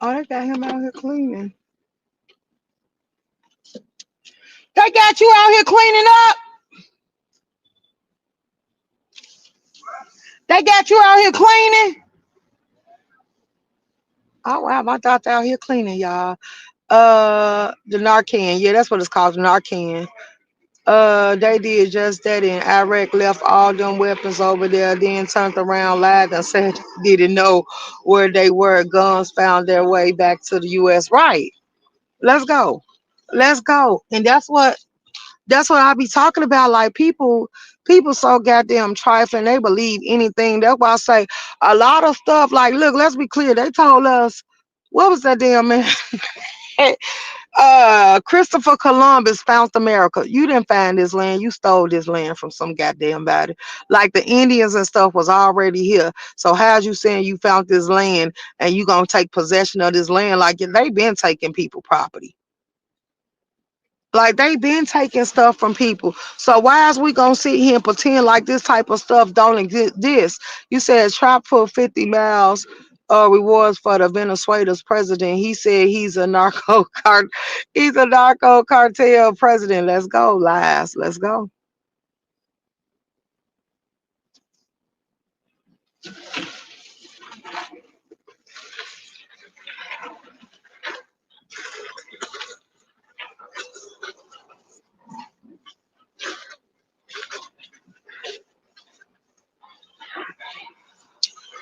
Oh, they got him out here cleaning. They got you out here cleaning up. They got you out here cleaning. Oh wow, my doctor out here cleaning, y'all. The Narcan, yeah, that's what it's called, the Narcan. They did just that in Iraq, left all them weapons over there, then turned around, lied, and said they didn't know where they were. Guns found their way back to the U.S. Right? Let's go, let's go, and that's what I be talking about. Like people so goddamn trifling. They believe anything. That's why I say a lot of stuff. Like, look, let's be clear. They told us what was that damn man? Christopher Columbus found America. You didn't find this land. You stole this land from some goddamn body. Like the Indians and stuff was already here. So how's you saying you found this land and you gonna take possession of this land? Like they been taking people property. Like they been taking stuff from people. So why is we gonna sit here and pretend like this type of stuff don't exist? This you said Trump put 50 miles rewards for the Venezuela's president. He said he's a narco cartel president. Let's go, lies. Let's go.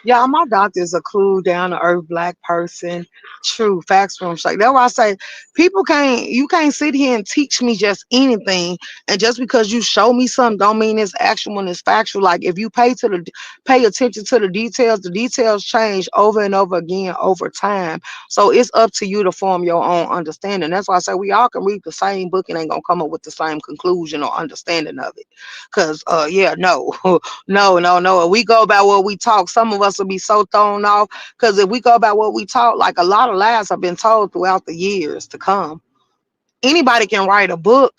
Yeah, my doctor's a cool, down to earth black person. True facts from like that's why I say you can't sit here and teach me just anything. And just because you show me something don't mean it's actual and it's factual. Like if you pay attention to the details change over and over again over time. So it's up to you to form your own understanding. That's why I say we all can read the same book and ain't gonna come up with the same conclusion or understanding of it. Cause yeah, no. No, no, no. If we go by what we talk, some of us will be so thrown off. Because if we go by what we talk, like a lot of lies have been told throughout the years to come. Anybody can write a book.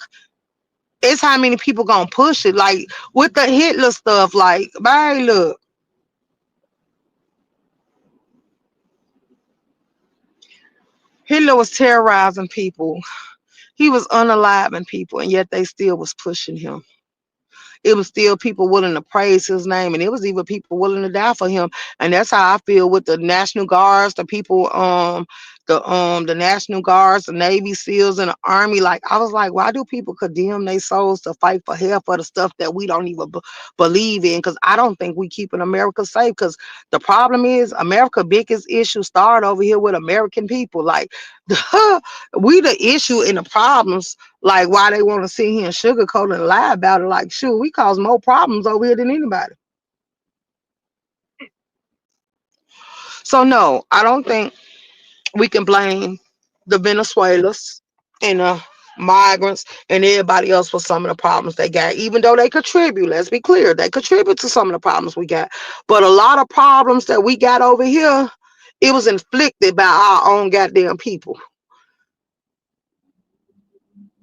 It's how many people gonna push it. Like with the Hitler stuff, like, bye, look, Hitler was terrorizing people. He was unaliving people, and yet they still was pushing him. It was still people willing to praise his name, and it was even people willing to die for him. And that's how I feel with the National Guards, the people, the National Guards, the Navy SEALs, and the Army. Like I was like, why do people condemn their souls to fight for hell for the stuff that we don't even believe in? Because I don't think we keeping America safe. Because the problem is, America biggest issue started over here with American people. Like we the issue and the problems. Like why they want to sit here and sugarcoat and lie about it. Like, shoot, we cause more problems over here than anybody. So no, I don't think we can blame the Venezuelans and the migrants and everybody else for some of the problems they got, even though they contribute. Let's be clear, they contribute to some of the problems we got. But a lot of problems that we got over here, it was inflicted by our own goddamn people.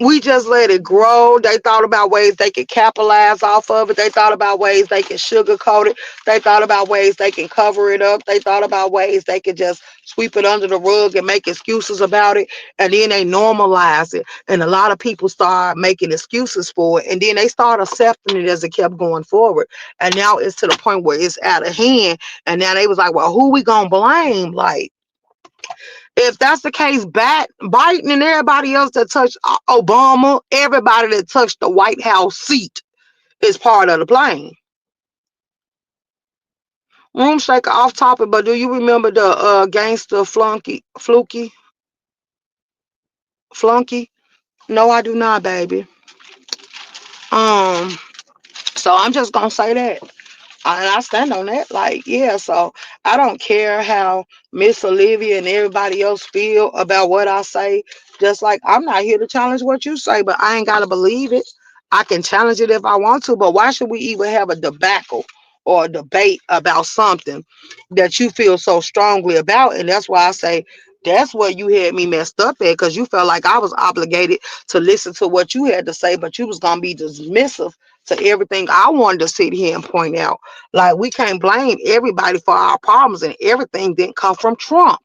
We just let it grow. They thought about ways they could capitalize off of it. They thought about ways they could sugarcoat it. They thought about ways they can cover it up. They thought about ways they could just sweep it under the rug and make excuses about it. And then they normalize it. And a lot of people start making excuses for it. And then they start accepting it as it kept going forward. And now it's to the point where it's out of hand. And now they was like, well, who we gonna blame? Like, if that's the case, Biden and everybody else that touched Obama, everybody that touched the White House seat, It's part of the plane. Room shaker off topic, but do you remember the gangster flunky? No, I do not, baby. Um, so I'm just gonna say that. And I stand on that. Like, yeah, so I don't care how Miss Olivia and everybody else feel about what I say. Just like I'm not here to challenge what you say, but I ain't gotta believe it. I can challenge it if I want to, but why should we even have a debacle or a debate about something that you feel so strongly about? And that's why I say that's where you had me messed up at, because you felt like I was obligated to listen to what you had to say, but you was gonna be dismissive to everything I wanted to sit here and point out. Like, we can't blame everybody for our problems, and everything didn't come from Trump.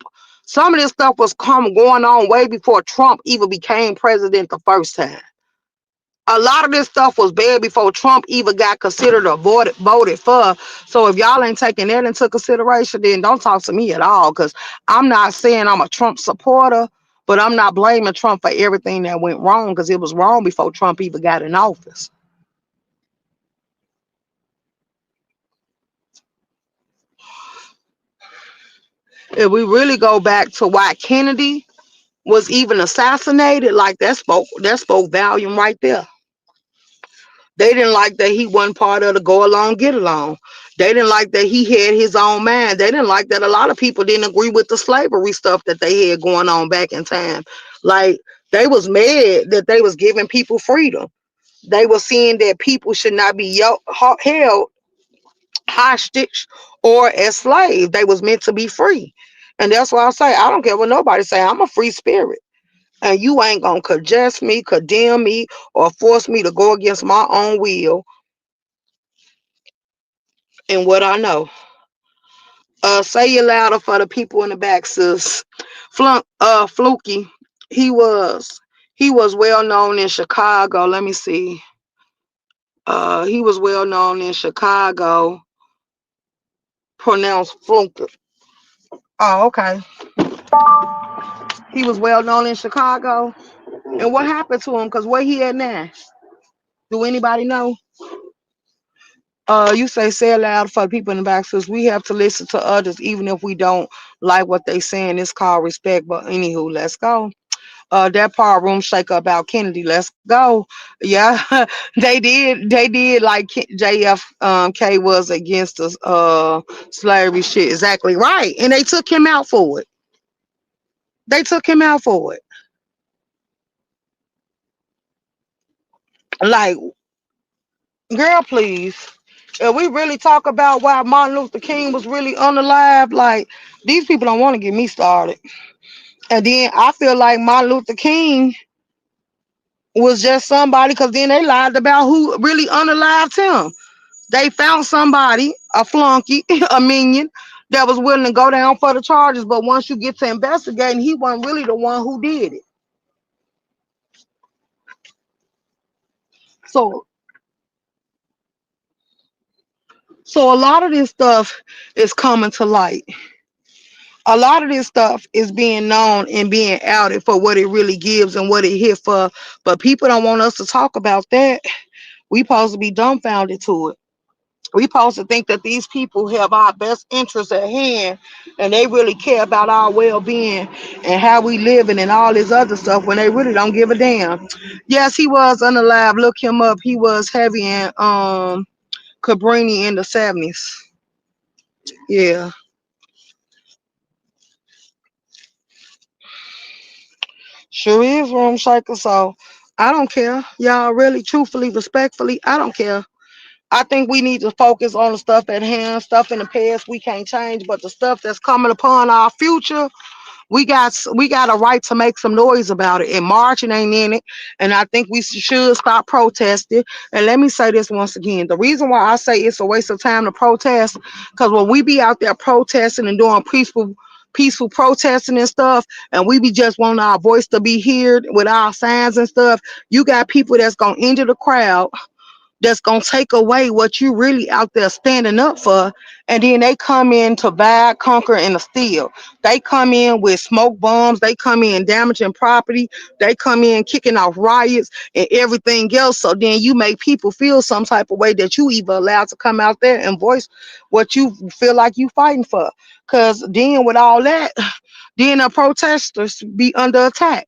Some of this stuff was going on way before Trump even became president the first time. A lot of this stuff was bad before Trump even got considered or voted for. So if y'all ain't taking that into consideration, then don't talk to me at all. Because I'm not saying I'm a Trump supporter, but I'm not blaming Trump for everything that went wrong, because it was wrong before Trump even got in office. If we really go back to why Kennedy was even assassinated, like that spoke volume right there. They didn't like that he wasn't part of the go along, get along. They didn't like that he had his own mind. They didn't like that a lot of people didn't agree with the slavery stuff that they had going on back in time. Like, they was mad that they was giving people freedom. They were seeing that people should not be held hostage or as slaves. They was meant to be free. And that's why I say I don't care what nobody say. I'm a free spirit. And you ain't gonna suggest me, condemn me, or force me to go against my own will and what I know. Say it louder for the people in the back, sis. Fluky. He was he was well known in Chicago. Let me see. He was well known in Chicago. Pronounced Fluke. Oh, okay. He was well known in Chicago. And what happened to him? Because where he at now? Do anybody know? You say it loud for the people in the back, says we have to listen to others even if we don't like what they saying. It's called respect. But anywho, let's go. That part room shake about Kennedy. Let's go. Yeah, they did like JFK was against the slavery shit. Exactly right. And they took him out for it. They took him out for it. Like, girl, please. If we really talk about why Martin Luther King was really unalive, like, these people don't want to get me started. And then I feel like Martin Luther King was just somebody, because then they lied about who really unalived him. They found somebody, a flunky, a minion, that was willing to go down for the charges. But once you get to investigating, he wasn't really the one who did it. So, so a lot of this stuff is coming to light. A lot of this stuff is being known and being outed for what it really gives and what it hit for. But people don't want us to talk about that. We supposed to be dumbfounded to it. We supposed to think that these people have our best interests at hand, and they really care about our well-being and how we living and all this other stuff, when they really don't give a damn. Yes, he was unalive. Look him up. He was heavy in Cabrini in the 70s. Yeah. Sure is, room shaker. So I don't care. Y'all, really, truthfully, respectfully, I don't care. I think we need to focus on the stuff at hand. Stuff in the past we can't change, but the stuff that's coming upon our future, we got a right to make some noise about it. And marching ain't in it. And I think we should stop protesting. And let me say this once again: the reason why I say it's a waste of time to protest, because when we be out there protesting and doing peaceful protesting and stuff, and we be just wanting our voice to be heard with our signs and stuff, you got people that's gonna enter the crowd that's gonna take away what you really out there standing up for. And then they come in to buy, conquer, and steal. They come in with smoke bombs. They come in damaging property. They come in kicking off riots and everything else. So then you make people feel some type of way that you even allowed to come out there and voice what you feel like you fighting for. Cause then with all that, then the protesters be under attack.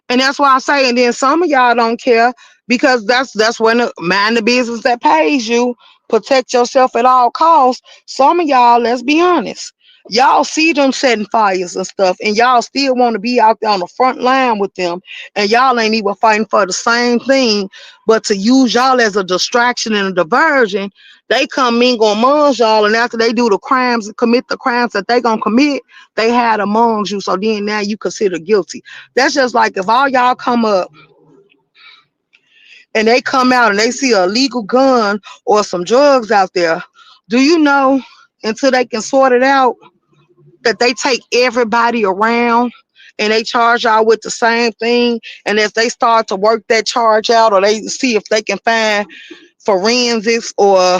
And that's why I say, and then some of y'all don't care because that's when mind the business that pays you, protect yourself at all costs. Some of y'all, let's be honest, y'all see them setting fires and stuff, and y'all still want to be out there on the front line with them, and y'all ain't even fighting for the same thing, but to use y'all as a distraction and a diversion. They come mingle amongst y'all, and after they do the crimes, commit the crimes that they gonna commit, they had amongst you. So then now you consider guilty. That's just like if all y'all come up and they come out and they see a legal gun or some drugs out there. Do you know until they can sort it out that they take everybody around and they charge y'all with the same thing? And as they start to work that charge out, or they see if they can find forensics or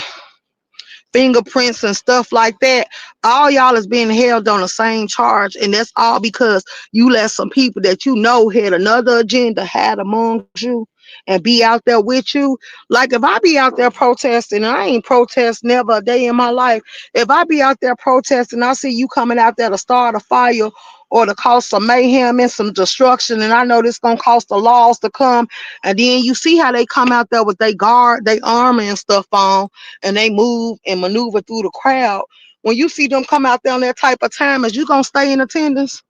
fingerprints and stuff like that, all y'all is being held on the same charge. And that's all because you let some people that you know had another agenda had amongst you and be out there with you. Like if I be out there protesting, and I ain't protest never a day in my life. If I be out there protesting, I see you coming out there to start a fire or to cause some mayhem and some destruction, and I know this gonna cost the laws to come, and then you see how they come out there with they guard, they armor and stuff on, and they move and maneuver through the crowd. When you see them come out there on that type of time, is you gonna stay in attendance?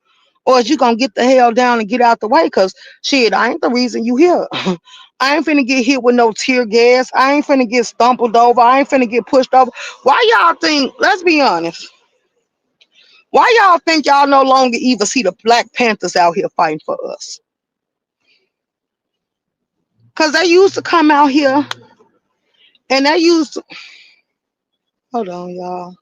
Or is you gonna get the hell down and get out the way? Cause shit, I ain't the reason you here. I ain't finna get hit with no tear gas. I ain't finna get stumbled over. I ain't finna get pushed over. Why y'all think, let's be honest, why y'all think y'all no longer even see the Black Panthers out here fighting for us? Cause they used to come out here and they used to, hold on, y'all.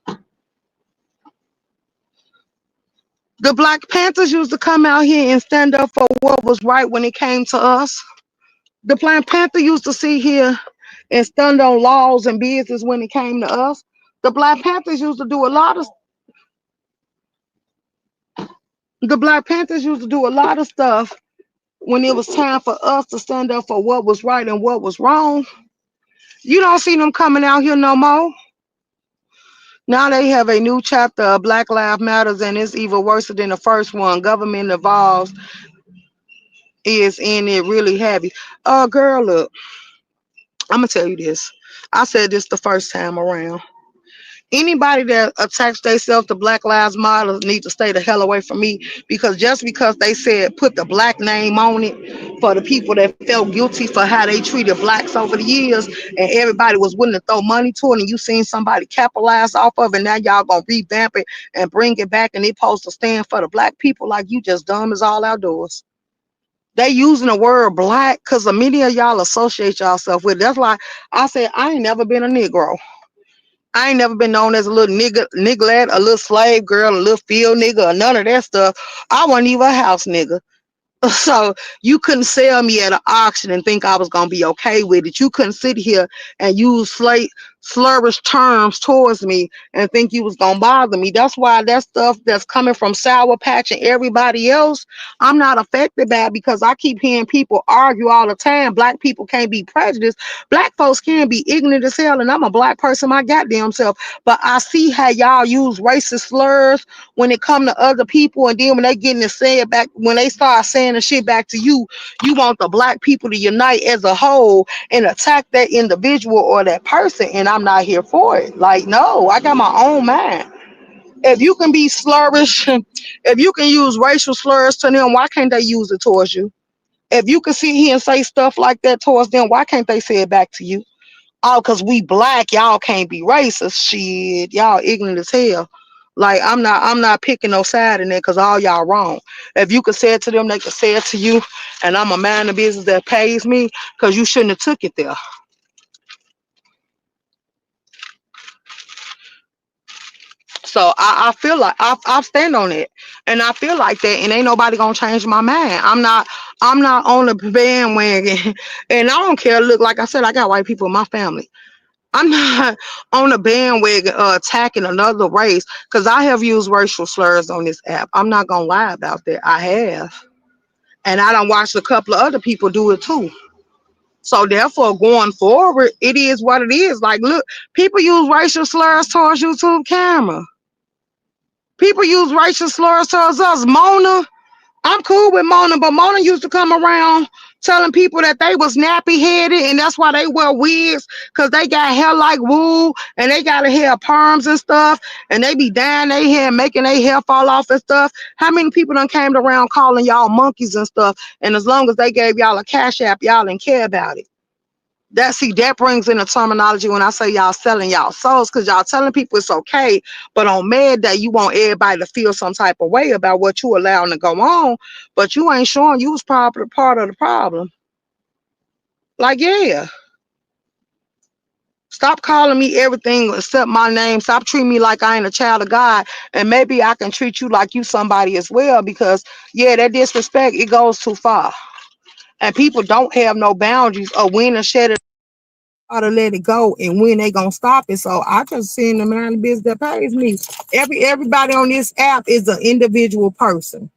The Black Panthers used to come out here and stand up for what was right when it came to us. The Black Panther used to sit here and stand on laws and business when it came to us. The Black Panthers used to do a lot of the Black Panthers used to do a lot of stuff when it was time for us to stand up for what was right and what was wrong. You don't see them coming out here no more. Now they have a new chapter of Black Lives Matters, and it's even worse than the first one. Government involved is in it really heavy. Girl, look, I'm gonna tell you this. I said this the first time around. Anybody that attacks themselves to Black Lives Matter need to stay the hell away from me, because just because they said put the black name on it for the people that felt guilty for how they treated blacks over the years, and everybody was willing to throw money to it, and you seen somebody capitalize off of it, now y'all gonna revamp it and bring it back, and they supposed to stand for the black people. Like, you just dumb as all outdoors. They using the word black because the many of y'all associate yourself with it. That's why I said I ain't never been a Negro. I ain't never been known as a little nigga, a little slave girl, a little field nigga, or none of that stuff. I wasn't even a house nigga. So you couldn't sell me at an auction and think I was gonna be okay with it. You couldn't sit here and use slurish terms towards me and think you was gonna bother me. That's why that stuff that's coming from Sour Patch and everybody else, I'm not affected by it, because I keep hearing people argue all the time. Black people can't be prejudiced. Black folks can be ignorant as hell, and I'm a black person my goddamn self. But I see how y'all use racist slurs when it come to other people, and then when they getting to say it back, when they start saying the shit back to you, you want the black people to unite as a whole and attack that individual or that person, and I'm not here for it. Like, no, I got my own mind. If you can be slurish, if you can use racial slurs to them, why can't they use it towards you? If you can sit here and say stuff like that towards them, why can't they say it back to you? Oh, because we black, y'all can't be racist. Shit, y'all ignorant as hell. Like, I'm not picking no side in there, because all y'all wrong. If you could say it to them, they could say it to you, and I'm a man of business that pays me, because you shouldn't have took it there. So I feel like I stand on it, and I feel like that, and ain't nobody gonna change my mind. I'm not on the bandwagon, and I don't care. Look, like I said, I got white people in my family. I'm not on the bandwagon attacking another race because I have used racial slurs on this app. I'm not gonna lie about that. I have, and I done watched a couple of other people do it too. So therefore, going forward, it is what it is. Like, look, people use racial slurs towards YouTube camera. People use racial slurs towards us. Mona, I'm cool with Mona, but Mona used to come around telling people that they was nappy headed and that's why they wear wigs because they got hair like wool and they got to hair perms and stuff and they be dyeing their hair and making their hair fall off and stuff. How many people done came around calling y'all monkeys and stuff? And as long as they gave y'all a cash app, y'all didn't care about it. That brings in the terminology when I say y'all selling y'all souls, because y'all telling people it's okay, but on Med Day you want everybody to feel some type of way about what you allowing to go on, but you ain't showing you was probably part of the problem. Like, yeah, stop calling me everything except my name. Stop treating me like I ain't a child of God, and maybe I can treat you like you somebody as well. Because yeah, that disrespect, it goes too far, and people don't have no boundaries of when to shed it or to let it go and when they gonna stop it. So I just send the amount of business that pays me. Everybody on this app is an individual person.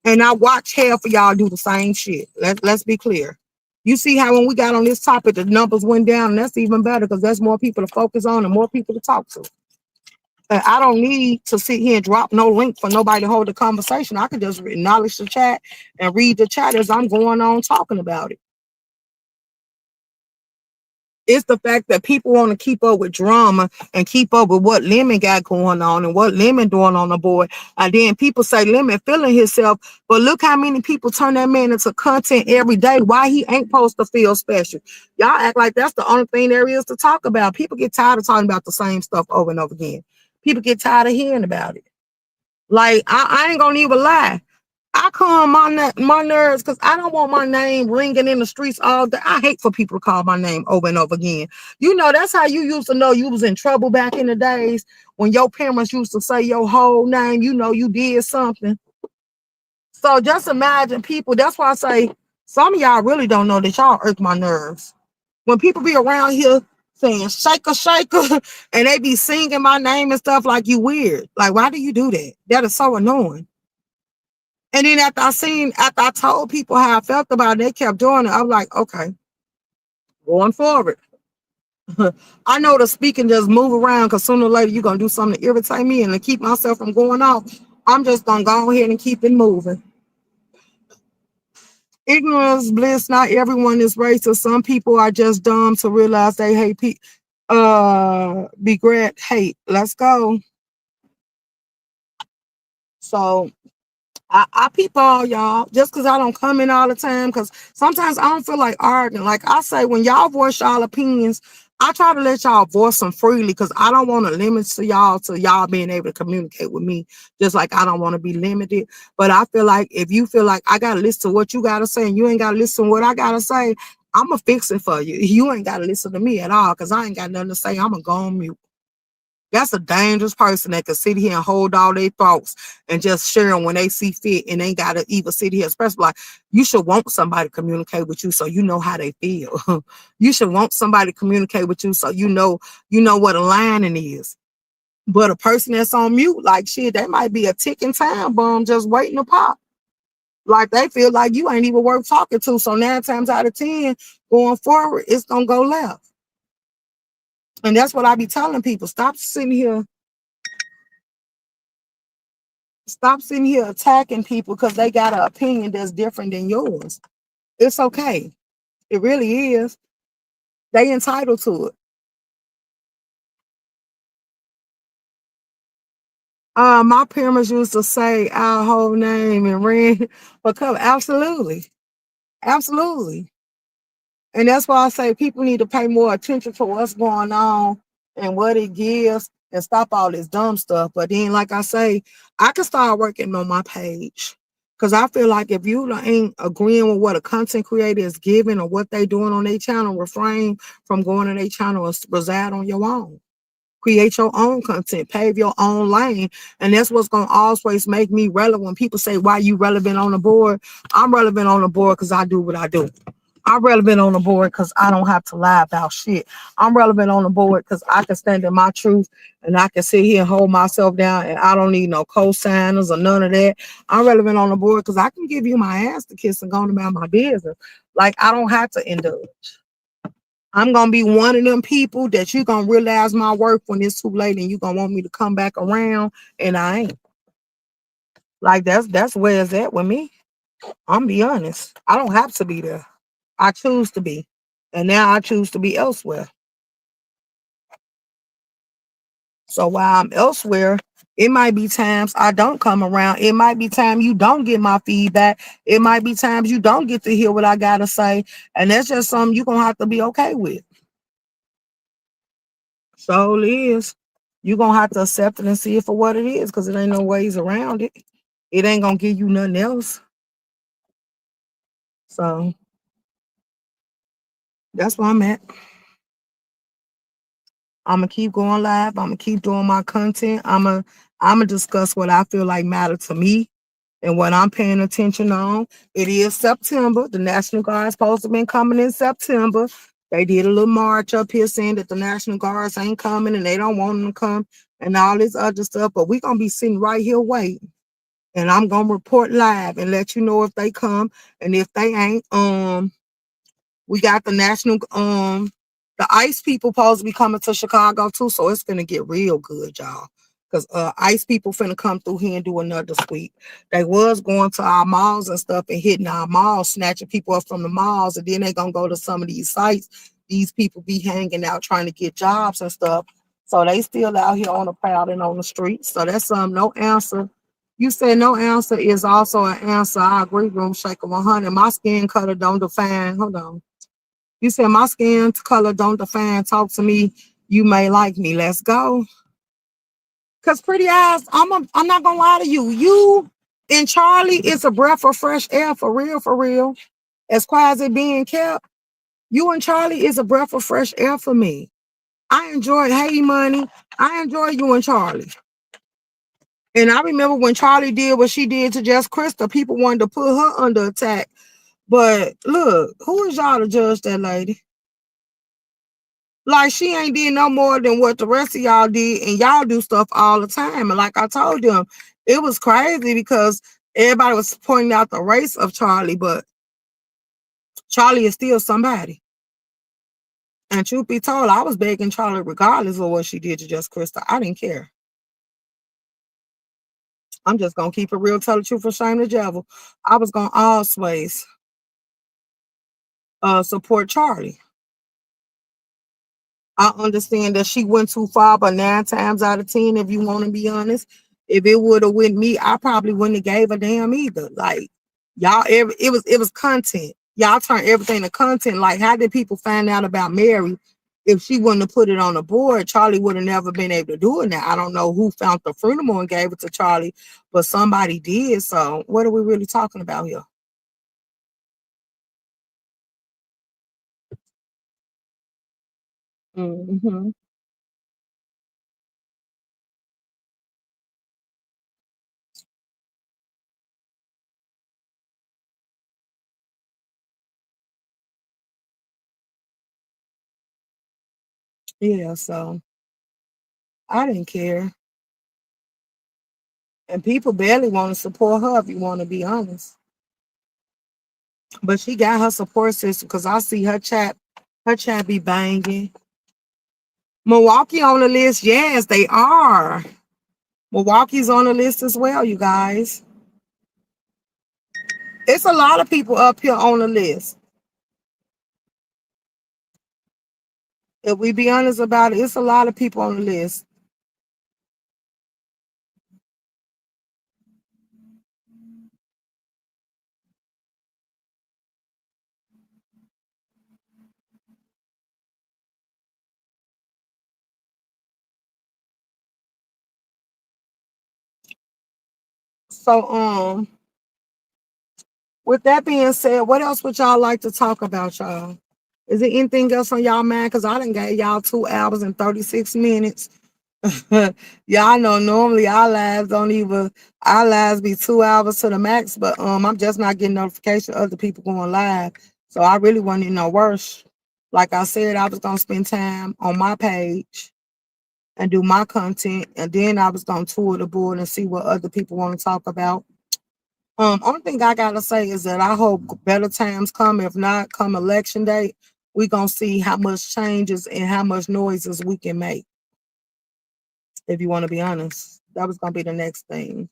And I watch half of y'all do the same shit. Let's be clear. You see how when we got on this topic, the numbers went down, and that's even better because there's more people to focus on and more people to talk to. And I don't need to sit here and drop no link for nobody to hold the conversation. I can just acknowledge the chat and read the chat as I'm going on talking about it. It's the fact that people want to keep up with drama and keep up with what Lemon got going on and what Lemon doing on the board. And then people say Lemon feeling himself, but look how many people turn that man into content every day. Why he ain't supposed to feel special? Y'all act like that's the only thing there is to talk about. People get tired of talking about the same stuff over and over again. People get tired of hearing about it. Like, I ain't gonna even lie. I calm my nerves because I don't want my name ringing in the streets all day. I hate for people to call my name over and over again. You know, that's how you used to know you was in trouble back in the days when your parents used to say your whole name. You know you did something. So just imagine people. That's why I say some of y'all really don't know that y'all irk my nerves. When people be around here saying shaker, shaker, and they be singing my name and stuff like you weird. Like, why do you do that? That is so annoying. And then after I told people how I felt about it, they kept doing it. I'm like, okay, going forward. I know the speaking just move around because sooner or later you're gonna do something to irritate me and to keep myself from going off. I'm just gonna go ahead and keep it moving. Ignorance, bliss, not everyone is racist. Some people are just dumb to realize they hate people. Regret hate. Let's go. So I peep all y'all just because I don't come in all the time because sometimes I don't feel like arguing. Like I say, when y'all voice y'all opinions, I try to let y'all voice them freely because I don't want to limit to y'all being able to communicate with me, just like I don't want to be limited. But I feel like if you feel like I got to listen to what you got to say and you ain't got to listen to what I got to say, I'm going to fix it for you. You ain't got to listen to me at all because I ain't got nothing to say. I'm going to go on mute. That's a dangerous person that can sit here and hold all their thoughts and just share them when they see fit and ain't got to even sit here. Especially like you should want somebody to communicate with you so you know how they feel. You should want somebody to communicate with you so you know what a lining is. But a person that's on mute, like shit, they might be a ticking time bomb just waiting to pop. Like they feel like you ain't even worth talking to. So 9 times out of 10, going forward, it's gonna go left. And that's what I be telling people. Stop sitting here attacking people because they got an opinion that's different than yours. It's okay. It really is. They entitled to it. My parents used to say our whole name and ring for cover. Absolutely. Absolutely. And that's why I say people need to pay more attention to what's going on and what it gives and stop all this dumb stuff. But then, like I say, I can start working on my page. Because I feel like if you ain't agreeing with what a content creator is giving or what they doing on their channel, refrain from going on their channel and reside on your own. Create your own content, pave your own lane. And that's what's going to always make me relevant. When people say, why you relevant on the board? I'm relevant on the board because I do what I do. I'm relevant on the board because I don't have to lie about shit. I'm relevant on the board because I can stand in my truth and I can sit here and hold myself down and I don't need no co-signers or none of that. I'm relevant on the board because I can give you my ass to kiss and go on about my business. Like, I don't have to indulge. I'm gonna be one of them people that you're gonna realize my worth when it's too late and you're gonna want me to come back around, and I ain't. Like, that's where it's at with me. I'm be honest. I don't have to be there. I choose to be. And now I choose to be elsewhere. So while I'm elsewhere, it might be times I don't come around. It might be time you don't get my feedback. It might be times you don't get to hear what I gotta say. And that's just something you're gonna have to be okay with. So it is. You're gonna have to accept it and see it for what it is, because it ain't no ways around it. It ain't gonna give you nothing else. So that's where I'm at. I'm gonna keep going live. I'm gonna keep doing my content. I'm gonna discuss what I feel like matter to me and what I'm paying attention on. It is September. The National Guard's supposed to be coming in September. They did a little march up here saying that the National Guards ain't coming and they don't want them to come and all this other stuff. But we're gonna be sitting right here waiting. And I'm gonna report live and let you know if they come. And if they ain't, we got the the ICE people supposed to be coming to Chicago too, so it's gonna get real good, y'all. Cause ICE people finna come through here and do another sweep. They was going to our malls and stuff and hitting our malls, snatching people up from the malls, and then they gonna go to some of these sites. These people be hanging out trying to get jobs and stuff. So they still out here on the prowl and on the streets. So that's no answer. You said no answer is also an answer. I agree, Room Shaker 100. My skin color don't define. Hold on. You said my skin color don't define. Talk to me. You may like me. Let's go. Cause pretty eyes, I'm not gonna lie to you. You and Charlie is a breath of fresh air, for real, for real. As quiet as it being kept, you and Charlie is a breath of fresh air for me. I enjoyed Hey Money. I enjoy you and Charlie. And I remember when Charlie did what she did to Just Krista, people wanted to put her under attack. But look, who is y'all to judge that lady? Like, she ain't did no more than what the rest of y'all did, and y'all do stuff all the time. And like I told them, it was crazy because everybody was pointing out the race of Charlie, but Charlie is still somebody. And truth be told, I was begging Charlie regardless of what she did to Just Krista. I didn't care. I'm just gonna keep it real, tell the truth, for shame the devil. I was gonna always support Charlie. I understand that she went too far, but 9 times out of 10, if you want to be honest, if it would have went me, I probably wouldn't have gave a damn either. Like, y'all, it was content. Y'all turn everything to content. Like, how did people find out about Mary? If she wouldn't have put it on the board, Charlie would have never been able to do it. Now, I don't know who found the funeral and gave it to Charlie, but somebody did. So what are we really talking about here? Hmm. Yeah, so I didn't care. And people barely want to support her, if you want to be honest. But she got her support system because I see her chat be banging. Milwaukee on the list. Yes, they are. Milwaukee's on the list as well, you guys. It's a lot of people up here on the list. If we be honest about it, it's a lot of people on the list. So with that being said, what else would y'all like to talk about, y'all? Is there anything else on y'all mind? Because I done gave y'all 2 hours and 36 minutes. Y'all know normally our lives be 2 hours to the max, but I'm just not getting notification of other people going live. So I really wasn't in no rush. Like I said, I was gonna spend time on my page and do my content, and then I was gonna tour the board and see what other people want to talk about. Only thing I gotta say is that I hope better times come. If not, come election day, we gonna see how much changes and how much noises we can make. If you want to be honest, that was gonna be the next thing.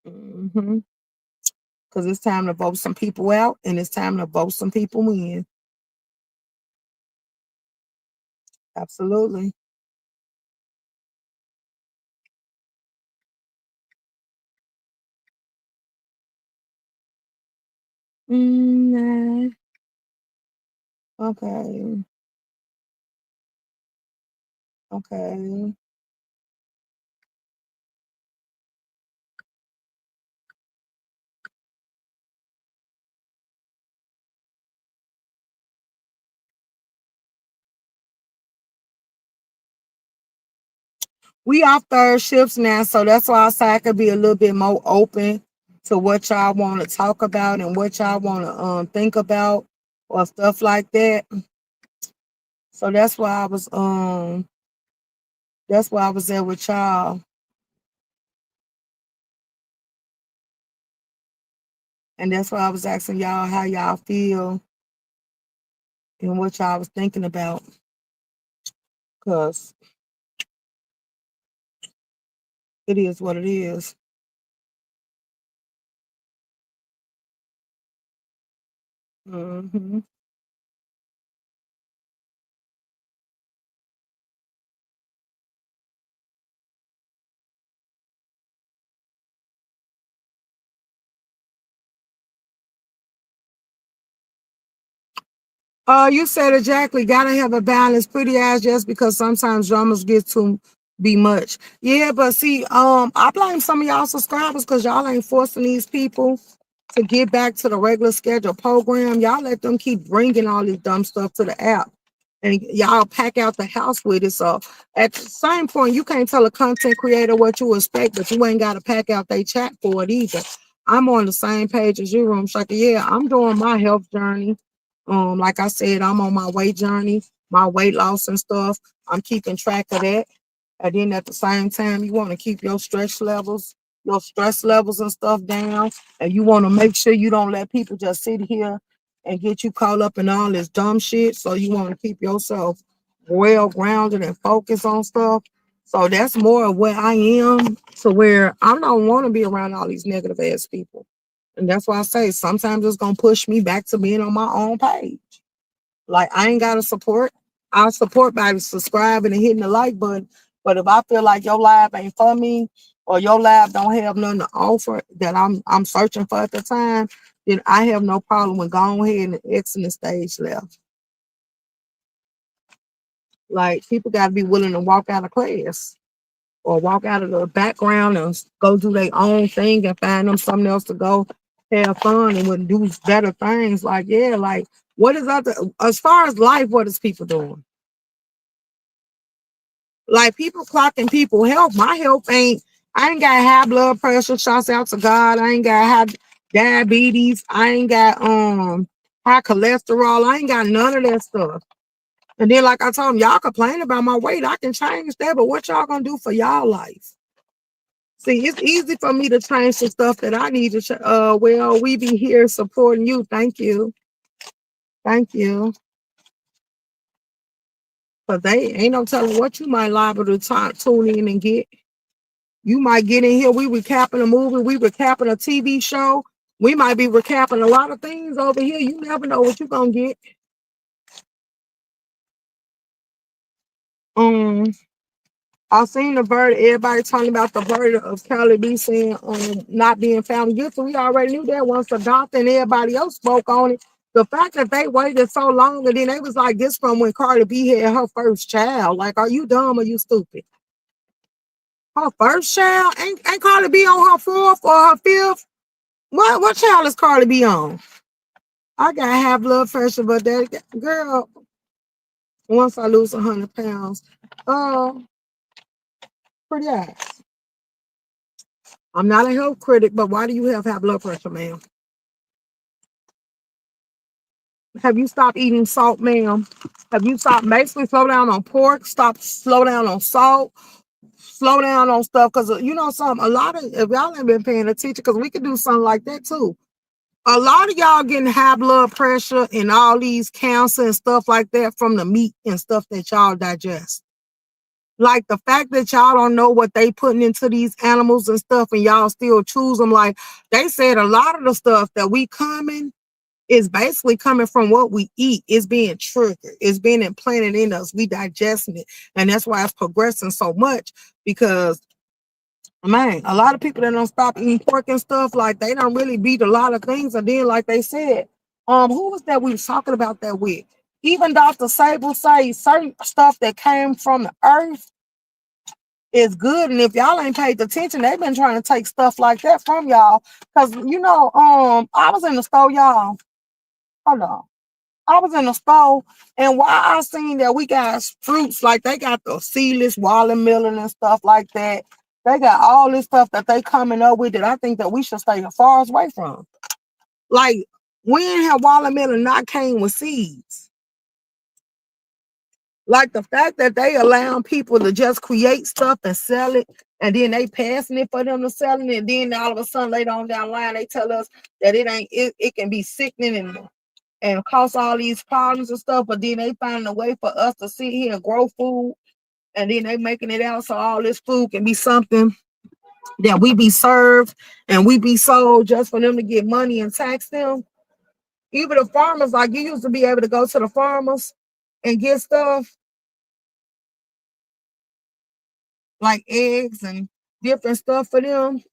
Because it's time to vote some people out, and it's time to vote some people in. Absolutely. Nah. Okay. Okay. We off third shifts now, so that's why I say I could be a little bit more open to what y'all want to talk about and what y'all want to think about or stuff like that. So that's why I was there with y'all, and that's why I was asking y'all how y'all feel and what y'all was thinking about, cause it is what it is. Mm-hmm. You said exactly. Gotta have a balance, pretty ass. Just because sometimes dramas get too be much. Yeah, but see, I blame some of y'all subscribers because y'all ain't forcing these people to get back to the regular schedule program. Y'all let them keep bringing all this dumb stuff to the app, and y'all pack out the house with it. So at the same point, you can't tell a content creator what you expect, but you ain't got to pack out their chat for it either. I'm on the same page as you, Room Shaker. Yeah, I'm doing my health journey. Like I said, I'm on my weight journey, my weight loss and stuff. I'm keeping track of that. And then at the same time, you want to keep your stress levels and stuff down. And you want to make sure you don't let people just sit here and get you caught up in all this dumb shit. So you want to keep yourself well grounded and focused on stuff. So that's more of where I am, to where I don't want to be around all these negative ass people. And that's why I say sometimes it's gonna push me back to being on my own page. Like I ain't gotta support. I support by subscribing and hitting the like button. But if I feel like your live ain't for me, or your live don't have nothing to offer that I'm searching for at the time, then I have no problem with going ahead and exiting the stage left. Like people gotta be willing to walk out of class or walk out of the background and go do their own thing and find them something else to go have fun and would do better things. Like, yeah, like what is other as far as life, what is people doing? Like people clocking people health. My health ain't I ain't got high blood pressure, shouts out to God. I ain't got high diabetes. I ain't got high cholesterol. I ain't got none of that stuff. And then like I told them, y'all complain about my weight. I can change that, but what y'all gonna do for y'all life? See, it's easy for me to change the stuff that I need to. Well, we be here supporting you. Thank you, thank you. Cause they ain't no telling what you might liable to tune in and get. You might get in here. We recapping a movie. We recapping a TV show. We might be recapping a lot of things over here. You never know what you gonna get. Um, I seen the verdict. Everybody talking about the verdict of H.L.I.C saying not being found guilty. We already knew that once the doctor and everybody else spoke on it. The fact that they waited so long and then they was like this from when Cardi B had her first child. Like, are you dumb or you stupid? Her first child? Ain't Cardi B on her fourth or her fifth? What child is Cardi B on? I got high blood pressure, but that girl, once I lose 100 pounds, Um, Pretty ass. I'm not a health critic, but why do you have high blood pressure, ma'am? Have you stopped eating salt, ma'am? Have you stopped basically slow down on pork? Slow down on salt. Slow down on stuff because you know something. A lot of if y'all ain't been paying attention, because we could do something like that too. A lot of y'all getting high blood pressure and all these cancer and stuff like that from the meat and stuff that y'all digest. Like the fact that y'all don't know what they putting into these animals and stuff, and y'all still choose them. Like they said, a lot of the stuff that we coming is basically coming from what we eat. It's being triggered. It's being implanted in us. We digesting it, and that's why it's progressing so much. Because man, a lot of people that don't stop eating pork and stuff, like they don't really beat a lot of things. And then, like they said, who was that we was talking about that with? Even Dr. Sable say certain stuff that came from the earth is good. And if y'all ain't paid attention, they've been trying to take stuff like that from y'all. Cause you know, I was in the store, y'all. Hold on. I was in the store, and while I seen that we got fruits, like they got the seedless watermelon and stuff like that. They got all this stuff that they coming up with that I think that we should stay as far away from. Like, when have watermelon not came with seeds? Like the fact that they allow people to just create stuff and sell it, and then they passing it for them to sell it, and then all of a sudden later on down the line they tell us that it can be sickening and cause all these problems and stuff, but then they find a way for us to sit here and grow food, and then they making it out so all this food can be something that we be served and we be sold just for them to get money and tax them. Even the farmers, like you used to be able to go to the farmers and get stuff like eggs and different stuff for them.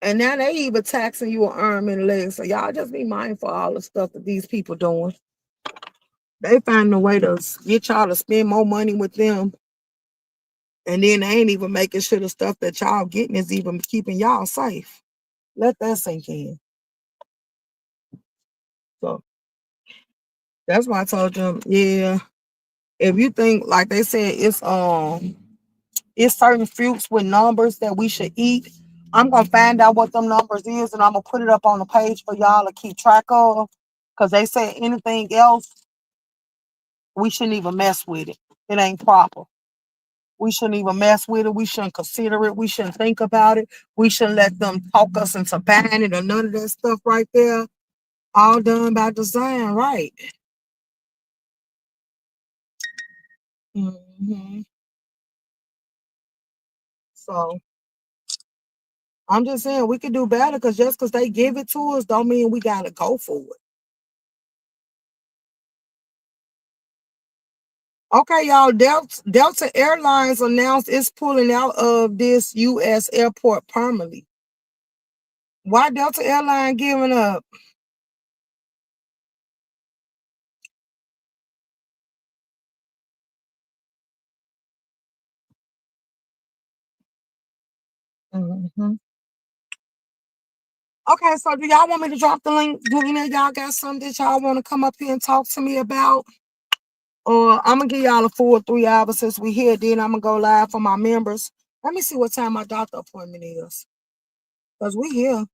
And now they even taxing you an arm and a leg. So y'all just be mindful of all the stuff that these people doing. They find a way to get y'all to spend more money with them. And then they ain't even making sure the stuff that y'all getting is even keeping y'all safe. Let that sink in. So that's why I told them, yeah, if you think like they said it's certain fruits with numbers that we should eat. I'm gonna find out what them numbers is and I'm gonna put it up on the page for y'all to keep track of. Cause they say anything else, we shouldn't even mess with it. It ain't proper. We shouldn't even mess with it. We shouldn't consider it. We shouldn't think about it. We shouldn't let them talk us into buying it or none of that stuff right there. All done by design, right? hmm So I'm just saying we could do better because just because they give it to us don't mean we gotta go for it. Okay, y'all. Delta Airlines announced it's pulling out of this U.S. airport permanently. Why Delta Airline giving up? hmm Okay, so do y'all want me to drop the link? Do any of y'all got something that y'all want to come up here and talk to me about? Or I'm gonna give y'all a full 3 hours since we here. Then I'm gonna go live for my members. Let me see what time my doctor appointment is. Cause we here.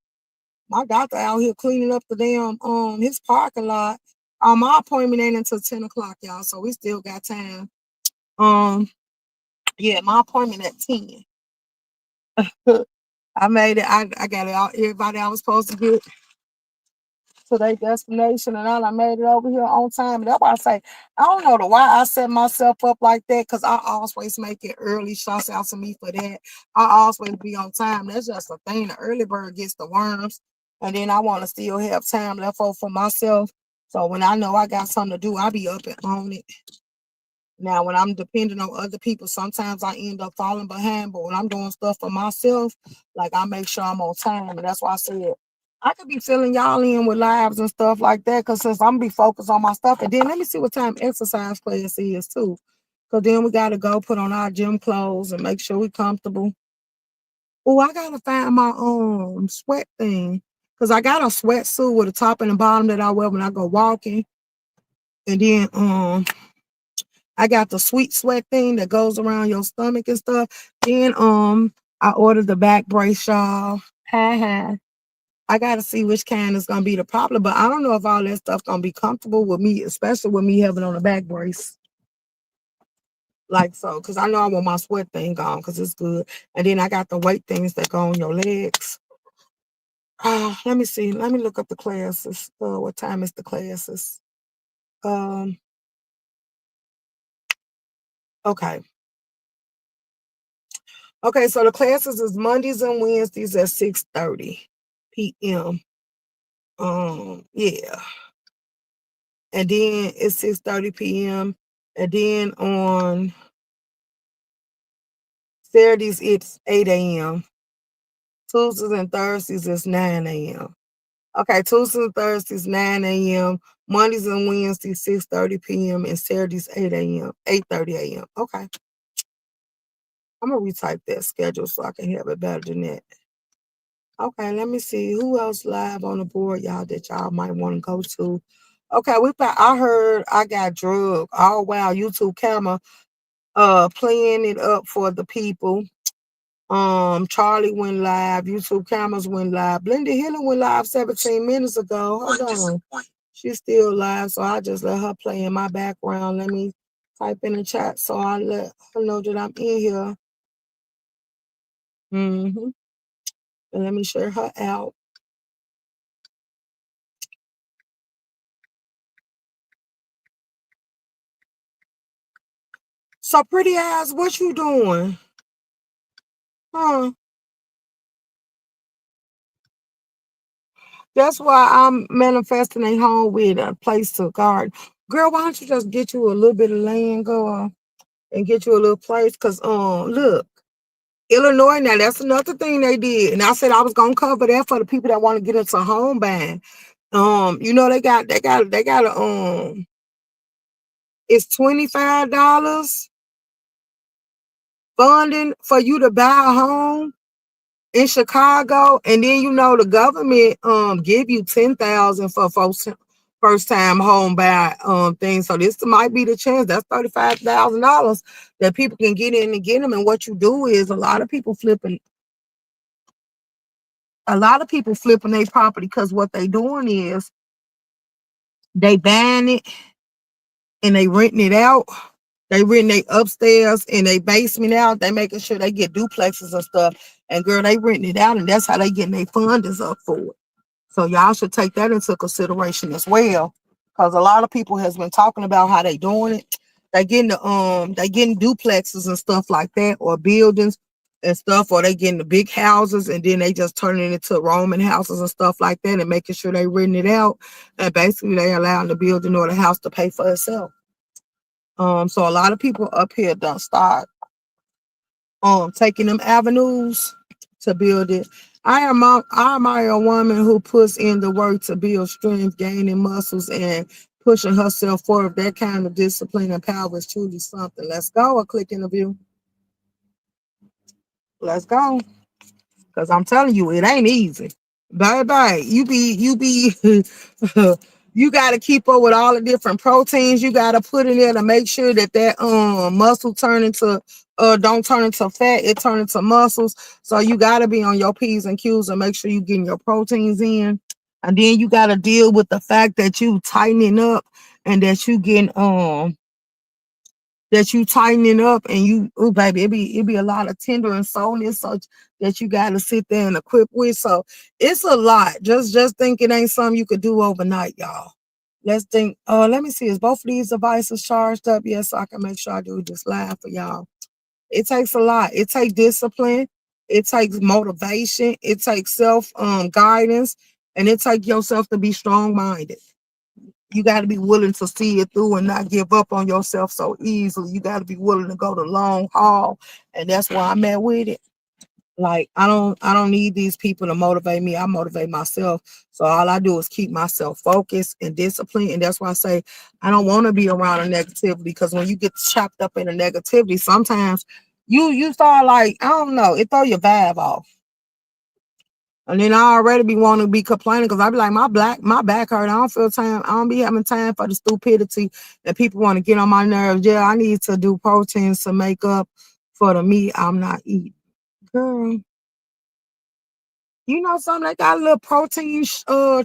My doctor out here cleaning up the damn his parking lot. My appointment ain't until 10 o'clock, y'all. So we still got time. Um, yeah, my appointment at 10. I made it. I got it all, everybody I was supposed to get to their destination and all. I made it over here on time. That's why I say I don't know why I set myself up like that because I always make it early. Shouts out to me for that. I always be on time. That's just a thing. The early bird gets the worms, and then I want to still have time left over for myself. So when I know I got something to do, I be up and on it. Now, when I'm depending on other people, sometimes I end up falling behind. But when I'm doing stuff for myself, like I make sure I'm on time. And that's why I said I could be filling y'all in with lives and stuff like that. Cause since I'm be focused on my stuff. And then let me see what time exercise class is too. Cause then we gotta go put on our gym clothes and make sure we comfortable. Oh, I gotta find my sweat thing. Cause I got a sweatsuit with a top and the bottom that I wear when I go walking. And then I got the sweet sweat thing that goes around your stomach and stuff. Then I ordered the back brace, y'all. I gotta see which kind is gonna be the problem, but I don't know if all that stuff gonna be comfortable with me, especially with me having on a back brace. Like so, because I know I want my sweat thing gone because it's good. And then I got the weight things that go on your legs. Let me see. Let me look up the classes. What time is the classes? Um, okay. Okay, so the classes is Mondays and Wednesdays at 6:30 p.m. Yeah. And then it's 6:30 p.m. And then on Saturdays it's 8 a.m. Tuesdays and Thursdays it's 9 a.m. Okay, Tuesdays and Thursdays 9 a.m. Mondays and Wednesdays 6:30 p.m. and Saturdays 8 a.m. 8:30 a.m. Okay. I'm gonna retype that schedule so I can have it better than that. Okay, let me see who else live on the board, y'all, that y'all might want to go to. Okay, I heard I got drugged. Oh wow, YouTube camera playing it up for the people. Charlie went live, YouTube cameras went live. Blenda Hiller went live 17 minutes ago. Hold on. She's still live, so I just let her play in my background. Let me type in the chat so I let her know that I'm in here. And let me share her out. So pretty eyes, what you doing? Huh? That's why I'm manifesting a home with a place to guard. Girl, why don't you just get you a little bit of land, girl, and get you a little place? Cause look, Illinois now, that's another thing they did. And I said I was gonna cover that for the people that want to get into home buying. They got a it's $25 funding for you to buy a home in Chicago, and then the government give you 10,000 for first time home buy thing. So this might be the chance. That's $35,000 that people can get in and get them. And what you do is a lot of people flipping their property because what they doing is they buying it and they renting it out. They renting they upstairs and they basement out. They making sure they get duplexes and stuff. And girl, they renting it out, and that's how they getting their fundings up for it. So y'all should take that into consideration as well, because a lot of people has been talking about how they doing it. They getting duplexes and stuff like that, or buildings and stuff, or they getting the big houses and then they just turning it into Roman houses and stuff like that, and making sure they renting it out, and basically they allowing the building or the house to pay for itself. So a lot of people up here don't start taking them avenues to build it. I admire a woman who puts in the work to build strength, gaining muscles, and pushing herself forward. That kind of discipline and power is truly something. Let's go. A click in the view. Let's go. Because I'm telling you, it ain't easy. Bye bye. You got to keep up with all the different proteins you got to put in there to make sure that muscle don't turn into fat, it turn into muscles. So you got to be on your P's and Q's and make sure you getting your proteins in. And then you got to deal with the fact that you tightening up and that you tightening up, and oh baby, it be a lot of tender and soreness such that you got to sit there and equip with. So it's a lot. Just think it ain't something you could do overnight, y'all. Let's think. Let me see. Is both of these devices charged up? Yes, so I can make sure I do this live for y'all. It takes a lot. It takes discipline. It takes motivation. It takes self guidance, and it takes yourself to be strong minded. You got to be willing to see it through and not give up on yourself so easily. You got to be willing to go the long haul, and that's why I'm at with it. Like I don't need these people to motivate me. I motivate myself. So all I do is keep myself focused and disciplined. And that's why I say I don't want to be around a negativity, because when you get chopped up in a negativity, sometimes you start like, I don't know, it throw your vibe off. And then I already be wanting to be complaining because I be like, my back hurt. I don't feel time. I don't be having time for the stupidity that people want to get on my nerves. Yeah, I need to do proteins to make up for the meat I'm not eating. Girl, you know something? They got little protein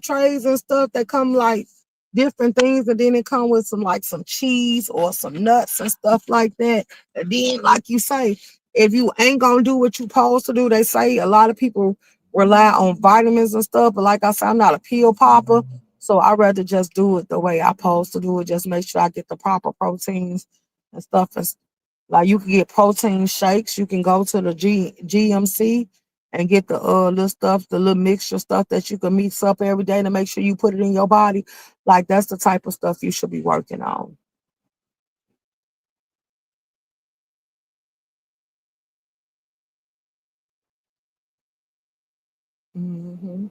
trays and stuff that come like different things, and then it come with some like some cheese or some nuts and stuff like that. And then, like you say, if you ain't gonna do what you supposed to do, they say a lot of people rely on vitamins and stuff. But like I said, I'm not a pill popper, so I rather just do it the way I supposed to do it. Just make sure I get the proper proteins and stuff. And like you can get protein shakes. You can go to the GMC and get the little stuff, the little mixture stuff that you can mix up every day to make sure you put it in your body. Like that's the type of stuff you should be working on. Hmm.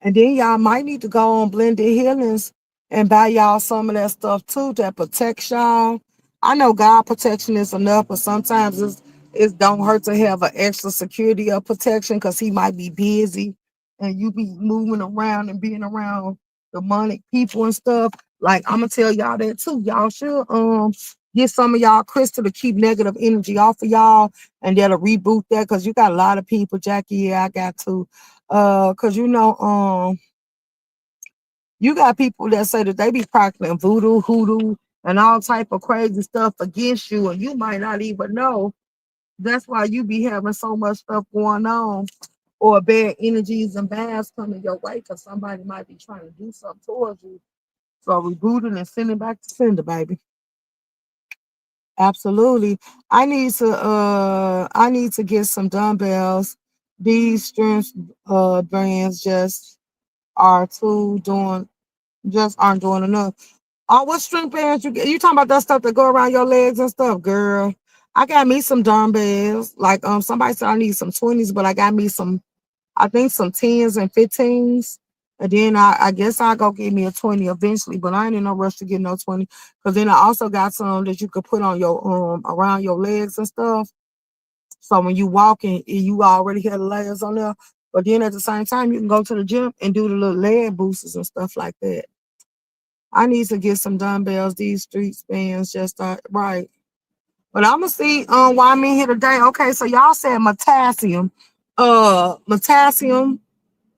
And then y'all might need to go on Blended Healings and buy y'all some of that stuff too that protects y'all. I know God protection is enough, but sometimes it don't hurt to have an extra security of protection because he might be busy and you be moving around and being around demonic people and stuff. Like I'm gonna tell y'all that too. Y'all should get some of y'all crystal to keep negative energy off of y'all and that'll reboot that because you got a lot of people, Jackie. Yeah, I got to cause you got people that say that they be practicing voodoo, hoodoo, and all type of crazy stuff against you, and you might not even know. That's why you be having so much stuff going on, or bad energies and bads coming your way, cause somebody might be trying to do something towards you. So reboot it and send it back to sender, baby. Absolutely. I need to get some dumbbells. These strength brands are too doing just aren't doing enough. Oh, what strength bands you get? You talking about that stuff that go around your legs and stuff, girl? I got me some dumbbells. Like somebody said I need some 20s, but I got me some. I think some 10s and 15s. And then I guess I'll go get me a 20 eventually, but I ain't in no rush to get no 20. Cause then I also got some that you could put on your around your legs and stuff. So when you walking, you already have the layers on there. But then at the same time, you can go to the gym and do the little leg boosters and stuff like that. I need to get some dumbbells. These street spans just aren't right. But I'm gonna see why I'm in here today. Okay, so y'all said potassium. Potassium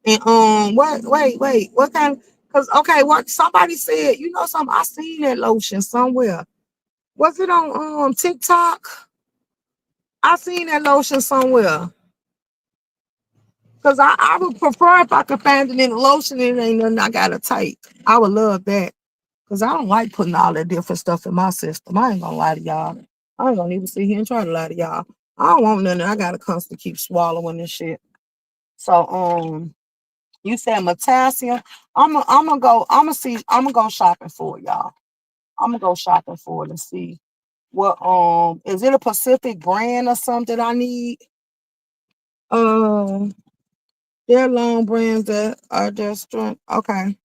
and what kind cause okay, what somebody said, you know something, I seen that lotion somewhere. Was it on TikTok? I seen that lotion somewhere. Cause I would prefer if I could find it in the lotion and it ain't nothing I gotta take. I would love that. Cause I don't like putting all that different stuff in my system. I ain't gonna lie to y'all. I ain't gonna even sit here and try to lie to y'all. I don't want nothing. I gotta constantly keep swallowing this shit. So you said potassium. I'm gonna go shopping for it, y'all. I'm gonna go shopping for it and see what is it a Pacific brand or something I need? Um they're long brands that are just strength. Okay.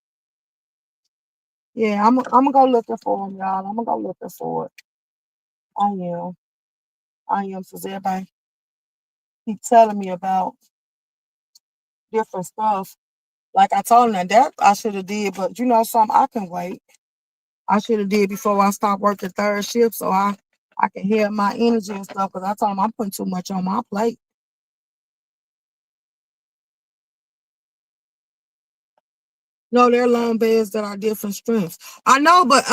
Yeah, I'm gonna go looking for them, y'all. I'm gonna go looking for it. I am. I am, because everybody keep telling me about different stuff. Like I told them that I should have did, but you know something, I can wait. I should have did before I stopped working third shift, so I can hear my energy and stuff. Because I told them I'm putting too much on my plate. No, they're long beds that are different strengths. I know, but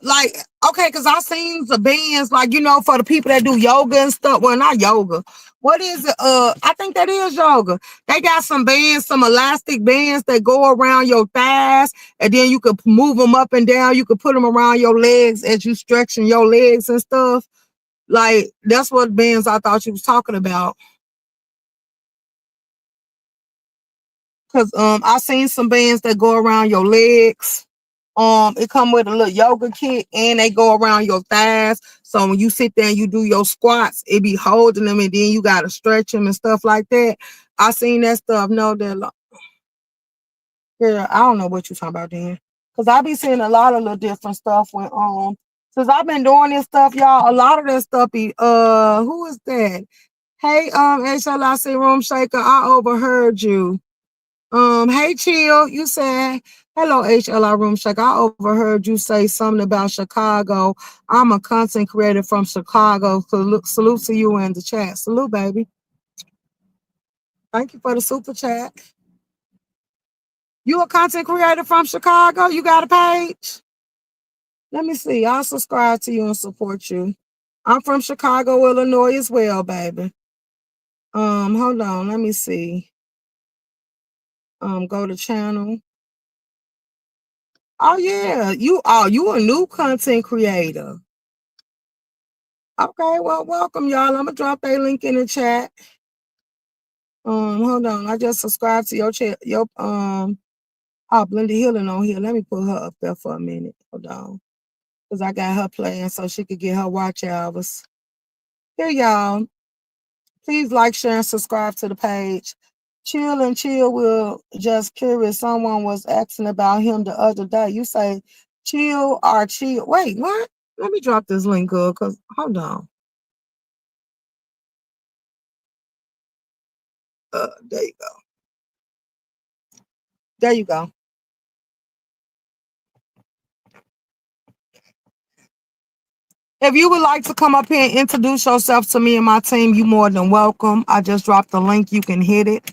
like okay, because I seen the bands like for the people that do yoga and stuff. Well, not yoga. What is it? I think that is yoga. They got some bands, some elastic bands that go around your thighs, and then you could move them up and down. You could put them around your legs as you stretching your legs and stuff. Like that's what bands I thought you was talking about. Cause I seen some bands that go around your legs. It come with a little yoga kit and they go around your thighs. So when you sit there and you do your squats, it be holding them and then you gotta stretch them and stuff like that. I seen that stuff. No, that girl, I don't know what you talking about then. Cause I be seeing a lot of little different stuff when since I've been doing this stuff, y'all, a lot of that stuff be who is that? Hey, H.L.I.C room shaker, I overheard you. Hey, chill. You said hello, HLI room shaker. I overheard you say something about Chicago. I'm a content creator from Chicago. Salute to you in the chat. Salute, baby. Thank you for the super chat. You a content creator from Chicago? You got a page? Let me see. I'll subscribe to you and support you. I'm from Chicago, Illinois as well, baby. Hold on. Let me see. Go to channel. Oh yeah, you a new content creator. Okay, well, welcome y'all. I'm gonna drop a link in the chat. Hold on. I just subscribed to your chat. Blenda Healing on here. Let me put her up there for a minute. Hold on, cause I got her playing so she could get her watch hours. Here, y'all. Please like, share, and subscribe to the page. Chill and Chill will just curious. Someone was asking about him the other day. You say chill or chill. Wait, what? Let me drop this link, girl, cause hold on. There you go. There you go. If you would like to come up here and introduce yourself to me and my team, you're more than welcome. I just dropped the link. You can hit it.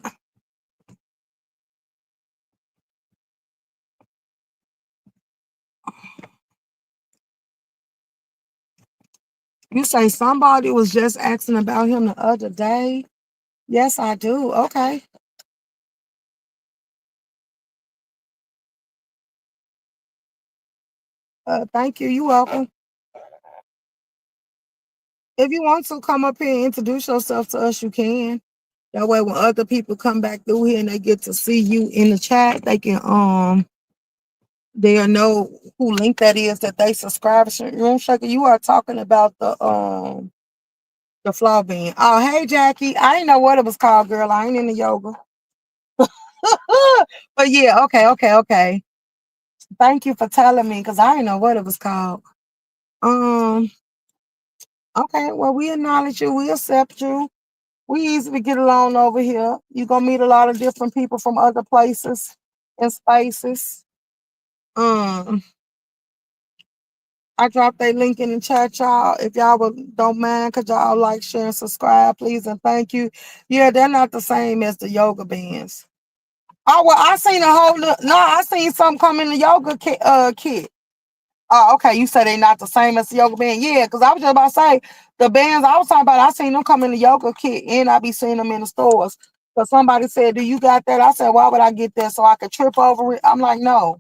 You say somebody was just asking about him the other day. Yes, I do. Okay. Thank you. You're welcome. If you want to come up here and introduce yourself to us, you can. That way, when other people come back through here and they get to see you in the chat, they can they'll know who link that is that they subscribe to. Room Shaker, you are talking about the floor band. Oh, hey Jackie. I didn't know what it was called, girl. I ain't into yoga. But yeah, okay. Thank you for telling me because I didn't know what it was called. Um, okay, well, we acknowledge you, we accept you. We easily get along over here. You're gonna meet a lot of different people from other places and spaces. Um, I dropped a link in the chat, y'all. If y'all don't mind, could y'all like, share, and subscribe, please, and thank you. Yeah, they're not the same as the yoga bands. Oh well, I seen a whole no. I seen something come in the yoga kit. Oh, okay. You said they not the same as the yoga band. Yeah, because I was just about to say the bands I was talking about. I seen them come in the yoga kit, and I be seeing them in the stores. But somebody said, "Do you got that?" I said, "Why would I get that so I could trip over it?" I'm like, "No,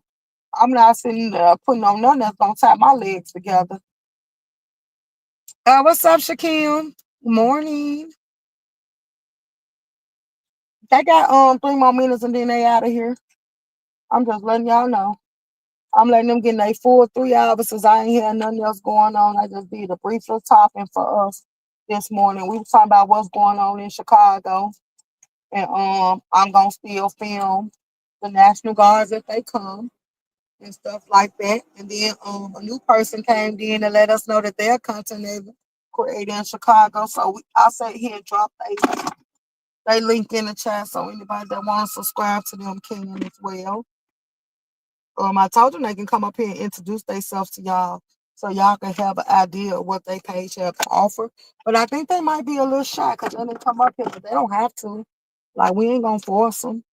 I'm not sitting putting on nothing that's gonna tie my legs together." What's up, Shakim? Morning. They got 3 more minutes and then they out of here. I'm just letting y'all know. I'm letting them get their full 3 hours since I ain't hear nothing else going on. I just did a brief little talking for us this morning. We were talking about what's going on in Chicago. And I'm gonna still film the National Guards if they come and stuff like that. And then a new person came in and let us know that their content they created in Chicago. So I sat here and dropped they link in the chat so anybody that wants to subscribe to them can as well. I told them they can come up here and introduce themselves to y'all so y'all can have an idea of what they page have to offer. But I think they might be a little shy because they didn't come up here, but they don't have to. Like, we ain't gonna force them.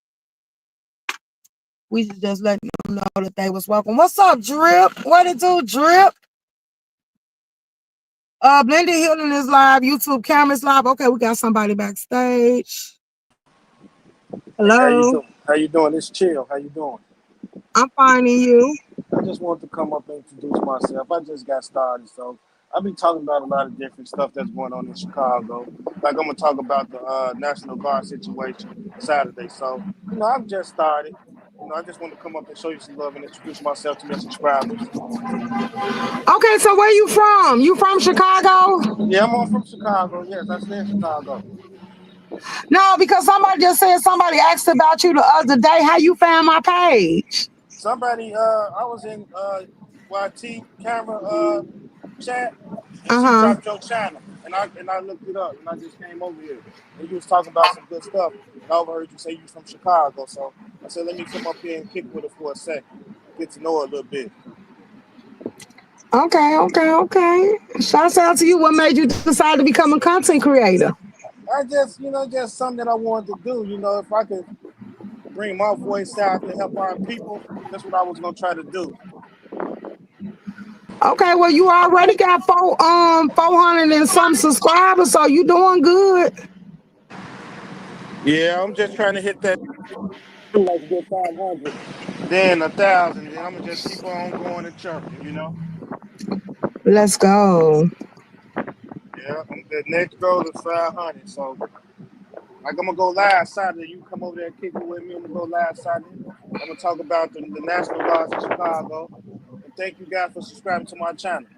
We just letting them know that they was welcome. What's up, Drip? What it do, Drip? Blended Healing is live. YouTube cameras live. Okay, we got somebody backstage. Hey, how you Hello. doing? How you doing? It's Chill. How you doing? I'm finding you. I just wanted to come up and introduce myself. I just got started, so I'll be talking about a lot of different stuff that's going on in Chicago. Like I'm gonna talk about the National Guard situation Saturday. So I've just started. I just want to come up and show you some love and introduce myself to your subscribers. Okay, so where you from? You from Chicago? Yeah, I'm all from Chicago. Yes, I stay in Chicago. No, because somebody just said somebody asked about you the other day. How you found my page? Somebody, I was in YT camera chat. and she Uh-huh. dropped your channel, and I looked it up, and I just came over here, and you was talking about some good stuff, and I overheard you say you from Chicago, so I said let me come up here and kick with her for a second, get to know her a little bit. Okay, okay, okay. Shouts out to you. What made you decide to become a content creator? I just, just something that I wanted to do. If I could bring my voice out to help our people, that's what I was gonna try to do. Okay, well you already got 400 and some subscribers, so you doing good. Yeah, I'm just trying to hit that like get 500, then 1,000, then I'm gonna just keep on going and chirping. Let's go. Yeah, the next goal is 500. So, like, I'm gonna go live Saturday. You come over there and kick it with me. I'm gonna go live Saturday. I'm gonna talk about the National Guards in Chicago. And thank you guys for subscribing to my channel.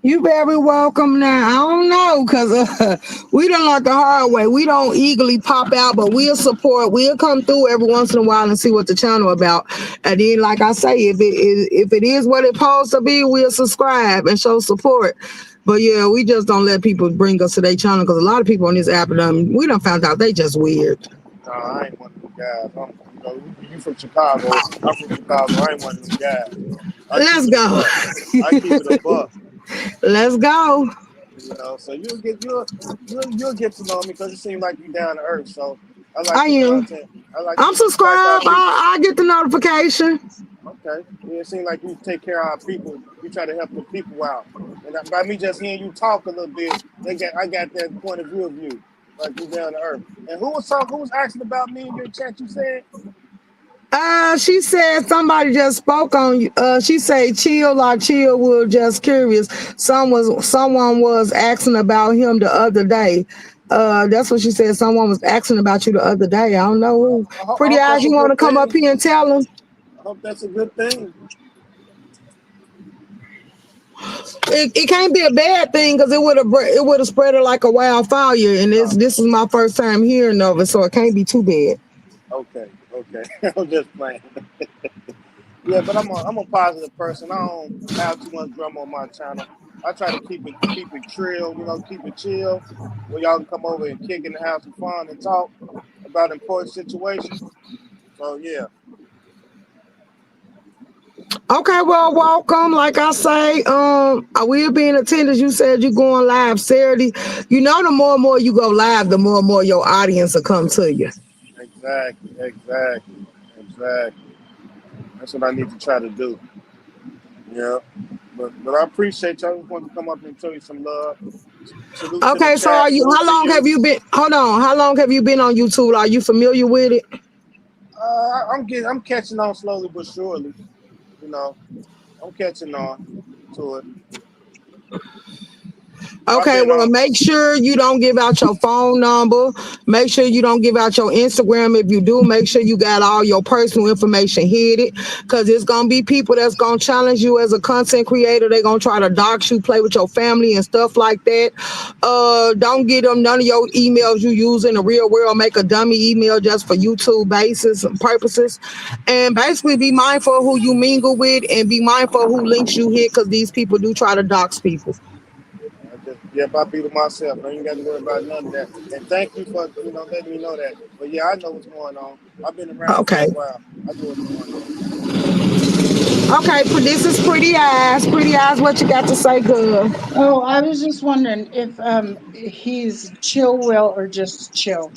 You very welcome now. I don't know, cause we done learned the hard way. We don't eagerly pop out, but we'll support. We'll come through every once in a while and see what the channel about. And then, like I say, if it is what it's supposed to be, we'll subscribe and show support. But yeah, we just don't let people bring us to their channel because a lot of people on this app, we done found out they just weird. No, I ain't one of them guys. You from Chicago. I'm from Chicago. I ain't one of them guys. I keep Let's it a go. buck. I keep it a buck. Let's go. So you'll get to know me because it seems like you down to earth. So I like I the am. content. I like I'm you like our subscribed. people. I get the notification. Okay. Yeah, it seems like you take care of our people. You try to help the people out. And by me just hearing you talk a little bit, I got that point of view, like you down to earth. And who was talking? Who was asking about me in your chat? You said. She said somebody just spoke on you. She said chill like chill was just curious. Someone was asking about him the other day. That's what she said. Someone was asking about you the other day. I don't know who. I Pretty hope eyes, that's a you want to good come up thing. here and tell them? I hope that's a good thing. It can't be a bad thing because it would have spread it like a wildfire. And Uh, this is my first time hearing of it, so it can't be too bad. okay. I'm just playing. Yeah, but I'm a positive person. I don't have too much drama on my channel. I try to keep it trill, keep it chill. Where y'all can come over and kick in the house and fun and talk about important situations. So yeah, Okay, well, welcome. Like I say, I will be in attendance. You said you're going live Saturday. The more and more you go live, the more and more your audience will come to you. exactly. That's what I need to try to do. Yeah, but I appreciate y'all. I just wanted to come up and show you some love. Salute to the Okay, so chat. Salute how to long have you. you been? Hold on. How long have you been on YouTube? Are you familiar with it? I'm catching on slowly but surely. You know, I'm catching on to it. I've Okay, been well, on. make sure you don't give out your phone number. Make sure you don't give out your Instagram. If you do, make sure you got all your personal information hidden because it's going to be people that's going to challenge you as a content creator. They're going to try to dox you, play with your family and stuff like that. Don't give them none of your emails you use in the real world. Make a dummy email just for YouTube basis and purposes. And basically be mindful of who you mingle with and be mindful of who links you hit because these people do try to dox people. I be to myself. I ain't got to worry about none of that. And thank you for letting me know that. But yeah, I know what's going on. I've been around for Okay. a while. I know what's going on. Okay, this is Pretty Eyes. Pretty Eyes, what you got to say, good? Oh, I was just wondering if he's chill will or just chill.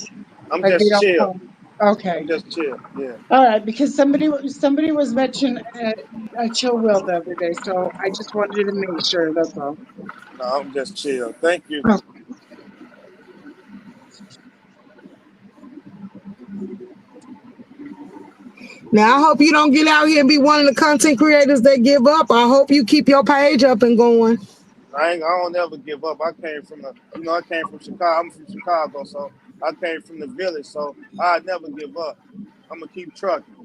I'm Like they just don't chill. call him. Okay. I'm just chill. Yeah. All right, because somebody was mentioning a chill will the other day, so I just wanted to make sure. That's all. No, I'm just chill. Thank you. Oh, Now, I hope you don't get out here and be one of the content creators that give up. I hope you keep your page up and going. I don't ever give up. I came from Chicago. I'm from Chicago, so I came from the village. So I never give up. I'm gonna keep trucking.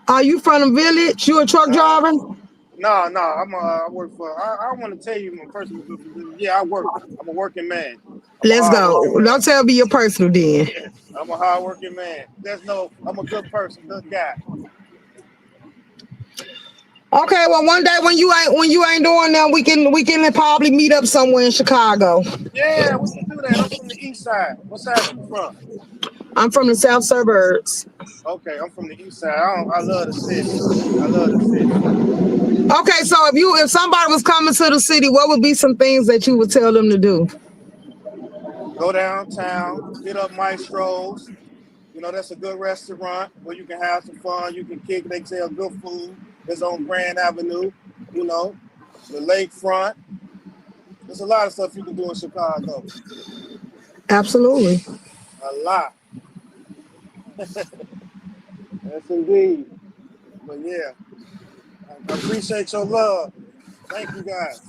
Are you from the village? You a truck Uh, driver? no. I work for. I want to tell you my personal. Yeah, I work. I'm a working man. I'm a Let's hard go. working man. Don't tell me your personal then. Yeah, I'm a hard working man. I'm a good person, good guy. Okay, well one day when you ain't doing that, we can probably meet up somewhere in Chicago. Yeah, we can do that. I'm from the east side. What side you from? I'm from the south suburbs. Okay, I'm from the east side. I love the city. I love the city. Okay, so if somebody was coming to the city, what would be some things that you would tell them to do? Go downtown, hit up Maestro's. You know, that's a good restaurant where you can have some fun. You can kick. They sell good food. It's on Grand Avenue. You know, the lakefront. There's a lot of stuff you can do in Chicago. Absolutely. A lot. Yes, indeed. But yeah, I appreciate your love. Thank you guys.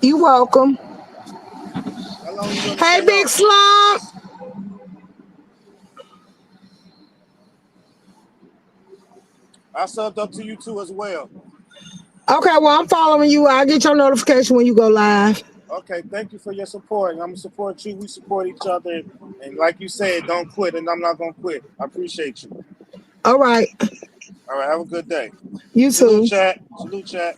You welcome. How long you gonna Hey, stay Big on? Slump. I subbed up to you too as well. Okay, well I'm following you. I'll get your notification when you go live. Okay, thank you for your support. I'm gonna support you. We support each other. And like you said, don't quit. And I'm not gonna quit. I appreciate you. All right. All right, have a good day. You Salute too. chat. Salute chat.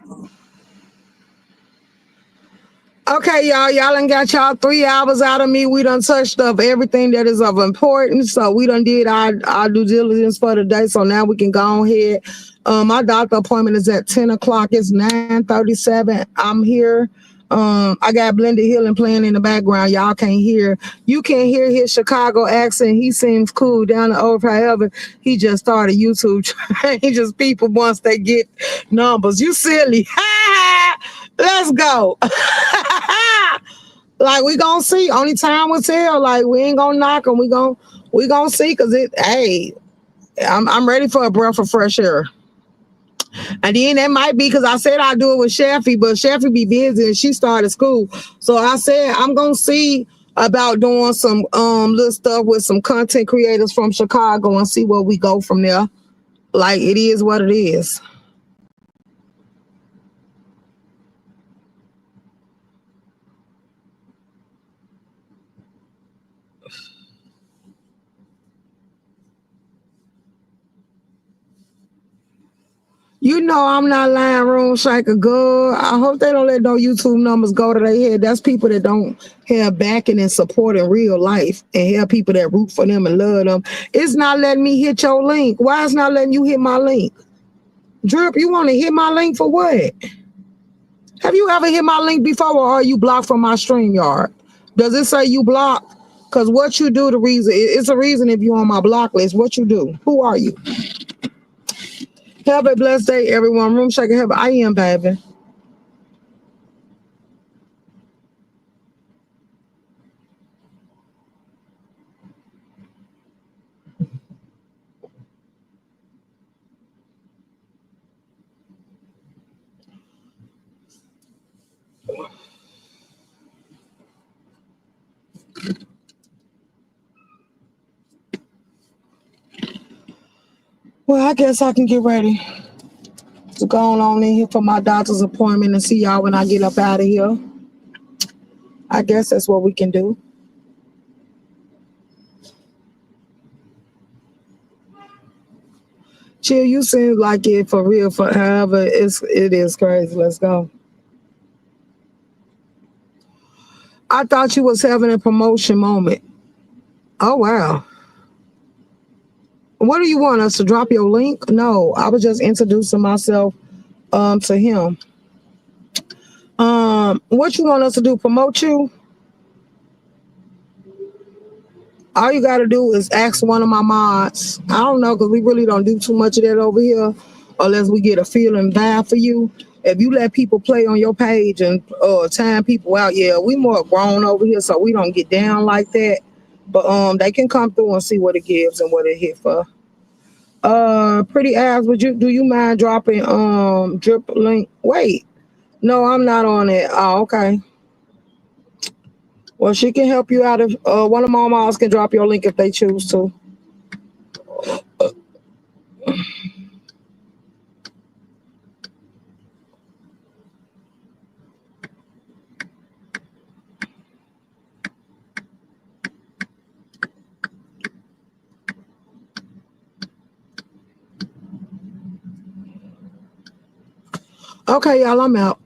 Okay, y'all. Y'all done got y'all 3 hours out of me. We done touched up everything that is of importance. So we done did our due diligence for the day. So now we can go ahead. My doctor appointment is at 10 o'clock. It's 9:37. I'm here. I got Blended Healing playing in the background. Y'all can't hear. You can't hear his Chicago accent. He seems cool down the over. However, he just started YouTube changes people once they get numbers. You silly. Let's go. Like we gonna see. Only time will tell. Like we ain't gonna knock them. We gonna see. Cause hey, I'm ready for a breath of fresh air. And then that might be because I said I'd do it with Sheffy, but Sheffy be busy and she started school. So I said I'm gonna see about doing some little stuff with some content creators from Chicago and see where we go from there. Like it is what it is. You know I'm not lying, room shaker good. I hope they don't let no YouTube numbers go to their head. That's people that don't have backing and support in real life and have people that root for them and love them. It's not letting me hit your link. Why is not letting you hit my link? Drip, you want to hit my link for what? Have you ever hit my link before or are you blocked from my StreamYard? Does it say you blocked? Because what you do, the reason, it's a reason if you're on my block list. What you do? Who are you? Have a blessed day, everyone. Room shaker, I am, baby. Well, I guess I can get ready to go on in here for my doctor's appointment and see y'all when I get up out of here. I guess that's what we can do. Chill, you seem like it for real. Forever, it is crazy. Let's go. I thought you was having a promotion moment. Oh wow. What do you want us to drop your link? No, I was just introducing myself to him. What you want us to do? Promote you? All you got to do is ask one of my mods. I don't know because we really don't do too much of that over here unless we get a feeling bad for you. If you let people play on your page and time people out, yeah, we more grown over here, so we don't get down like that. But they can come through and see what it gives and what it hit for. Pretty ass, do you mind dropping drip link? Wait, no, I'm not on it. Oh, okay. Well, she can help you out if one of my moms can drop your link if they choose to. Okay, y'all, I'm out.